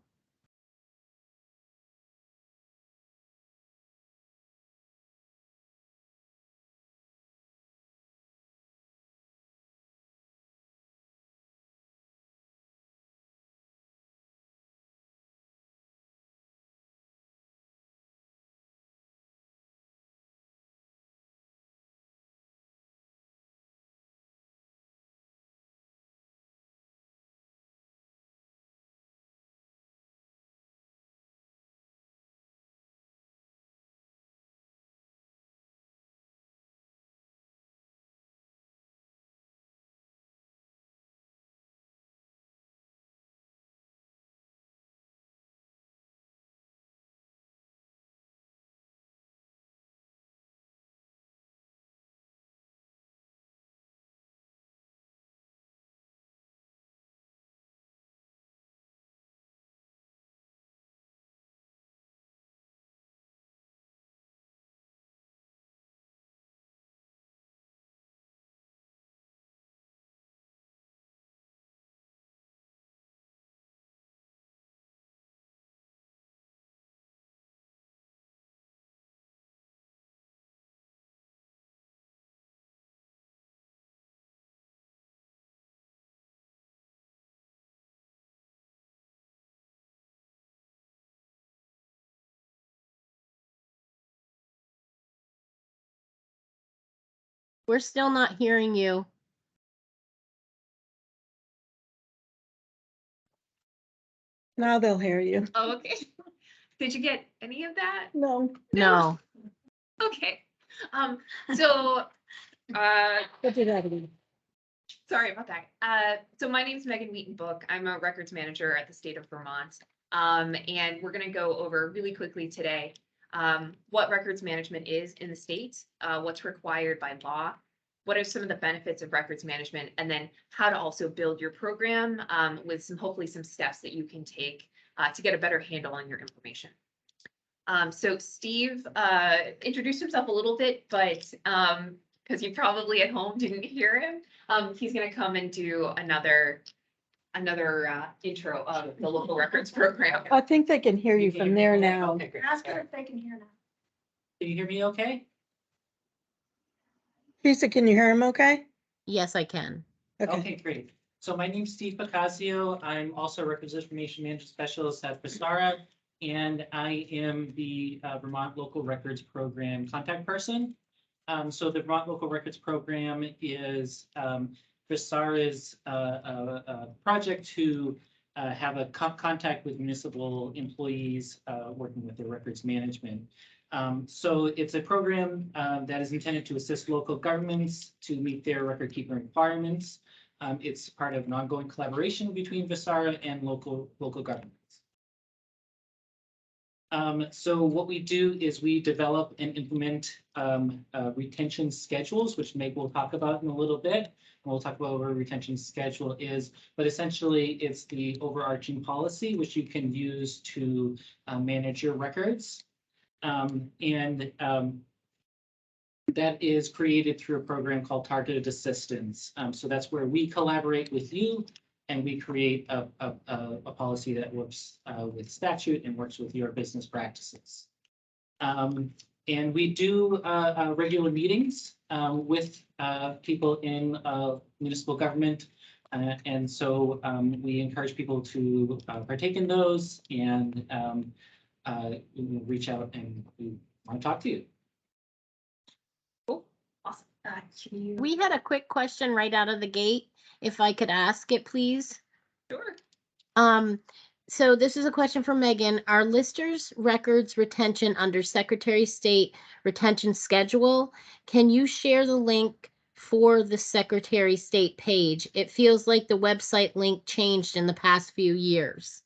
We're still not hearing you. Now they'll hear you. Oh, okay. Did you get any of that? No. No. Okay. So, What did that mean? sorry about that. So my name's Megan Wheaton-Book. I'm a records manager at the state of Vermont. And we're gonna go over really quickly today, what records management is in the state, what's required by law, what are some of the benefits of records management, and then how to also build your program, with some, hopefully some steps that you can take, to get a better handle on your information. So Steve, introduced himself a little bit, but, because you probably at home didn't hear him, he's gonna come and do another intro of the local records program. I think they can hear you from there now. Okay, great. Ask her if they can hear now. Can you hear me okay? Lisa, can you hear him okay? Yes, I can. Okay, great. So my name's Steve Picazio. I'm also a records information management specialist at Visara, and I am the Vermont Local Records Program contact person. So the Vermont Local Records Program is Visara's project to have a contact with municipal employees working with their records management. So it's a program that is intended to assist local governments to meet their record keeping requirements. It's part of an ongoing collaboration between Visara and local governments. So what we do is we develop and implement retention schedules, which Meg will talk about in a little bit. And we'll talk about what a retention schedule is, but essentially it's the overarching policy which you can use to manage your records. That is created through a program called Targeted Assistance. So that's where we collaborate with you and we create a policy that works with statute and works with your business practices. And we do regular meetings with people in municipal government. And so we encourage people to partake in those and reach out and we want to talk to you. Awesome. Can you? We had a quick question right out of the gate, if I could ask it, please. Sure. So this is a question for Megan. Are listers records retention under Secretary of State retention schedule? Can you share the link for the Secretary of State page? It feels like the website link changed in the past few years.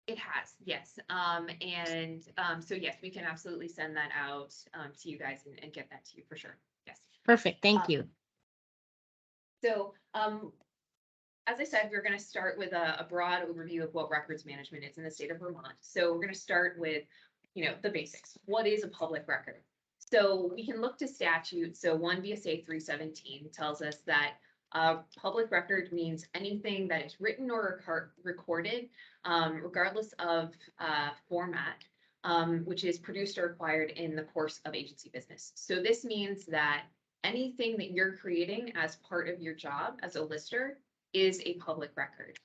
It has, yes. So yes, we can absolutely send that out to you guys and get that to you for sure. Yes. Perfect. Thank you. So, as I said, we're going to start with a broad overview of what records management is in the state of Vermont. So we're going to start with, the basics. What is a public record? So we can look to statute. So 1 VSA 317 tells us that Public record means anything that is written or recorded, regardless of format, which is produced or acquired in the course of agency business. So this means that anything that you're creating as part of your job as a lister is a public record.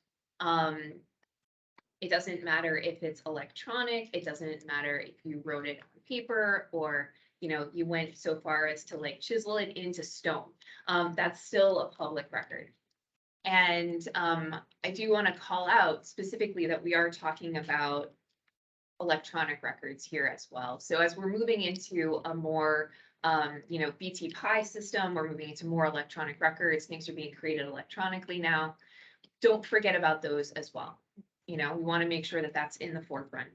It doesn't matter if it's electronic, it doesn't matter if you wrote it on paper or, you know, you went so far as to like chisel it into stone. That's still a public record. And I do want to call out specifically that we are talking about electronic records here as well. So as we're moving into a more you know, BT Pi system, we're moving into more electronic records, things are being created electronically now. Don't forget about those as well. You know, we want to make sure that that's in the forefront.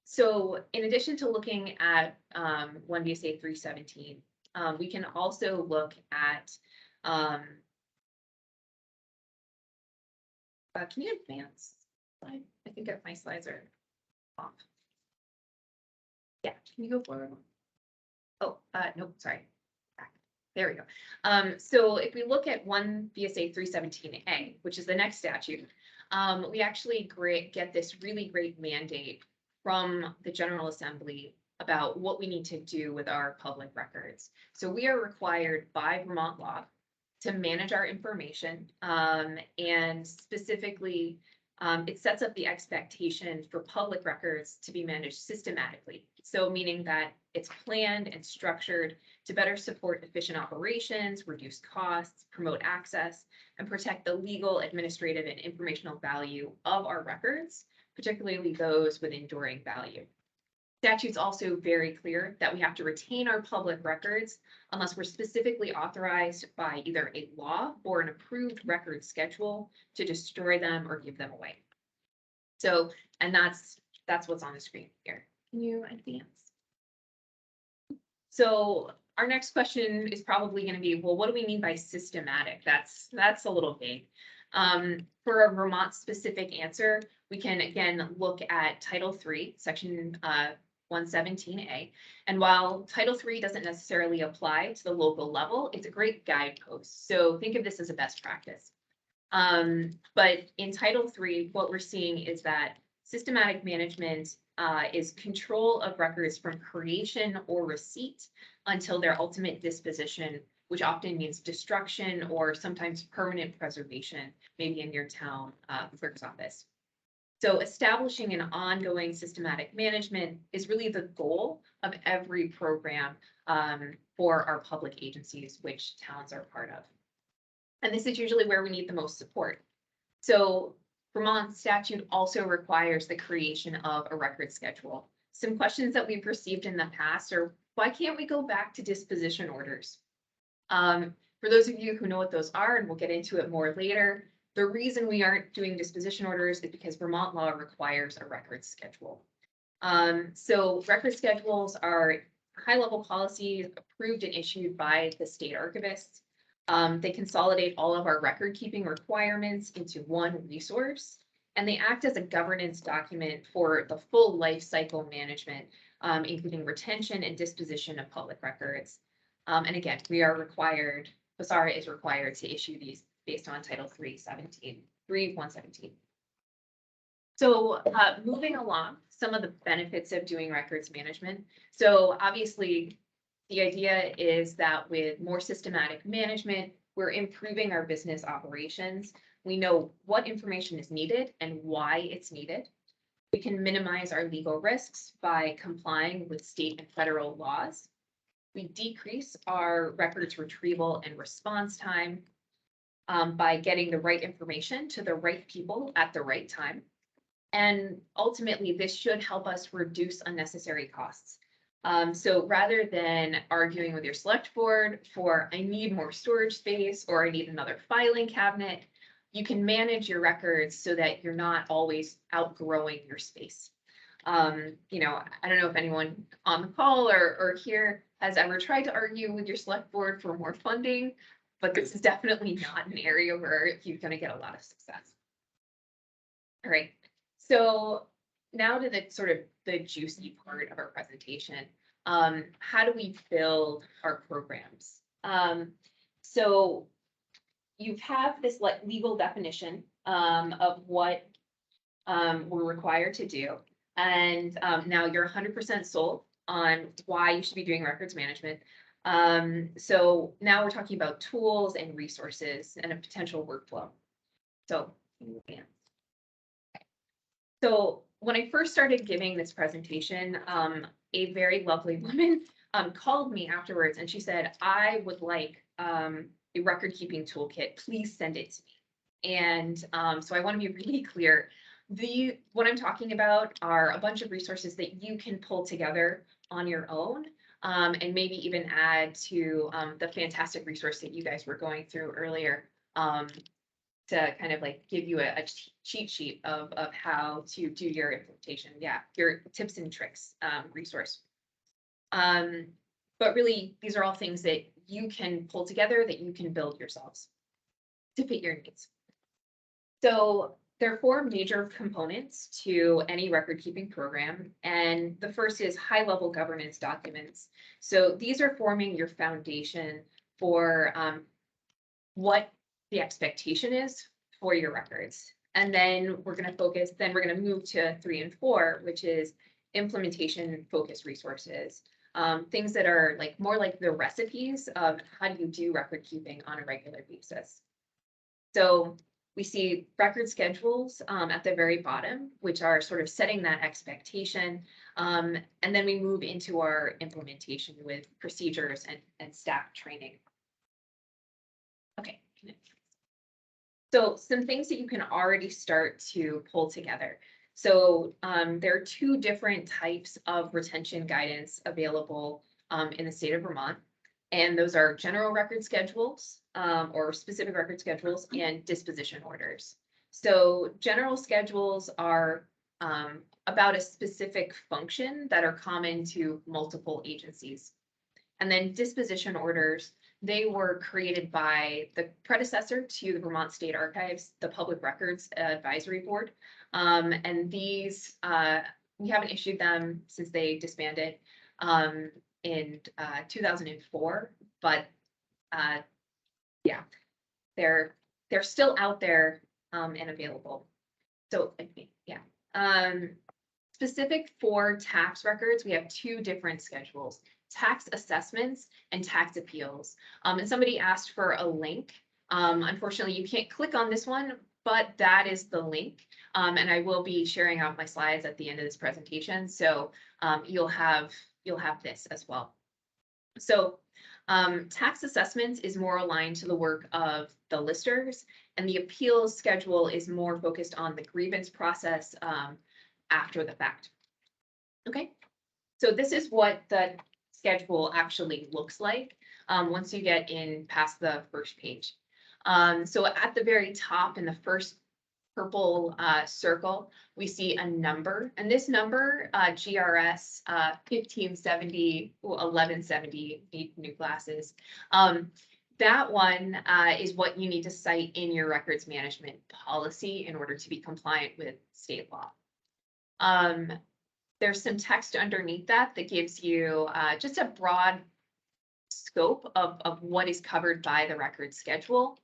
So in addition to looking at 1 VSA 317, we can also look at, can you advance? I think my slides are off. Yeah, can you go forward? Oh, nope, sorry. Back. There we go. So if we look at 1 VSA 317A, which is the next statute, we actually get this really great mandate from the General Assembly about what we need to do with our public records. So we are required by Vermont law to manage our information, and specifically, it sets up the expectation for public records to be managed systematically. So meaning that it's planned and structured to better support efficient operations, reduce costs, promote access, and protect the legal, administrative, and informational value of our records, particularly those with enduring value. Statute's also very clear that we have to retain our public records unless we're specifically authorized by either a law or an approved record schedule to destroy them or give them away. So, and that's what's on the screen here. Can you advance? So our next question is probably going to be, well, what do we mean by systematic? That's a little vague. For a Vermont specific answer, we can again look at Title III, Section 117A. And while Title III doesn't necessarily apply to the local level, it's a great guidepost. So think of this as a best practice. But in Title III, what we're seeing is that systematic management is control of records from creation or receipt until their ultimate disposition, which often means destruction or sometimes permanent preservation, maybe in your town clerk's office. So establishing an ongoing systematic management is really the goal of every program for our public agencies, which towns are part of. And this is usually where we need the most support. So Vermont statute also requires the creation of a record schedule. Some questions that we've received in the past are, why can't we go back to disposition orders? For those of you who know what those are, and we'll get into it more later, the reason we aren't doing disposition orders is because Vermont law requires a record schedule. So record schedules are high-level policies approved and issued by the state archivists. They consolidate all of our record-keeping requirements into one resource, and they act as a governance document for the full life cycle management, including retention and disposition of public records. And again, we are required, PSARA is required to issue these based on Title 317. So moving along, some of the benefits of doing records management. So obviously, the idea is that with more systematic management, we're improving our business operations. We know what information is needed and why it's needed. We can minimize our legal risks by complying with state and federal laws. We decrease our records retrieval and response time by getting the right information to the right people at the right time. And ultimately, this should help us reduce unnecessary costs. So rather than arguing with your select board for, I need more storage space or I need another filing cabinet, you can manage your records so that you're not always outgrowing your space. You know, I don't know if anyone on the call or here has ever tried to argue with your select board for more funding, but this is definitely not an area where you're going to get a lot of success. All right, so now to the sort of the juicy part of our presentation. How do we build our programs? So you have this like legal definition of what we're required to do. And now you're 100% sold on why you should be doing records management. So now we're talking about tools and resources and a potential workflow. So, yeah. So when I first started giving this presentation, a very lovely woman called me afterwards and she said, I would like a record keeping toolkit. Please send it to me. And so I want to be really clear. What I'm talking about are a bunch of resources that you can pull together on your own and maybe even add to the fantastic resource that you guys were going through earlier to kind of like give you a cheat sheet of how to do your implementation. Yeah, your tips and tricks resource. But really, these are all things that you can pull together that you can build yourselves to fit your needs. So there are 4 major components to any record keeping program. And the first is high level governance documents. So these are forming your foundation for what the expectation is for your records. And then we're going to move to 3 and 4, which is implementation focused resources. Things that are like more like the recipes of how do you do record keeping on a regular basis. So we see record schedules at the very bottom, which are sort of setting that expectation. And then we move into our implementation with procedures and staff training. Okay. So some things that you can already start to pull together. So there are 2 different types of retention guidance available in the state of Vermont. And those are general record schedules or specific record schedules and disposition orders. So general schedules are about a specific function that are common to multiple agencies. And then disposition orders, they were created by the predecessor to the Vermont State Archives, the Public Records Advisory Board. And these, we haven't issued them since they disbanded in 2004, but yeah, they're still out there and available. So yeah, specific for tax records, we have 2 different schedules: tax assessments and tax appeals. And somebody asked for a link. Unfortunately, you can't click on this one, but that is the link. And I will be sharing out my slides at the end of this presentation. So you'll have this as well. So tax assessments is more aligned to the work of the listers, and the appeals schedule is more focused on the grievance process after the fact. Okay, so this is what the schedule actually looks like once you get in past the first page. So at the very top in the first purple circle, we see a number, and this number, GRS 1570, 1170, need new glasses. That one is what you need to cite in your records management policy in order to be compliant with state law. There's some text underneath that gives you just a broad scope of what is covered by the record schedule.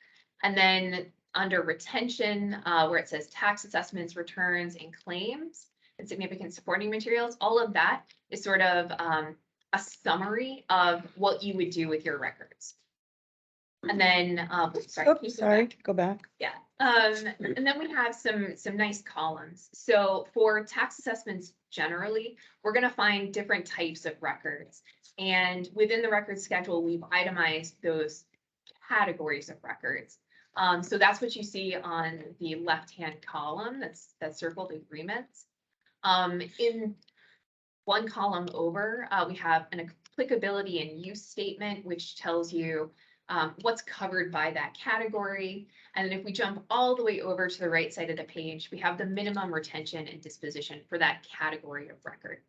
And then under retention, where it says tax assessments, returns, and claims, and significant supporting materials, all of that is sort of a summary of what you would do with your records. And then, sorry, go back. Yeah, and then we have some nice columns. So for tax assessments generally, we're going to find different types of records. And within the record schedule, we've itemized those categories of records. So that's what you see on the left-hand column, that's circled agreements. In one column over, we have an applicability and use statement, which tells you what's covered by that category. And then if we jump all the way over to the right side of the page, we have the minimum retention and disposition for that category of record.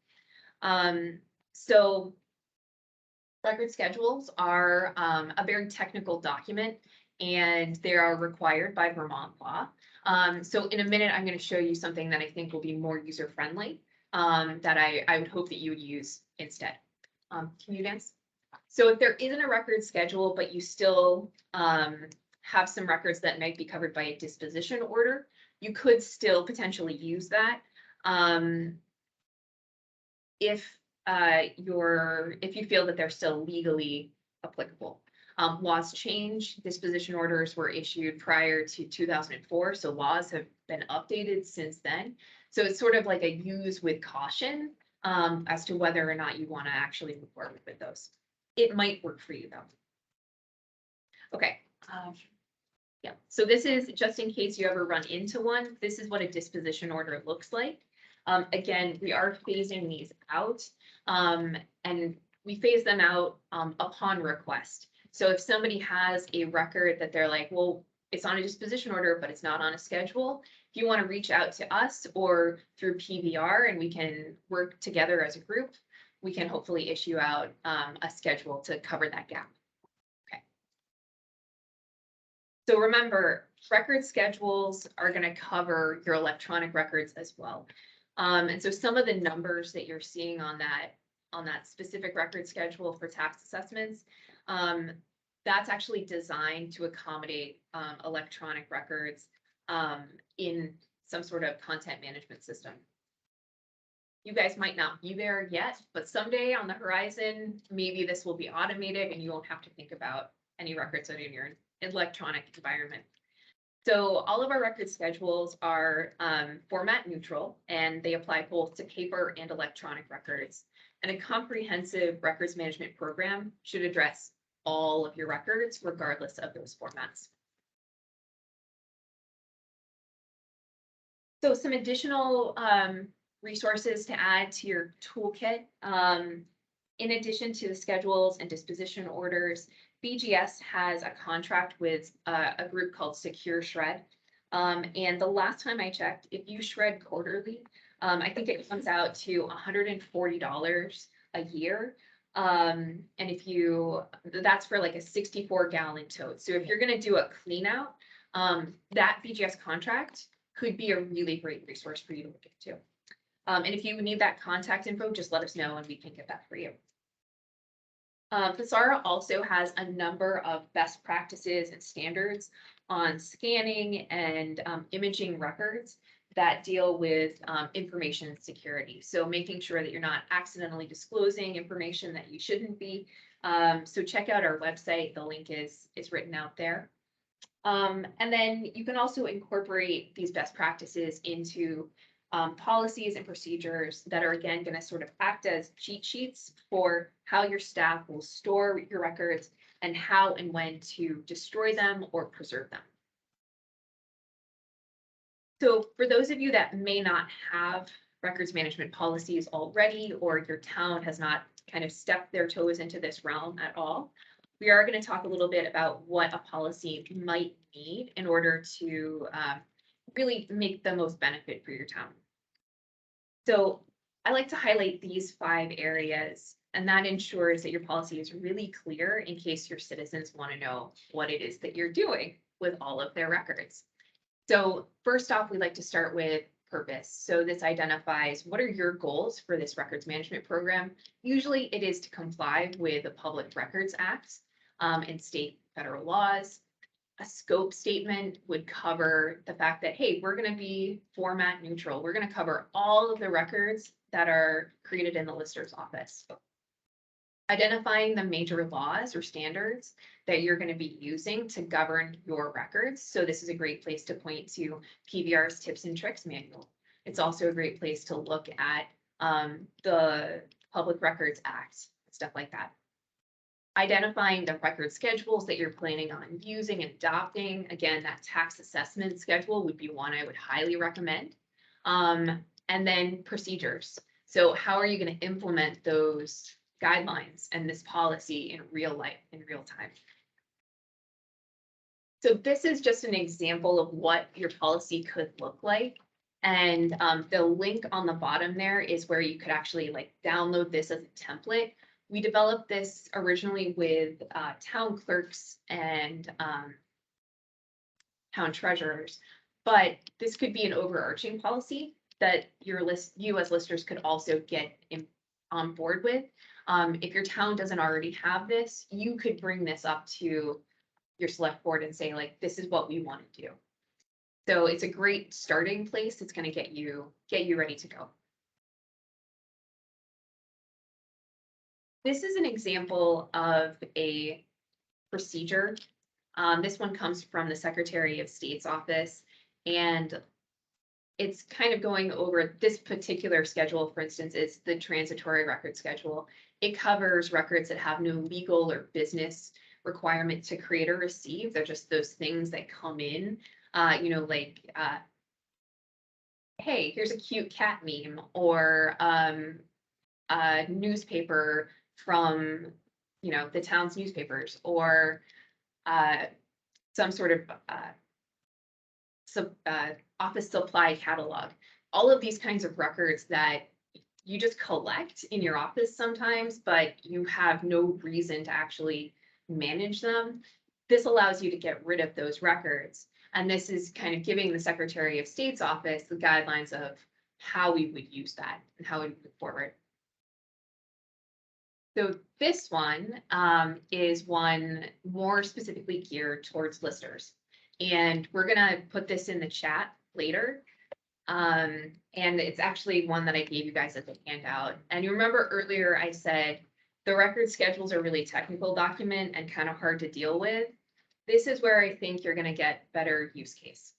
So record schedules are a very technical document, and they are required by Vermont law. So in a minute, I'm going to show you something that I think will be more user-friendly that I would hope that you would use instead. Can you advance? So if there isn't a record schedule, but you still have some records that might be covered by a disposition order, you could still potentially use that. If if you feel that they're still legally applicable. Laws change, disposition orders were issued prior to 2004, so laws have been updated since then. So it's sort of like a use with caution as to whether or not you want to actually move forward with those. It might work for you though. Okay. Yeah, so this is just in case you ever run into one, this is what a disposition order looks like. Again, we are phasing these out, and we phase them out upon request. So if somebody has a record that they're like, well, it's on a disposition order, but it's not on a schedule, if you want to reach out to us or through PVR and we can work together as a group, we can hopefully issue out a schedule to cover that gap. Okay. So remember, record schedules are going to cover your electronic records as well. And so some of the numbers that you're seeing on that specific record schedule for tax assessments, that's actually designed to accommodate electronic records in some sort of content management system. You guys might not be there yet, but someday on the horizon, maybe this will be automated and you won't have to think about any records that are in your electronic environment. So all of our record schedules are format neutral and they apply both to paper and electronic records. And a comprehensive records management program should address all of your records regardless of those formats. So some additional resources to add to your toolkit. In addition to the schedules and disposition orders, BGS has a contract with a group called Secure Shred. And the last time I checked, if you shred quarterly, I think it comes out to $140 a year. And that's for like a 64-gallon tote. So if you're going to do a clean out, that BGS contract could be a really great resource for you to look into. And if you need that contact info, just let us know and we can get that for you. Picazio also has a number of best practices and standards on scanning and imaging records that deal with information security. So making sure that you're not accidentally disclosing information that you shouldn't be. So check out our website. The link is written out there. And then you can also incorporate these best practices into policies and procedures that are, again, going to sort of act as cheat sheets for how your staff will store your records and how and when to destroy them or preserve them. So for those of you that may not have records management policies already, or your town has not kind of stepped their toes into this realm at all, we are going to talk a little bit about what a policy might need in order to really make the most benefit for your town. So I like to highlight these 5 areas, and that ensures that your policy is really clear in case your citizens want to know what it is that you're doing with all of their records. So first off, we like to start with purpose. So this identifies what are your goals for this records management program. Usually it is to comply with the Public Records Act and state federal laws. A scope statement would cover the fact that, hey, we're going to be format neutral. We're going to cover all of the records that are created in the lister's office. Identifying the major laws or standards that you're going to be using to govern your records. So this is a great place to point to PVR's tips and tricks manual. It's also a great place to look at the Public Records Act, stuff like that. Identifying the record schedules that you're planning on using and adopting. Again, that tax assessment schedule would be one I would highly recommend. And then procedures. So how are you going to implement those guidelines and this policy in real life, in real time? So this is just an example of what your policy could look like. And the link on the bottom there is where you could actually like download this as a template. We developed this originally with town clerks and town treasurers, but this could be an overarching policy that you as listers could also get on board with. If your town doesn't already have this, you could bring this up to your select board and say like, this is what we want to do. So it's a great starting place. It's going to get you ready to go. This is an example of a procedure. This one comes from the Secretary of State's office, and it's kind of going over this particular schedule. For instance, it's the transitory record schedule. It covers records that have no legal or business requirement to create or receive. They're just those things that come in, like, hey, here's a cute cat meme, or a newspaper from, the town's newspapers, or some sort of office supply catalog. All of these kinds of records that you just collect in your office sometimes, but you have no reason to actually manage them. This allows you to get rid of those records. And this is kind of giving the Secretary of State's office the guidelines of how we would use that and how we would move forward. So this one is one more specifically geared towards listers. And we're gonna put this in the chat later. And it's actually one that I gave you guys as a handout. And you remember earlier I said the record schedules are really technical document and kind of hard to deal with. This is where I think you're gonna get better use case.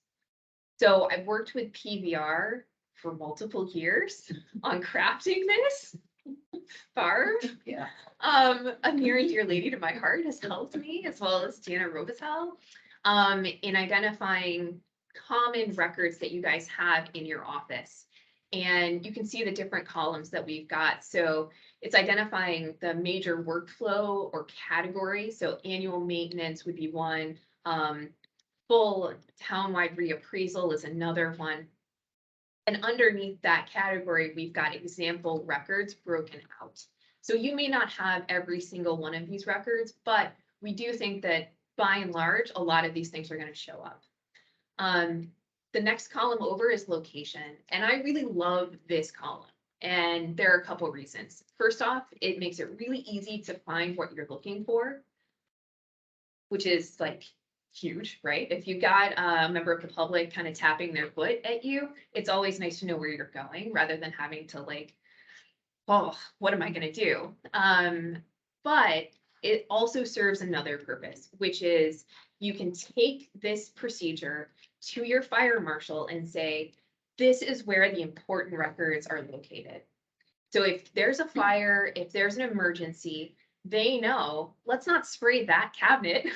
So I've worked with PVR for multiple years on crafting this. Barb, Yeah. a near and dear lady to my heart, has helped me, as well as Jana Robitel, in identifying common records that you guys have in your office. And you can see the different columns that we've got. So it's identifying the major workflow or category. So annual maintenance would be one. Full townwide reappraisal is another one. And underneath that category, we've got example records broken out. So you may not have every single one of these records, but we do think that by and large, a lot of these things are going to show up. The next column over is location. And I really love this column. And there are a couple reasons. First off, it makes it really easy to find what you're looking for, which is like huge, right? If you got a member of the public kind of tapping their foot at you, it's always nice to know where you're going rather than having to like, oh, what am I going to do? But it also serves another purpose, which is you can take this procedure to your fire marshal and say, this is where the important records are located. So if there's a fire, if there's an emergency, they know, let's not spray that cabinet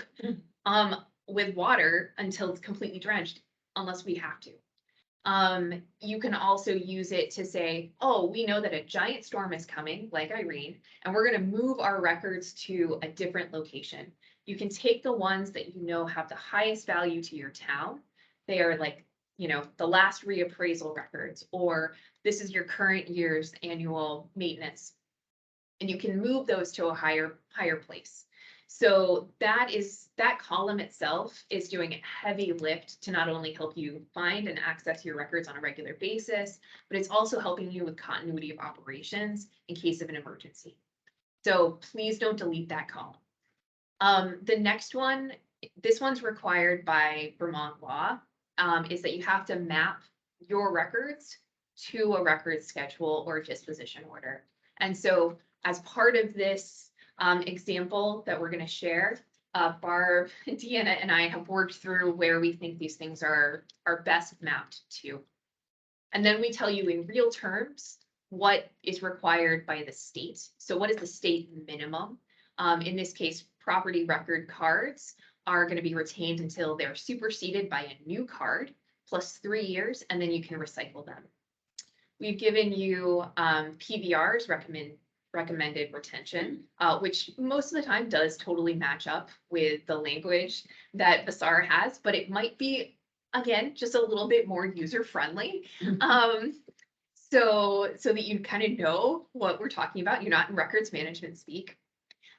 with water until it's completely drenched, unless we have to. You can also use it to say, oh, we know that a giant storm is coming, like Irene, and we're going to move our records to a different location. You can take the ones that you know have the highest value to your town. They are like, the last reappraisal records, or this is your current year's annual maintenance. And you can move those to a higher place. So that column itself is doing a heavy lift to not only help you find and access your records on a regular basis, but it's also helping you with continuity of operations in case of an emergency. So please don't delete that column. The next one, this one's required by Vermont law, is that you have to map your records to a record schedule or disposition order. And so as part of this example that we're going to share, Barb, Deanna, and I have worked through where we think these things are best mapped to. And then we tell you in real terms what is required by the state. So what is the state minimum? In this case, property record cards are going to be retained until they're superseded by a new card plus 3 years, and then you can recycle them. We've given you PVR's recommended retention, which most of the time does totally match up with the language that Vasara has, but it might be, again, just a little bit more user-friendly. So that you kind of know what we're talking about. You're not in records management speak.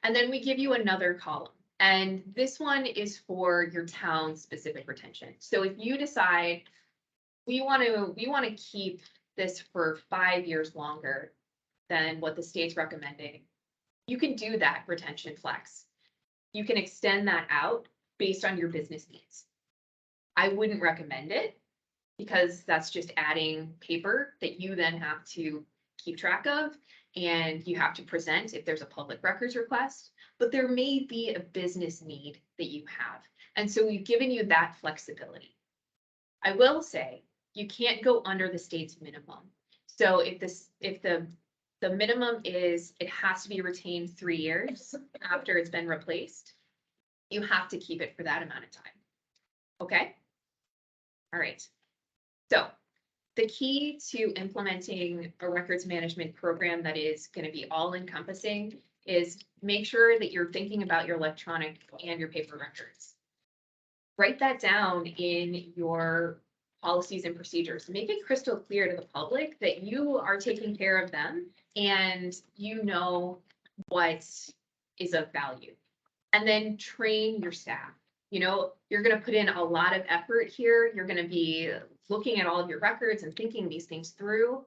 And then we give you another column. And this one is for your town specific retention. So if you decide we want to keep this for 5 years longer, than what the state's recommending, you can do that retention flex. You can extend that out based on your business needs. I wouldn't recommend it because that's just adding paper that you then have to keep track of and you have to present if there's a public records request, but there may be a business need that you have. And so we've given you that flexibility. I will say you can't go under the state's minimum. So if the minimum is it has to be retained 3 years after it's been replaced, you have to keep it for that amount of time. Okay? All right. So the key to implementing a records management program that is going to be all encompassing is make sure that you're thinking about your electronic and your paper records. Write that down in your policies and procedures. Make it crystal clear to the public that you are taking care of them and you know what is of value. And then train your staff. You know, you're going to put in a lot of effort here. You're going to be looking at all of your records and thinking these things through.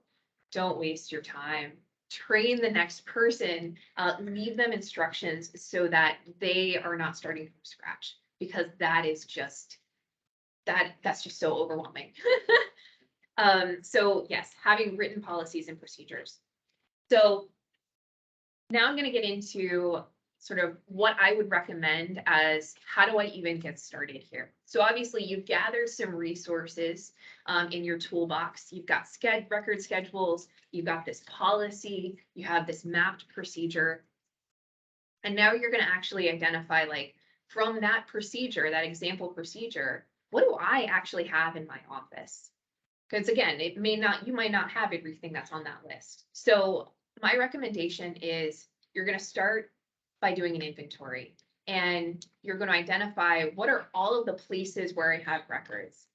Don't waste your time. Train the next person, leave them instructions so that they are not starting from scratch, because that is just, that's just so overwhelming. So yes, having written policies and procedures. So now I'm going to get into sort of what I would recommend as how do I even get started here? So obviously you've gathered some resources in your toolbox. You've got record schedules, you've got this policy, you have this mapped procedure. And now you're going to actually identify, like, from that procedure, that example procedure, what do I actually have in my office? Because again, you might not have everything that's on that list. So my recommendation is you're going to start by doing an inventory, and you're going to identify what are all of the places where I have records.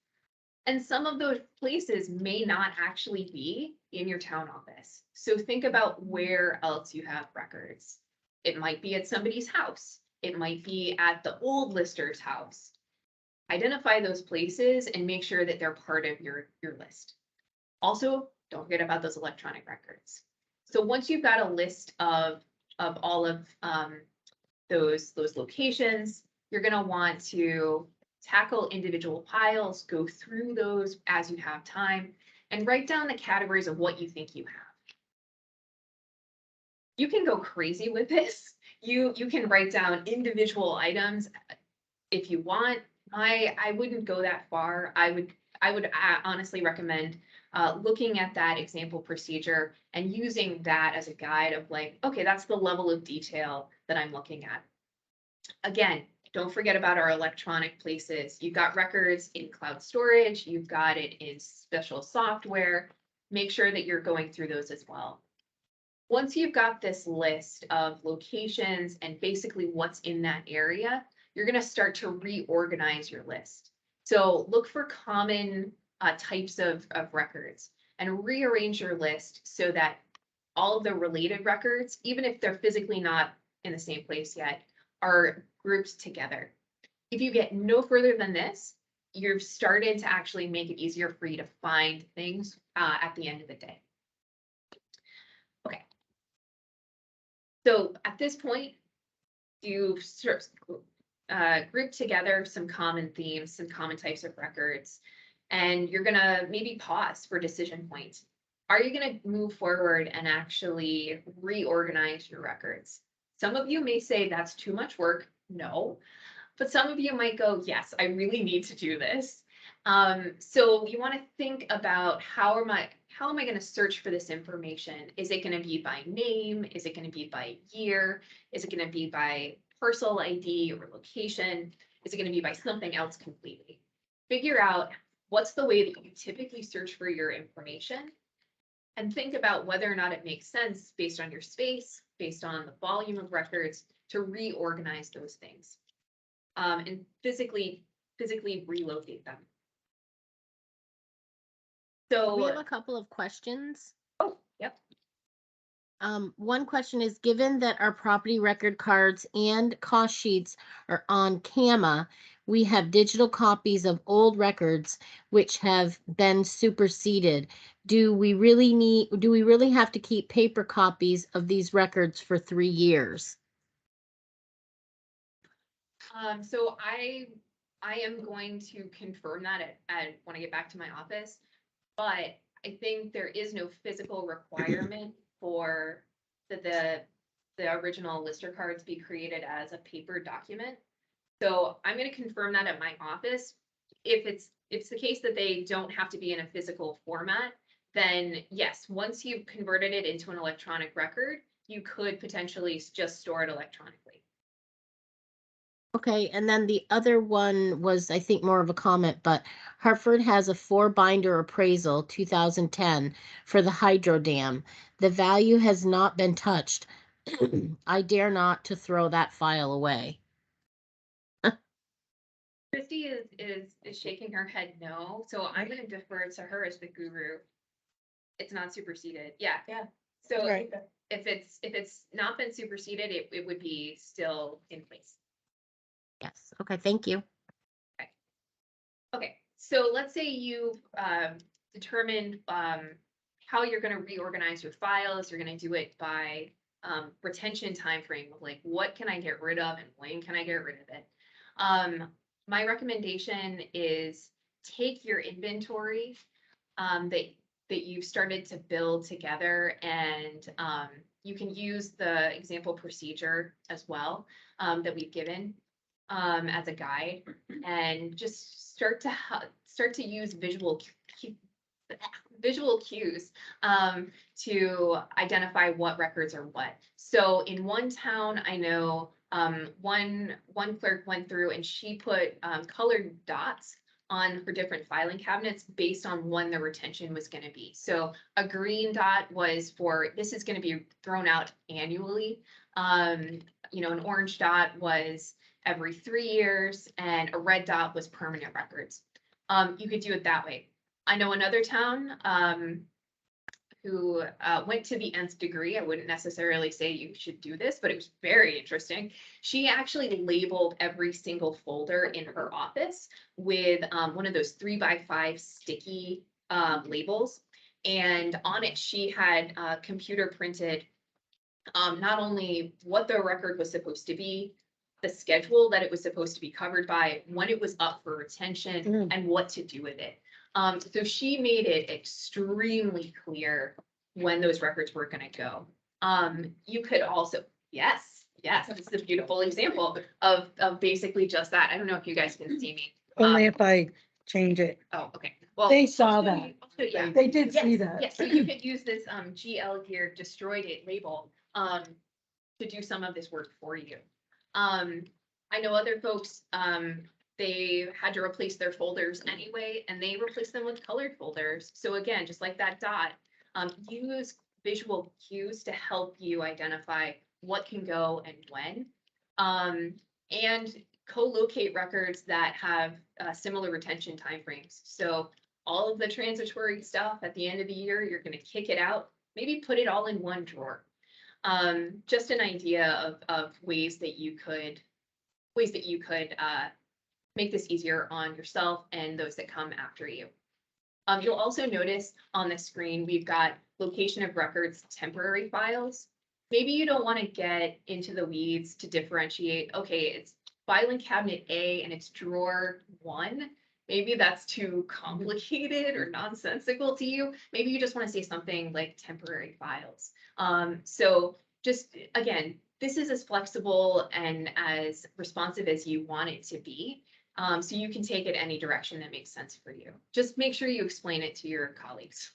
And some of those places may not actually be in your town office. So think about where else you have records. It might be at somebody's house. It might be at the old lister's house. Identify those places and make sure that they're part of your list. Also, don't forget about those electronic records. So once you've got a list of all of those locations, you're going to want to tackle individual piles, go through those as you have time, and write down the categories of what you think you have. You can go crazy with this. You can write down individual items if you want. I wouldn't go that far. I would honestly recommend looking at that example procedure and using that as a guide of, like, okay, that's the level of detail that I'm looking at. Again, don't forget about our electronic places. You've got records in cloud storage, you've got it in special software. Make sure that you're going through those as well. Once you've got this list of locations and basically what's in that area, you're going to start to reorganize your list. So look for common types of records and rearrange your list so that all of the related records, even if they're physically not in the same place yet, are grouped together. If you get no further than this, you've started to actually make it easier for you to find things at the end of the day. Okay. So at this point, you've grouped together some common themes, some common types of records, and you're gonna maybe pause for decision points. Are you gonna move forward and actually reorganize your records? Some of you may say that's too much work. No, but some of you might go, yes, I really need to do this. So you want to think about how am I going to search for this information? Is it going to be by name? Is it going to be by year? Is it going to be by parcel ID or location? Is it going to be by something else completely? Figure out what's the way that you typically search for your information, and think about whether or not it makes sense based on your space, based on the volume of records, to reorganize those things and physically relocate them. So We have a couple of questions. oh, yep. One question is, given that our property record cards and cost sheets are on CAMA, we have digital copies of old records which have been superseded. Do we really have to keep paper copies of these records for 3 years? So I am going to confirm that when I get back to my office. But I think there is no physical requirement for the original lister cards be created as a paper document. So I'm gonna confirm that at my office. If it's the case that they don't have to be in a physical format, then yes, once you've converted it into an electronic record, you could potentially just store it electronically. Okay, and then the other one was, I think, more of a comment, but Hartford has a 4-binder appraisal, 2010, for the hydro dam. The value has not been touched. I dare not to throw that file away. Christie is shaking her head no, so I'm gonna defer to her as the guru. It's not superseded. Yeah. Yeah. So Right. if it's not been superseded, it would be still in place. Yes, okay, thank you. Okay, so let's say you've determined how you're gonna reorganize your files. You're gonna do it by retention timeframe of like, what can I get rid of and when can I get rid of it? My recommendation is take your inventory that you've started to build together, and you can use the example procedure as well that we've given as a guide, and just start to use visual cues to identify what records are what. So in one town, I know one clerk went through and she put colored dots on her different filing cabinets based on when the retention was going to be. So a green dot was for this is going to be thrown out annually. You know, an orange dot was every 3 years, and a red dot was permanent records. You could do it that way. I know another town who went to the nth degree. I wouldn't necessarily say you should do this, but it was very interesting. She actually labeled every single folder in her office with one of those 3x5 sticky labels. And on it, she had computer printed not only what the record was supposed to be, the schedule that it was supposed to be covered by, when it was up for retention, and what to do with it. So she made it extremely clear when those records were going to go. You could also, yes, this is a beautiful example of basically just that. I don't know if you guys can see me. Only if I change it. Oh, okay. Well, They saw I'll show that. you- I'll show you, yeah. They did see Yes, that. yes, so you could use this GL here, destroyed it label, to do some of this work for you. I know other folks, they had to replace their folders anyway, and they replaced them with colored folders. So again, just like that dot, use visual cues to help you identify what can go and when. And co-locate records that have similar retention timeframes. So all of the transitory stuff at the end of the year, you're going to kick it out, maybe put it all in one drawer. Just an idea of ways that you could make this easier on yourself and those that come after you. You'll also notice on the screen, we've got location of records, temporary files. Maybe you don't want to get into the weeds to differentiate, okay, it's filing cabinet A and it's drawer 1. Maybe that's too complicated or nonsensical to you. Maybe you just want to say something like temporary files. So just, again, this is as flexible and as responsive as you want it to be. So you can take it any direction that makes sense for you. Just make sure you explain it to your colleagues.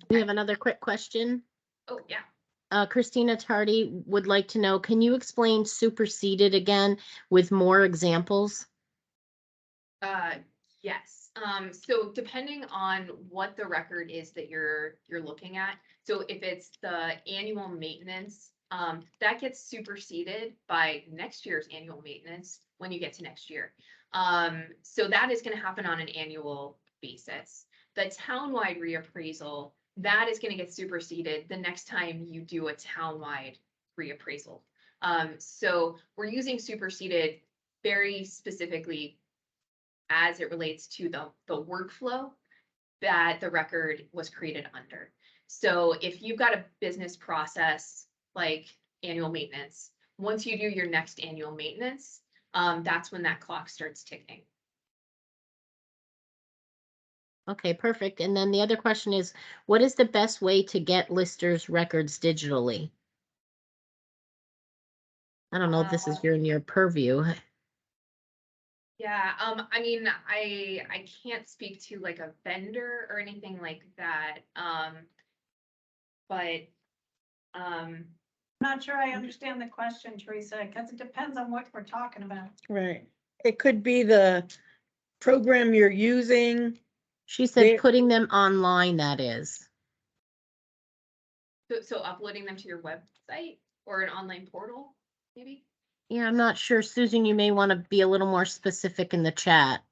We have another quick question. Oh, yeah. Christina Tardy would like to know, can you explain superseded again with more examples? Yes. So depending on what the record is that you're looking at, so if it's the annual maintenance, that gets superseded by next year's annual maintenance when you get to next year. So that is going to happen on an annual basis. The townwide reappraisal, that is going to get superseded the next time you do a townwide reappraisal. So we're using superseded very specifically as it relates to the workflow that the record was created under. So if you've got a business process like annual maintenance, once you do your next annual maintenance, that's when that clock starts ticking. Okay, perfect. And then the other question is, what is the best way to get listers records digitally? I don't know if this is in your purview. Yeah, I mean, I can't speak to like a vendor or anything like that. But Not sure I understand the question, Teresa, because it depends on what we're talking about. Right. It could be the program you're using. She said Where- putting them online, that is. so uploading them to your website or an online portal, maybe? Yeah, I'm not sure. Susan, you may want to be a little more specific in the chat.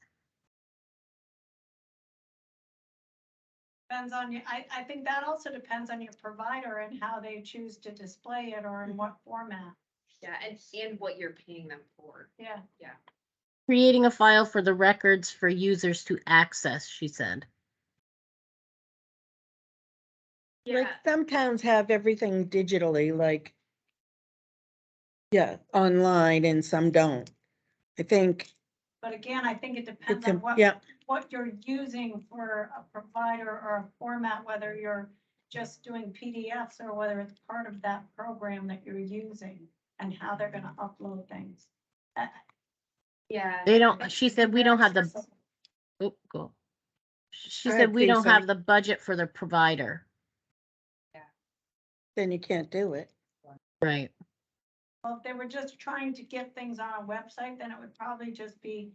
Depends on you. I think that also depends on your provider and how they choose to display it or in what format. Yeah, and what you're paying them for. Yeah. Creating a file for the records for users to access, she said. Like some towns have everything digitally, like, yeah, online, and some don't. I think But again, I think it depends it's, on what you're using for a provider or a format, whether you're just doing PDFs or whether it's part of that program that you're using and how they're gonna upload things. Yeah. They don't, she said we don't have the, oh, go. She Go said ahead, we don't Teresa. have the budget for the provider. then you can't do it. Right. Well, if they were just trying to get things on a website, then it would probably just be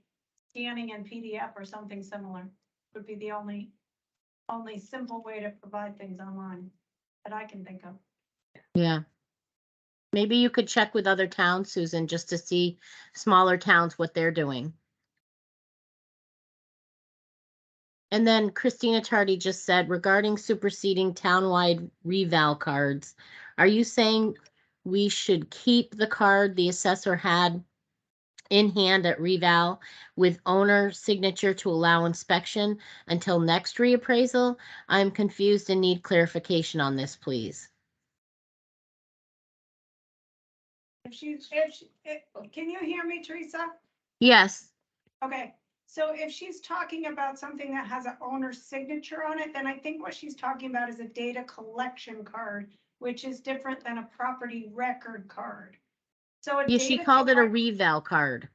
scanning in PDF or something similar. Would be the only simple way to provide things online that I can think of. Yeah. Maybe you could check with other towns, Susan, just to see smaller towns, what they're doing. And then Christina Tardy just said, regarding superseding townwide reval cards, are you saying we should keep the card the assessor had in hand at reval with owner signature to allow inspection until next reappraisal? I'm confused and need clarification on this, please. Can you hear me, Teresa? Yes. Okay, so if she's talking about something that has an owner's signature on it, then I think what she's talking about is a data collection card, which is different than a property record card. So Yeah, she called it a reval card.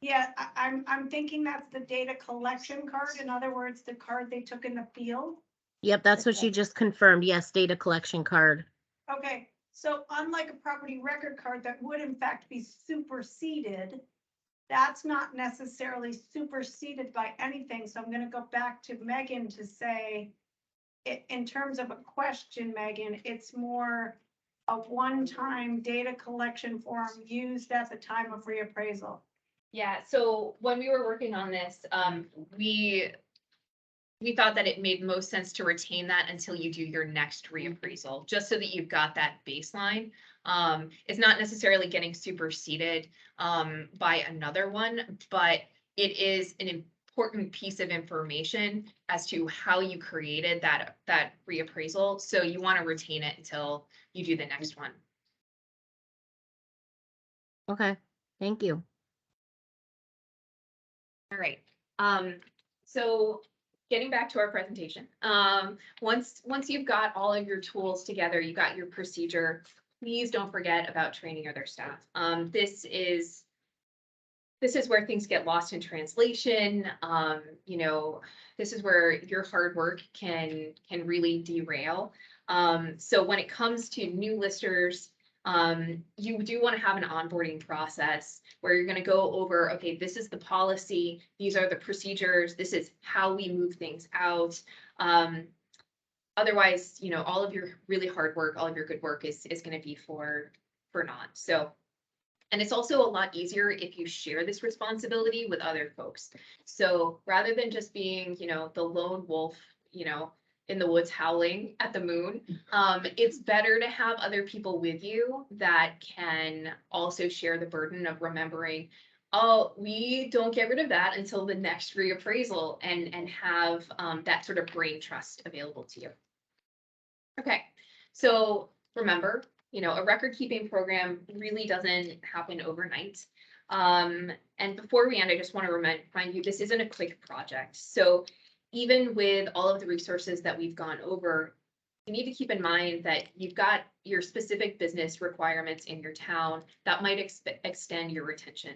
Yeah, I'm thinking that's the data collection card. In other words, the card they took in the field. Yep, that's what she just confirmed. Yes, data collection card. Okay, so unlike a property record card that would in fact be superseded, that's not necessarily superseded by anything. So I'm gonna go back to Megan to say, in terms of a question, Megan, it's more a one-time data collection form used at the time of reappraisal. Yeah, so when we were working on this, we thought that it made most sense to retain that until you do your next reappraisal, just so that you've got that baseline. It's not necessarily getting superseded by another one, but it is an important piece of information as to how you created that reappraisal. So you want to retain it until you do the next one. Okay, thank you. All right. So getting back to our presentation, once you've got all of your tools together, you got your procedure, please don't forget about training other staff. This is where things get lost in translation. You know, this is where your hard work can really derail. So when it comes to new listers, you do want to have an onboarding process where you're going to go over, okay, this is the policy, these are the procedures, this is how we move things out. Otherwise, you know, all of your really hard work, all of your good work is going to be for naught. So, and it's also a lot easier if you share this responsibility with other folks. So rather than just being, you know, the lone wolf, you know, in the woods howling at the moon, it's better to have other people with you that can also share the burden of remembering Oh, we don't get rid of that until the next reappraisal and have that sort of brain trust available to you. Okay, so remember, a record keeping program really doesn't happen overnight. And before we end, I just want to remind you, this isn't a quick project. So even with all of the resources that we've gone over, you need to keep in mind that you've got your specific business requirements in your town that might extend your retention.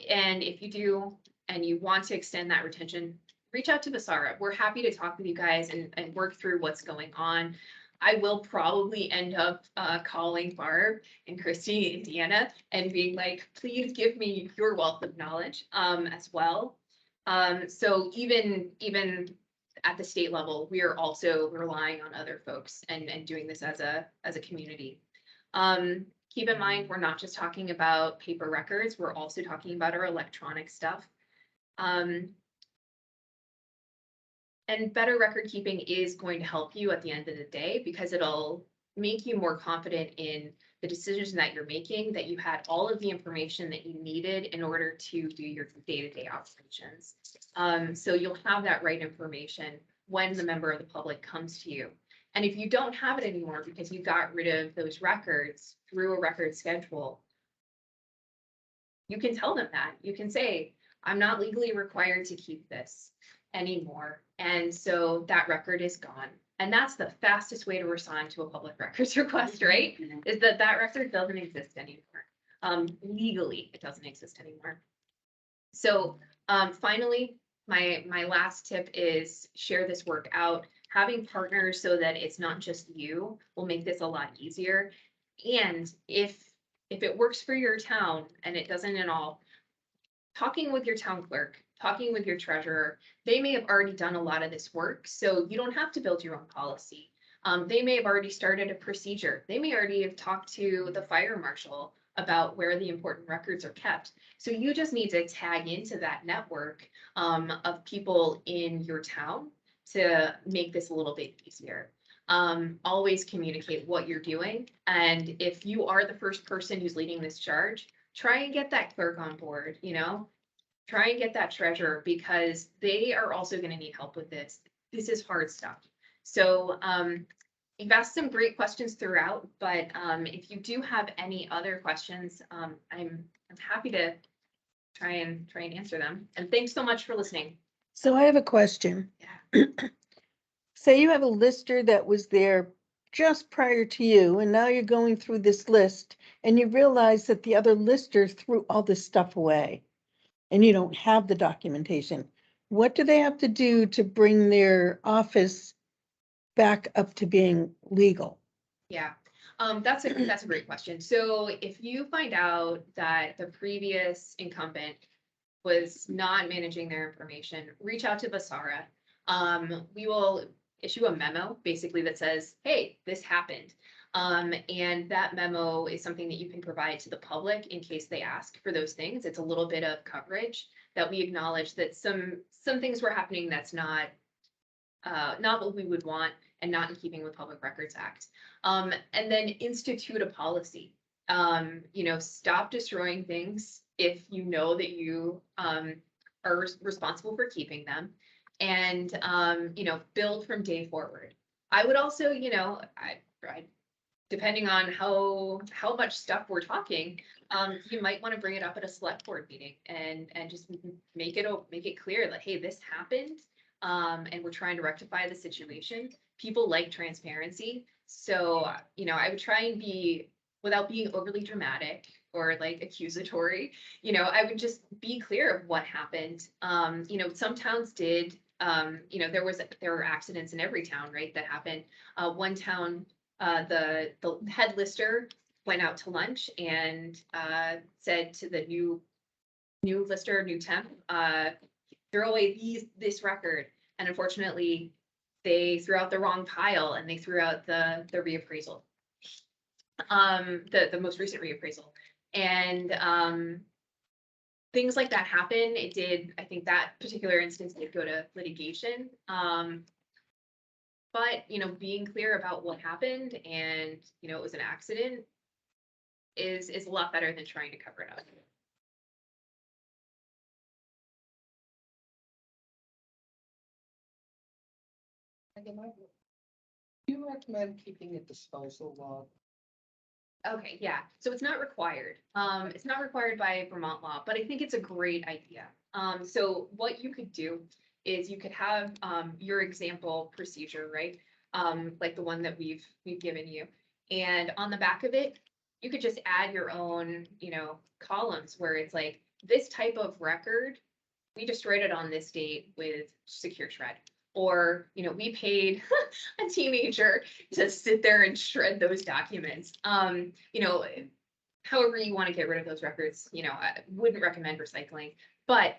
And if you do, and you want to extend that retention, reach out to Basara. We're happy to talk with you guys and work through what's going on. I will probably end up calling Barb and Christie and Deanna and being like, please give me your wealth of knowledge as well. So even at the state level, we are also relying on other folks and doing this as a community. Keep in mind, we're not just talking about paper records, we're also talking about our electronic stuff. And better record keeping is going to help you at the end of the day because it'll make you more confident in the decisions that you're making, that you had all of the information that you needed in order to do your day-to-day operations. So you'll have that right information when the member of the public comes to you. And if you don't have it anymore because you got rid of those records through a record schedule, you can tell them that. You can say, I'm not legally required to keep this anymore. And so that record is gone. And that's the fastest way to respond to a public records request, right? Is that record doesn't exist anymore. Legally, it doesn't exist anymore. So finally, my last tip is share this work out. Having partners so that it's not just you will make this a lot easier. And if it works for your town and it doesn't at all, talking with your town clerk, talking with your treasurer, they may have already done a lot of this work, so you don't have to build your own policy. They may have already started a procedure. They may already have talked to the fire marshal about where the important records are kept. So you just need to tag into that network of people in your town to make this a little bit easier. Always communicate what you're doing. And if you are the first person who's leading this charge, try and get that clerk on board, try and get that treasurer because they are also going to need help with this. This is hard stuff. So you've asked some great questions throughout, but if you do have any other questions, I'm happy to try and answer them. And thanks so much for listening. So I have a question. Yeah. Say you have a lister that was there just prior to you, and now you're going through this list and you realize that the other lister threw all this stuff away and you don't have the documentation. What do they have to do to bring their office back up to being legal? Yeah, that's a great question. So if you find out that the previous incumbent was not managing their information, reach out to Basara. We will issue a memo basically that says, hey, this happened. And that memo is something that you can provide to the public in case they ask for those things. It's a little bit of coverage that we acknowledge that some things were happening that's not what we would want and not in keeping with Public Records Act. And then institute a policy. Stop destroying things if you know that you are responsible for keeping them, and build from day forward. I would also, I depending on how much stuff we're talking, you might want to bring it up at a select board meeting and just make it clear that, hey, this happened. And we're trying to rectify the situation. People like transparency. So, I would try and be, without being overly dramatic or like accusatory, I would just be clear of what happened. Some towns did, there were accidents in every town, right, that happened. One town, the head lister went out to lunch and said to the new lister, new temp, throw away this record. And unfortunately, they threw out the wrong pile and they threw out the reappraisal, the most recent reappraisal. And things like that happen. It did, I think that particular instance did go to litigation. But, being clear about what happened and, it was an accident is a lot better than trying to cover it up. Do you recommend keeping a disposal log? Okay, yeah, so it's not required. It's not required by Vermont law, but I think it's a great idea. So what you could do is you could have, your example procedure, right? Like the one that we've given you. And on the back of it, you could just add your own, columns where it's like, this type of record, we destroyed it on this date with secure shred. Or, we paid a teenager to sit there and shred those documents. However you want to get rid of those records, I wouldn't recommend recycling, but,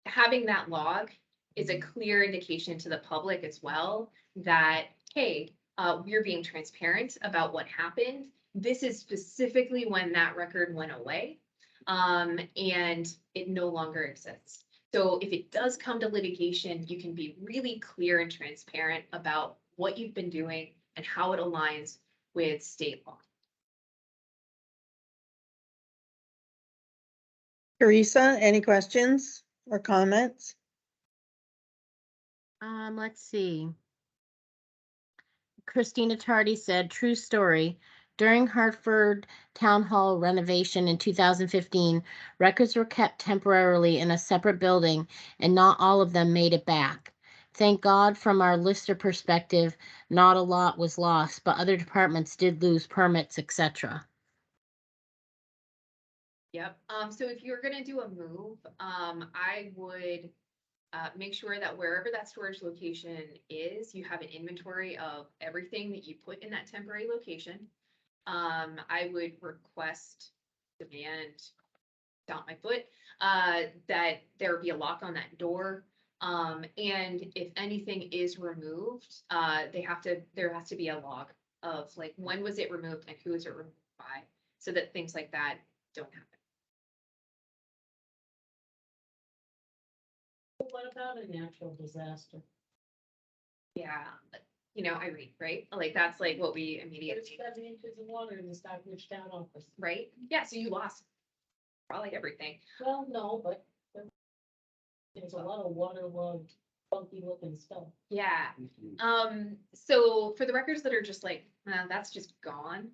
having that log is a clear indication to the public as well that, hey, we're being transparent about what happened. This is specifically when that record went away, and it no longer exists. So if it does come to litigation, you can be really clear and transparent about what you've been doing and how it aligns with state law. Teresa, any questions or comments? Let's see. Christina Tardy said, true story. During Hartford Town Hall renovation in 2015, records were kept temporarily in a separate building and not all of them made it back. Thank God from our lister perspective, not a lot was lost, but other departments did lose permits, etc. Yep. So if you're gonna do a move, I would make sure that wherever that storage location is, you have an inventory of everything that you put in that temporary location. I would request, demand, stomp my foot, that there be a lock on that door. And if anything is removed, there has to be a log of like, when was it removed and who is it removed by, so that things like that don't happen. What about a natural disaster? Yeah, I read, right? Like, that's like what we There's immediately, 7 inches of water in the Stockbridge Town office. right? Yeah, so you lost probably everything. Well, no, but there's a lot of waterlogged, funky looking stuff. Yeah. So for the records that are just like, that's just gone,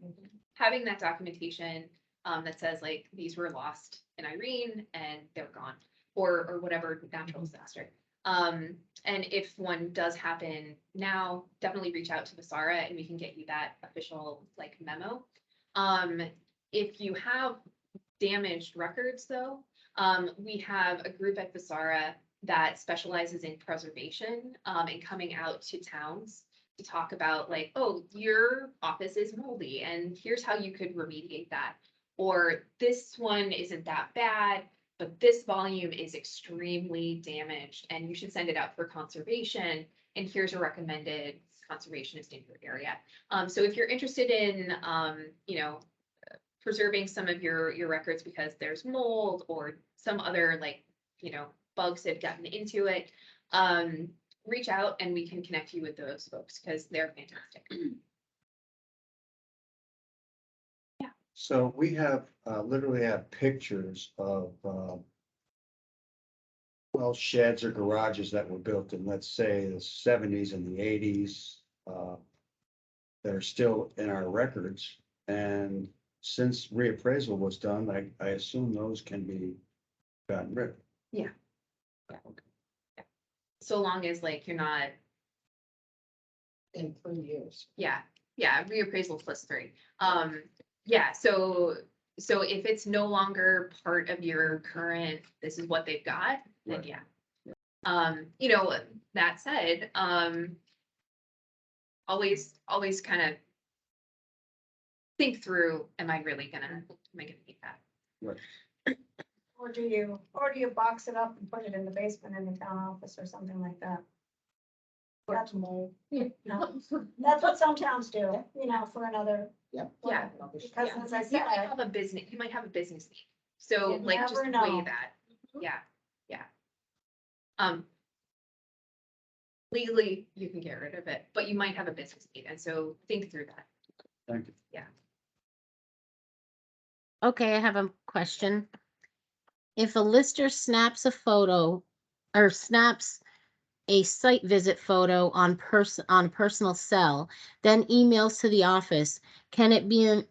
having that documentation, that says like, these were lost in Irene and they're gone, or whatever natural disaster. And if one does happen now, definitely reach out to Vasara and we can get you that official like memo. If you have damaged records though, we have a group at Vasara that specializes in preservation, and coming out to towns to talk about like, oh, your office is moldy and here's how you could remediate that. Or this one isn't that bad, but this volume is extremely damaged and you should send it out for conservation. And here's a recommended conservationist in your area. So if you're interested in, preserving some of your records because there's mold or some other like, bugs that have gotten into it, reach out and we can connect you with those folks because they're fantastic. So we have, literally have pictures of, sheds or garages that were built in, let's say, the 70s and the 80s, that are still in our records. And since reappraisal was done, I assume those can be gotten rid of. Yeah. So long as like you're not, In 3 years. yeah, reappraisal plus 3. Yeah, so if it's no longer part of your current, this is what they've got, then Right. yeah. That said, always kind of think through, am I gonna need that? Right. Or do you box it up and put it in the basement in the town office or something like that? That's mold. No, that's what some towns do, for another. Yep. Yeah. Because Yeah. as I You might said, have a business, need. So You like, just never weigh know. that. Yeah. Legally, you can get rid of it, but you might have a business need. And so think through that. Thank you. Okay, I have a question. If a lister snaps a photo or snaps a site visit photo on personal cell, then emails to the office, can it be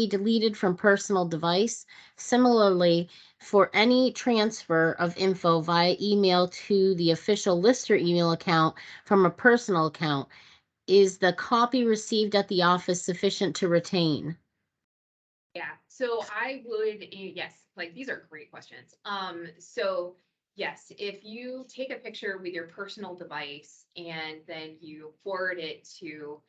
deleted from personal device? Similarly, for any transfer of info via email to the official lister email account from a personal account, is the copy received at the office sufficient to retain? Yeah, so I would, yes, like these are great questions. So yes, if you take a picture with your personal device and then you forward it to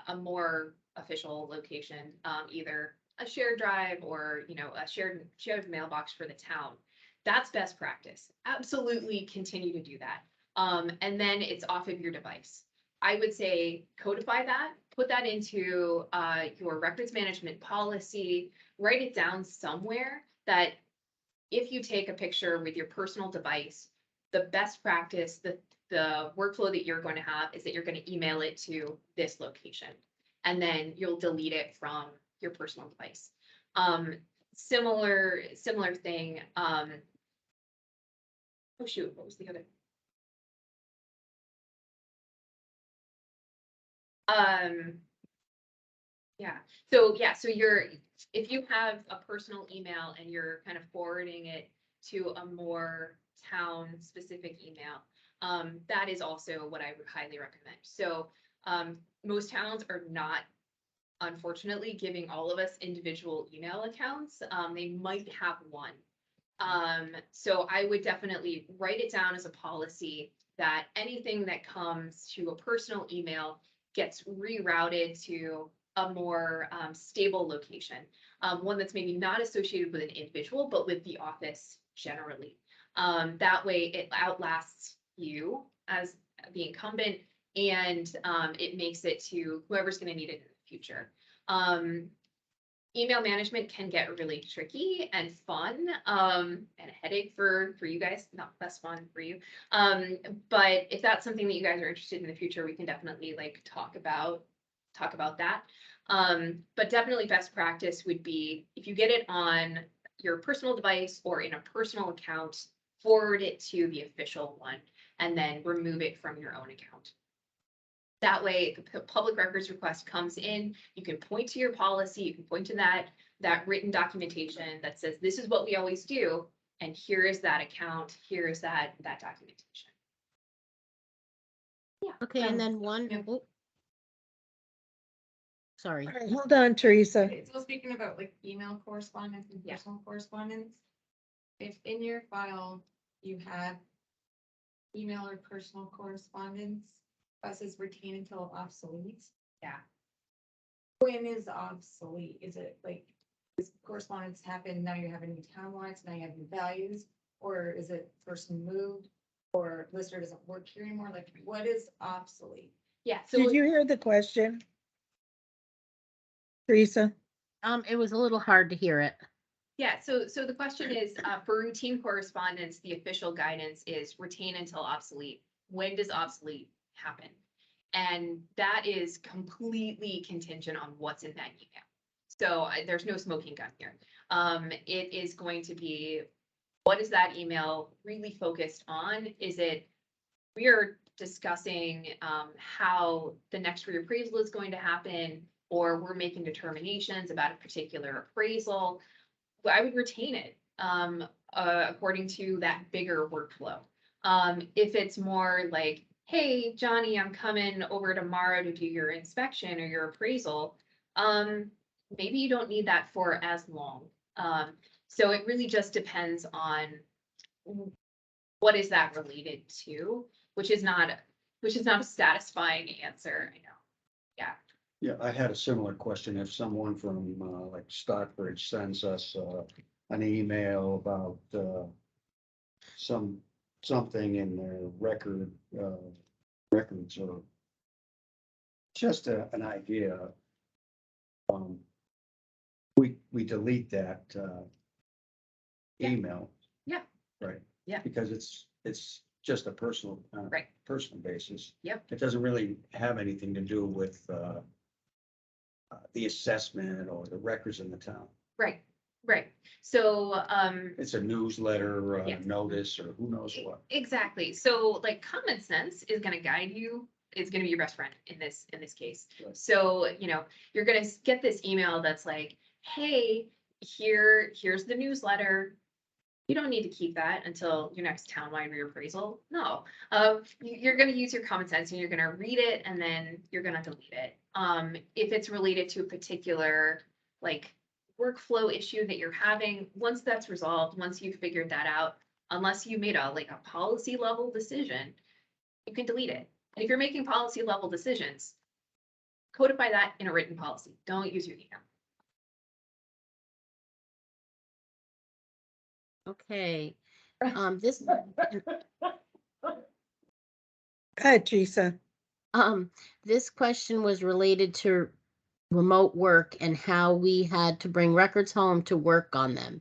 a more official location, either a shared drive or, you know, a shared mailbox for the town, that's best practice. Absolutely continue to do that. And then it's off of your device. I would say codify that, put that into your records management policy, write it down somewhere that if you take a picture with your personal device, the best practice, the workflow that you're going to have is that you're going to email it to this location. And then you'll delete it from your personal device. Similar thing. Oh shoot, what was the other? Yeah, so if you have a personal email and you're kind of forwarding it to a more town specific email, that is also what I would highly recommend. So, most towns are not, unfortunately, giving all of us individual email accounts. They might have one. So I would definitely write it down as a policy that anything that comes to a personal email gets rerouted to a more stable location, one that's maybe not associated with an individual, but with the office generally. That way it outlasts you as the incumbent, and it makes it to whoever's going to need it in the future. Email management can get really tricky and fun, and a headache for you guys, not less fun for you. But if that's something that you guys are interested in the future, we can definitely like talk about that. But definitely best practice would be if you get it on your personal device or in a personal account, forward it to the official one and then remove it from your own account. That way, the public records request comes in, you can point to your policy, you can point to that written documentation that says, this is what we always do, and here is that account, here is that documentation. Yeah. Okay, and then one, yeah. oh. Sorry. All right, hold on, Teresa. Okay, so speaking about like email correspondence and personal correspondence, if in your file you have email or personal correspondence, us is retain until obsolete. Yeah. When is obsolete? Is it like, does correspondence happen, now you have a new town lines, now you have new values? Or is it person moved, or lister doesn't work here anymore? Like, what is obsolete? Yeah, so Did you hear the question? Teresa? It was a little hard to hear it. yeah, so the question is, for routine correspondence, the official guidance is retain until obsolete. When does obsolete happen? And that is completely contingent on what's in that email. So there's no smoking gun here. It is going to be, what is that email really focused on? Is it, we are discussing how the next reappraisal is going to happen, or we're making determinations about a particular appraisal. I would retain it according to that bigger workflow. If it's more like, hey, Johnny, I'm coming over tomorrow to do your inspection or your appraisal, maybe you don't need that for as long. So it really just depends on what is that related to, which is not a satisfying answer. I know. Yeah. Yeah, I had a similar question. If someone from like Stockbridge sends us an email about something in their records or just an idea, we delete that Yeah. email. Yeah. Right. Yeah. Because it's just a personal Right. personal basis. Yep. It doesn't really have anything to do with the assessment or the records in the town. Right. Right, so, It's a newsletter, Yes. notice, or who knows what. exactly, so like common sense is gonna guide you, is gonna be your best friend in this case. Right. So, you're gonna get this email that's like, hey, here's the newsletter. You don't need to keep that until your next townwide reappraisal. No, you're gonna use your common sense and you're gonna read it and then you're gonna delete it. If it's related to a particular like workflow issue that you're having, once that's resolved, once you've figured that out, unless you made a policy level decision, you can delete it. And if you're making policy level decisions, codify that in a written policy. Don't use your email. Okay. This, Go ahead, Teresa. this question was related to remote work and how we had to bring records home to work on them.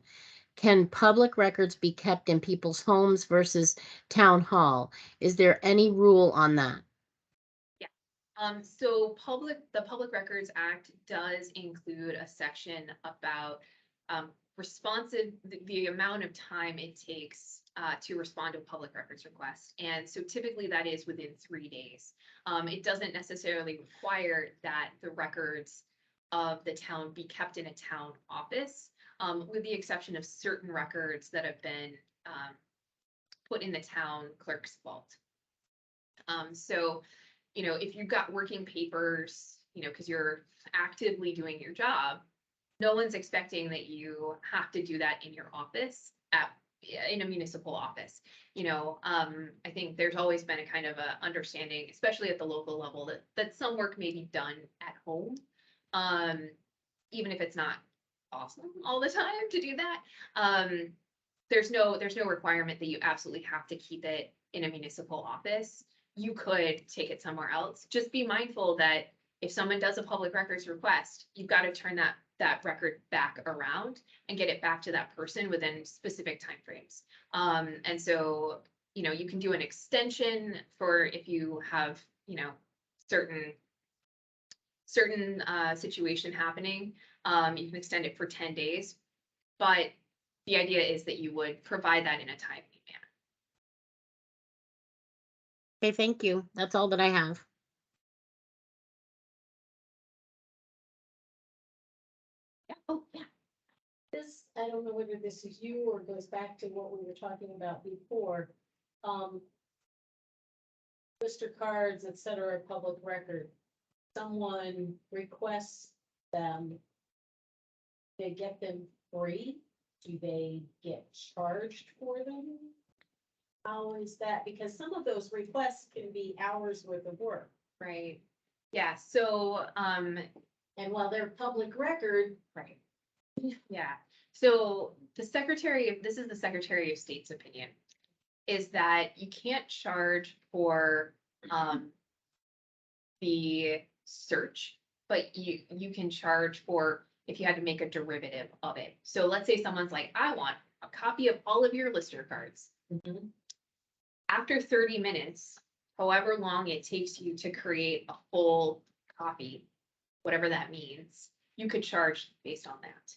Can public records be kept in people's homes versus town hall? Is there any rule on that? So the Public Records Act does include a section about the amount of time it takes to respond to a public records request. And so typically that is within 3 days. It doesn't necessarily require that the records of the town be kept in a town office, with the exception of certain records that have been put in the town clerk's vault. So if you've got working papers, because you're actively doing your job, no one's expecting that you have to do that in your office in a municipal office. I think there's always been a kind of a understanding, especially at the local level, that some work may be done at home. Even if it's not awesome all the time to do that. There's no requirement that you absolutely have to keep it in a municipal office. You could take it somewhere else. Just be mindful that if someone does a public records request, you've got to turn that record back around and get it back to that person within specific timeframes. And so, you can do an extension for if you have, certain situation happening. You can extend it for 10 days, but the idea is that you would provide that in a timely manner. Okay, thank you. That's all that I have. Yeah, oh, yeah. This, I don't know whether this is you or goes back to what we were talking about before. Lister cards, et cetera, public record. Someone requests them. They get them free? Do they get charged for them? How is that? Because some of those requests can be hours worth of work. Right. Yeah, so, And while they're public record, right. Yeah, so this is the Secretary of State's opinion, is that you can't charge for, the search, but you can charge for if you had to make a derivative of it. So let's say someone's like, I want a copy of all of your Lister cards. After 30 minutes, however long it takes you to create a full copy, whatever that means, you could charge based on that.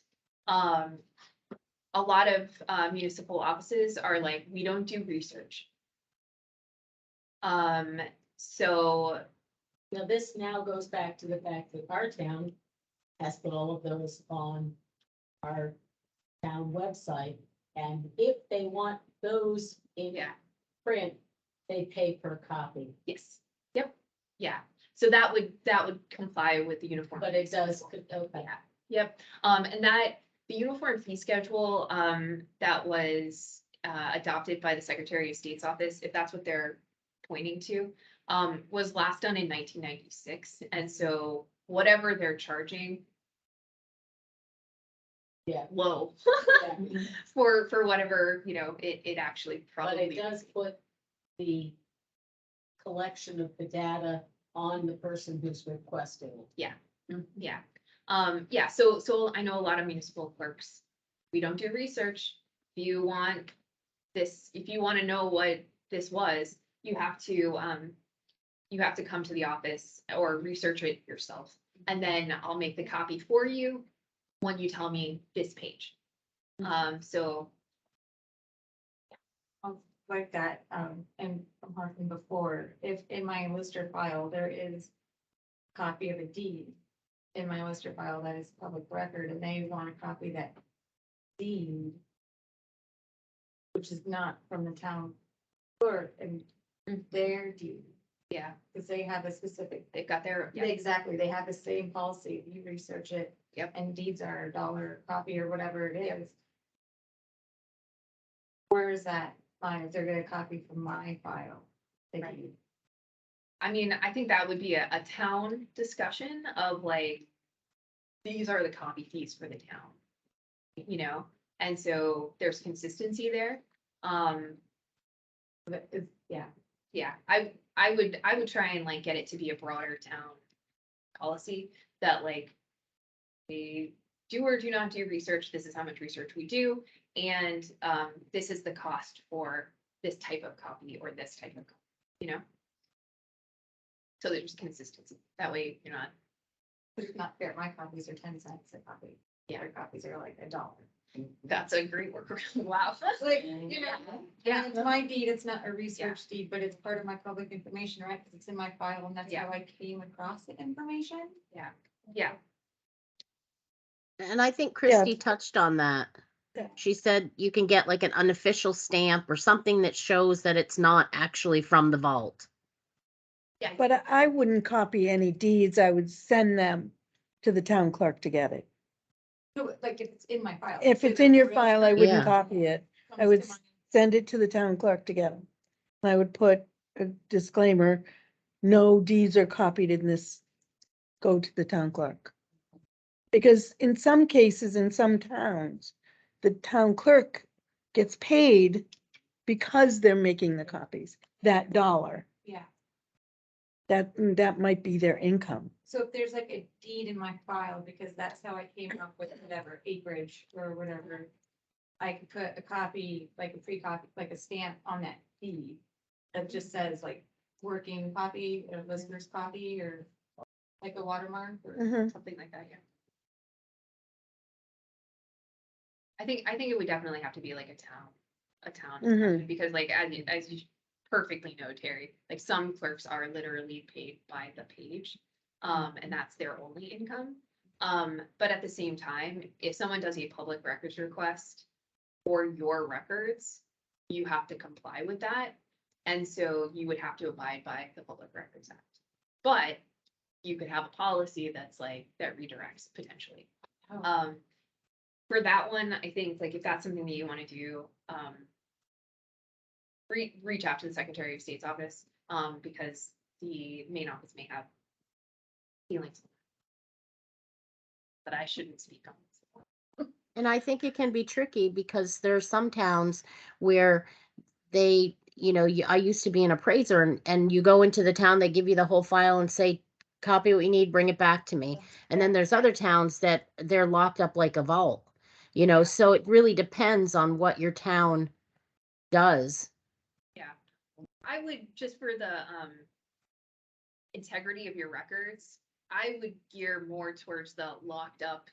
A lot of municipal offices are like, we don't do research. So now this now goes back to the fact that our town has put all of those on our town website. And if they want those in print, they pay per copy. yes, yep, yeah. So that would comply with the uniform. But it does, okay. Yep, and the uniform fee schedule, that was adopted by the Secretary of State's office, if that's what they're pointing to, was last done in 1996, and so whatever they're charging. Yeah. Low. Yeah. for whatever, it actually But probably. it does put the collection of the data on the person who's requesting it. Yeah, yeah. Yeah, so I know a lot of municipal clerks, we don't do research. If you want to know what this was, you have to come to the office or research it yourself. And then I'll make the copy for you when you tell me this page. So, Like that, and from harking before, if in my Lister file, there is a copy of a deed in my Lister file that is public record, and they want a copy of that deed, which is not from the town clerk and their deed, yeah, because they have a specific, they've got their, yeah, exactly, they have the same policy. You research it. Yep. And deeds are $1 copy or whatever it is. Where is that line? If they're gonna copy from my file? They Right. can- I mean, I think that would be a town discussion of like, these are the copy fees for the town. You know, and so there's consistency there. But it's, yeah, Yeah, I would try and like get it to be a broader town policy that like we do or do not do research. This is how much research we do, and this is the cost for this type of copy or this type of, you know. So there's consistency. That way you're not. but it's not fair. My copies are 10 cents a copy. Yeah. Their copies are like $1. That's a great workaround. Wow. Like, you know, Yeah. it's my deed, it's not a research deed, but it's part of my public information, right? Because it's in my file and that's Yeah. how I came across the information. Yeah. And I think Christie touched on that. Yeah. She said you can get like an unofficial stamp or something that shows that it's not actually from the vault. Yeah. But I wouldn't copy any deeds. I would send them to the town clerk to get it. So like if it's in my file. If say it's the in your real file, I estate wouldn't Yeah. copy it. I comes would to mind. send it to the town clerk to get them. I would put a disclaimer, no deeds are copied in this, go to the town clerk. Because in some cases, in some towns, the town clerk gets paid because they're making the copies, that dollar, Yeah, that might be their income. so if there's like a deed in my file, because that's how I came up with whatever acreage or whatever. I could put a copy, like a free copy, like a stamp on that deed. That just says like working copy or listener's copy or like a watermark or. Mhm. Something like that, yeah. I think it would definitely have to be like a town discussion, because like, as you perfectly know, Terry, like some clerks are literally paid by the page. And that's their only income. But at the same time, if someone does a public records request for your records, you have to comply with that. And so you would have to abide by the Public Records Act. But you could have a policy that's like, that redirects potentially. Oh. For that one, I think like if that's something that you want to do, reach out to the Secretary of State's office, because the main office may have feelings that I shouldn't speak on. And I think it can be tricky because there are some towns where they, I used to be an appraiser and you go into the town, they give you the whole file and say, copy what you need, bring it back to me. And then there's other towns that they're locked up like a vault, so it really depends on what your town does. Yeah, I would, just for the integrity of your records, I would gear more towards the locked up,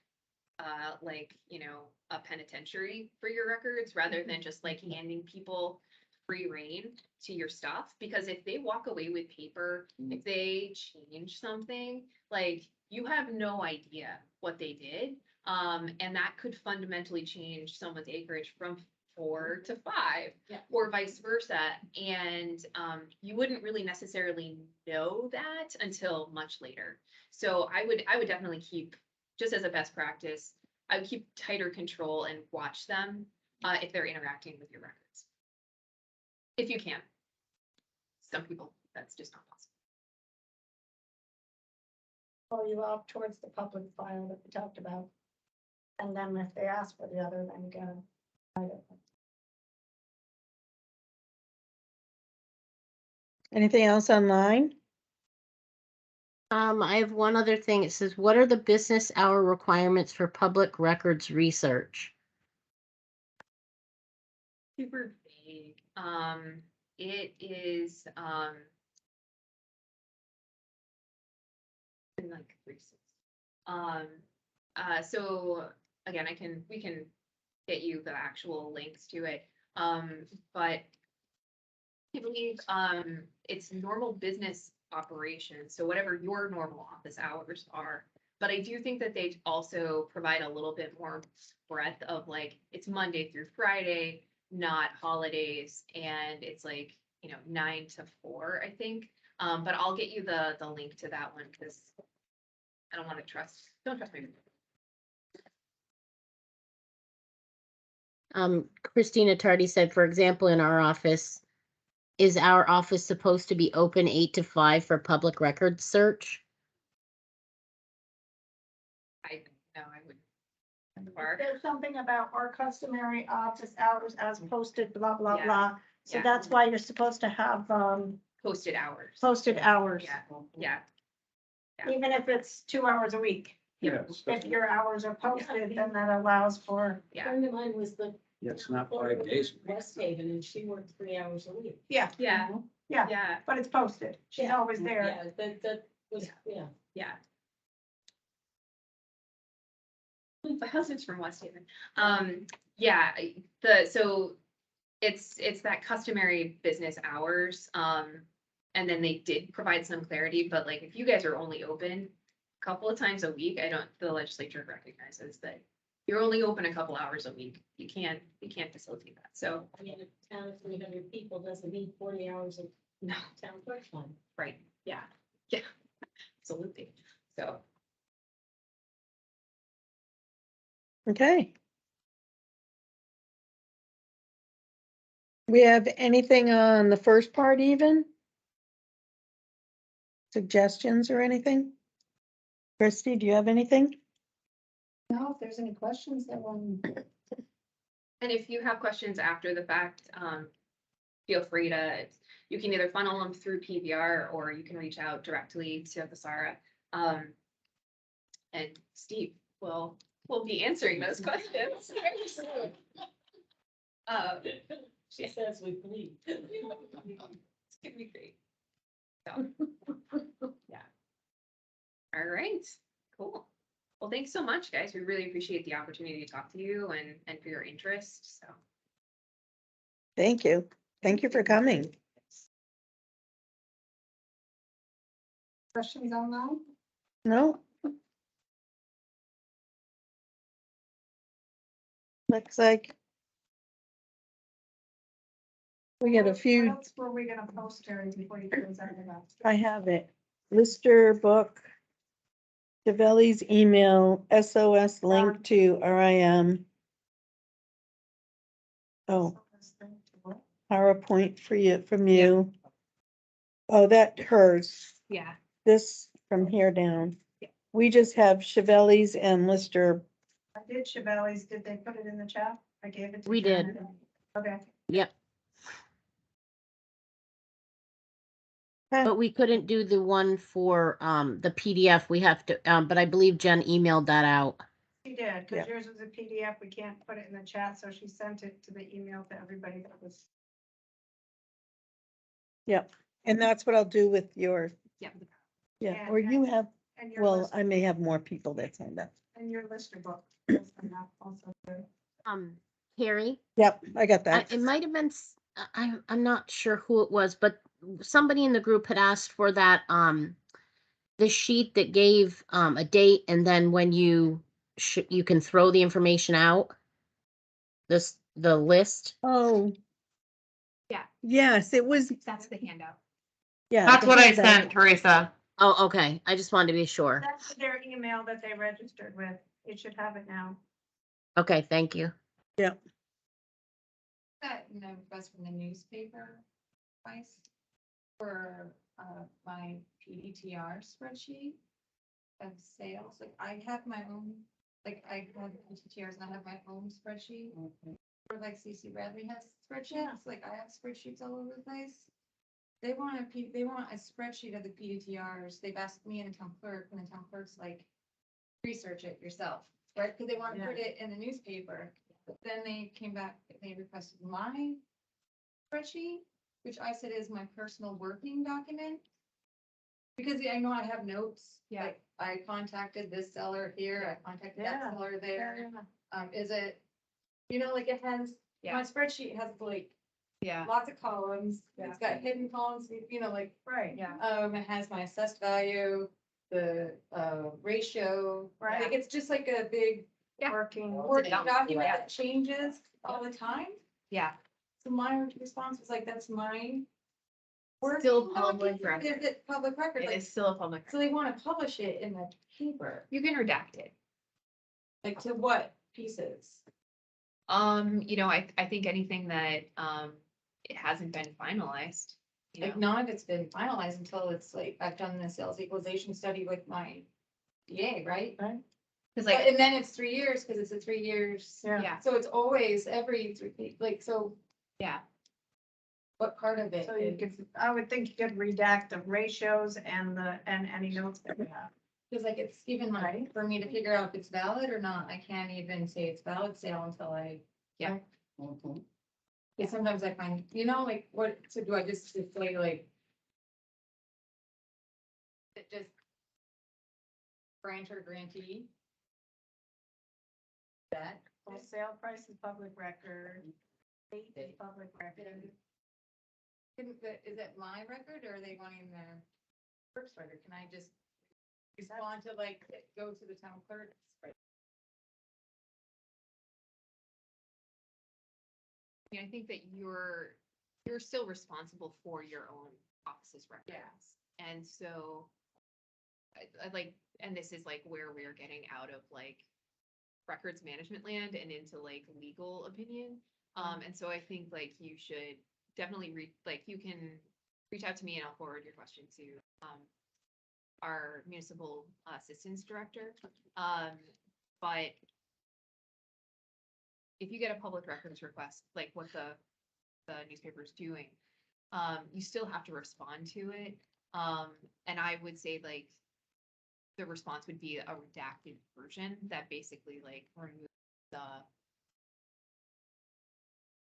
like, a penitentiary for your records, rather than just like handing people free reign to your stuff. Because if they walk away with paper, if they change something, like, you have no idea what they did. And that could fundamentally change someone's acreage from 4 to 5, Yeah. or vice versa. And you wouldn't really necessarily know that until much later. So I would definitely keep, just as a best practice, I would keep tighter control and watch them if they're interacting with your records. If you can. Some people, that's just not possible. Pull you off towards the public file that we talked about. And then if they ask for the other, then go. Anything else online? I have one other thing. It says, what are the business hour requirements for public records research? Super vague. It is in like 3 cents. So again, we can get you the actual links to it. But I believe, it's normal business operations, so whatever your normal office hours are. But I do think that they also provide a little bit more breadth of like, it's Monday through Friday, not holidays, and it's like, 9 to 4, I think. But I'll get you the link to that one, because I don't want to don't trust me. Christina Tardy said, for example, in our office, is our office supposed to be open 8 to 5 for public records search? I would. There's something about our customary office hours as posted, blah, blah, Yeah. blah. So Yeah. that's why you're supposed to have, Posted hours. posted hours, Yeah, even if it's 2 hours a week. Yeah. If your hours are posted, then that allows for, A friend of mine was the. Yeah, it's not 5 days. West Haven, and she worked 3 hours a week. yeah, yeah, yeah, yeah, but it's posted. She's always there. Yeah, that was, yeah. yeah. My husband's from West Haven. Yeah, so it's that customary business hours. And then they did provide some clarity, but like, if you guys are only open a couple of times a week, the legislature recognizes that you're only open a couple hours a week. You can't facilitate that. So, I mean, a town of 300 people doesn't need 40 hours of no, town clerk time. right, yeah, absolutely. So, Okay. We have anything on the first part even? Suggestions or anything? Christie, do you have anything? No, if there's any questions that one. and if you have questions after the fact, feel free to, you can either funnel them through PVR or you can reach out directly to Basara. And Steve will be answering those questions. She says we believe. It's gonna be great. So, yeah. All right, cool. Well, thanks so much, guys. We really appreciate the opportunity to talk to you and for your interest, so. Thank you. Thank you for coming. Questions online? No? Looks like we got a What few, else were we gonna post, Terry, before you close out of that? I have it. Lister book. Develli's email, SOS link to RIM. Oh, PowerPoint for you, from you. Oh, that hers. Yeah. This from here down. Yeah. We just have Chevelle's and Lister. I did Chevelle's, did they put it in the chat? I gave it to. We did. Janet. Okay. Yep. But we couldn't do the one for the PDF. We have to, but I believe Jen emailed that out. She did, Yeah. because yours was a PDF, we can't put it in the chat, so she sent it to the email to everybody that was. Yep, and that's what I'll do with your, Yeah. yeah, And- or you have, And your well, list, I may have more people that signed up. and your lister book. Also good. Carrie, Yep, I got that. it might have been, I'm not sure who it was, but somebody in the group had asked for that, the sheet that gave, a date and then when you you can throw the information out. The list. Oh. Yeah. Yes, it was, That's the handout. yeah. That's the what I handout. sent, Teresa. Oh, okay. I just wanted to be sure. That's their email that they registered with. You should have it now. Okay, thank you. Got, request from the newspaper twice for, my PDTR spreadsheet of sales. Like, I have my own, like, I have PDTRs and I have my own spreadsheet. Or like CC Bradley has spreadsheets, like I have spreadsheets all over the place. They want a spreadsheet of the PDTRs. They've asked me and the town clerk, and the town clerk's like, research it yourself, right? Because they want to put it in the newspaper. But then they came back, they requested my spreadsheet, which I said is my personal working document. Because I know I have notes, like I contacted this seller here, I contacted that seller there. Is it You know, like it has, Yeah. my spreadsheet has like Yeah, lots of columns. It's got hidden columns, you know, like, Right. yeah. it has my assessed value, the, ratio. Right. Like, it's just like a big Yeah. Working. working dump, document yeah. that changes all the time. Yeah. So my response was like, that's mine. Still Working public document, record. Is it public record? It Like, is still a public. so they want to publish it in the paper, You can redact it. like to what pieces? You know, I think anything that, it hasn't been finalized, you Like, know. none of it's been finalized until it's like, I've done the sales equalization study with my DA, right? Cause But, like, and then it's 3 years, because it's a 3 years. yeah, So it's always every 3, like, so yeah, what part of it? So you could, I would think you could redact the ratios and any notes that you have. Because like, it's even like, for me to figure out if it's valid or not, I can't even say it's valid sale until I. Yeah. Mhm. Because sometimes I find, you know, like, what, so do I just say like? It just. Grantor grantee? That, Sale price is public record. Date is public record. is it my record or are they wanting the clerk's record? Can I just respond to like, go to the town clerk? I mean, I think that you're still responsible for your own office's records. And so I like, and this is like where we're getting out of like records management land and into like legal opinion. And so I think like you should definitely you can reach out to me and I'll forward your question to, our municipal assistance director. But if you get a public records request, like what the newspaper is doing, you still have to respond to it. And I would say like the response would be a redacted version that basically like removes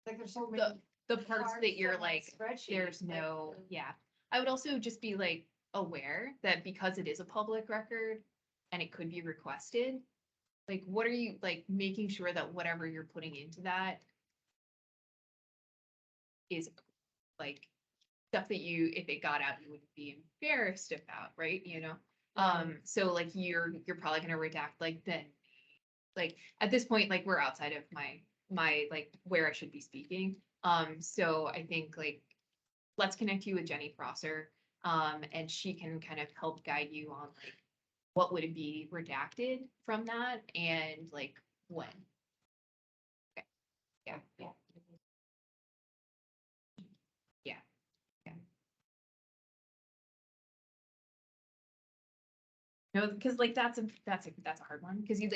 Like, there's so many. the parts that you're on my like, spreadsheet, there's like, no, yeah. I would also just be like aware that because it is a public record and it could be requested, like what are you like making sure that whatever you're putting into that is like stuff that you, if it got out, you would be embarrassed about, right? You know? So like you're probably gonna redact like then, like at this point, like we're outside of my like where I should be speaking. So I think like let's connect you with Jenny Prosser. And she can kind of help guide you on like what would it be redacted from that and like when. Okay. Yeah. Yeah. Yeah. Yeah. No, because like that's a hard one because you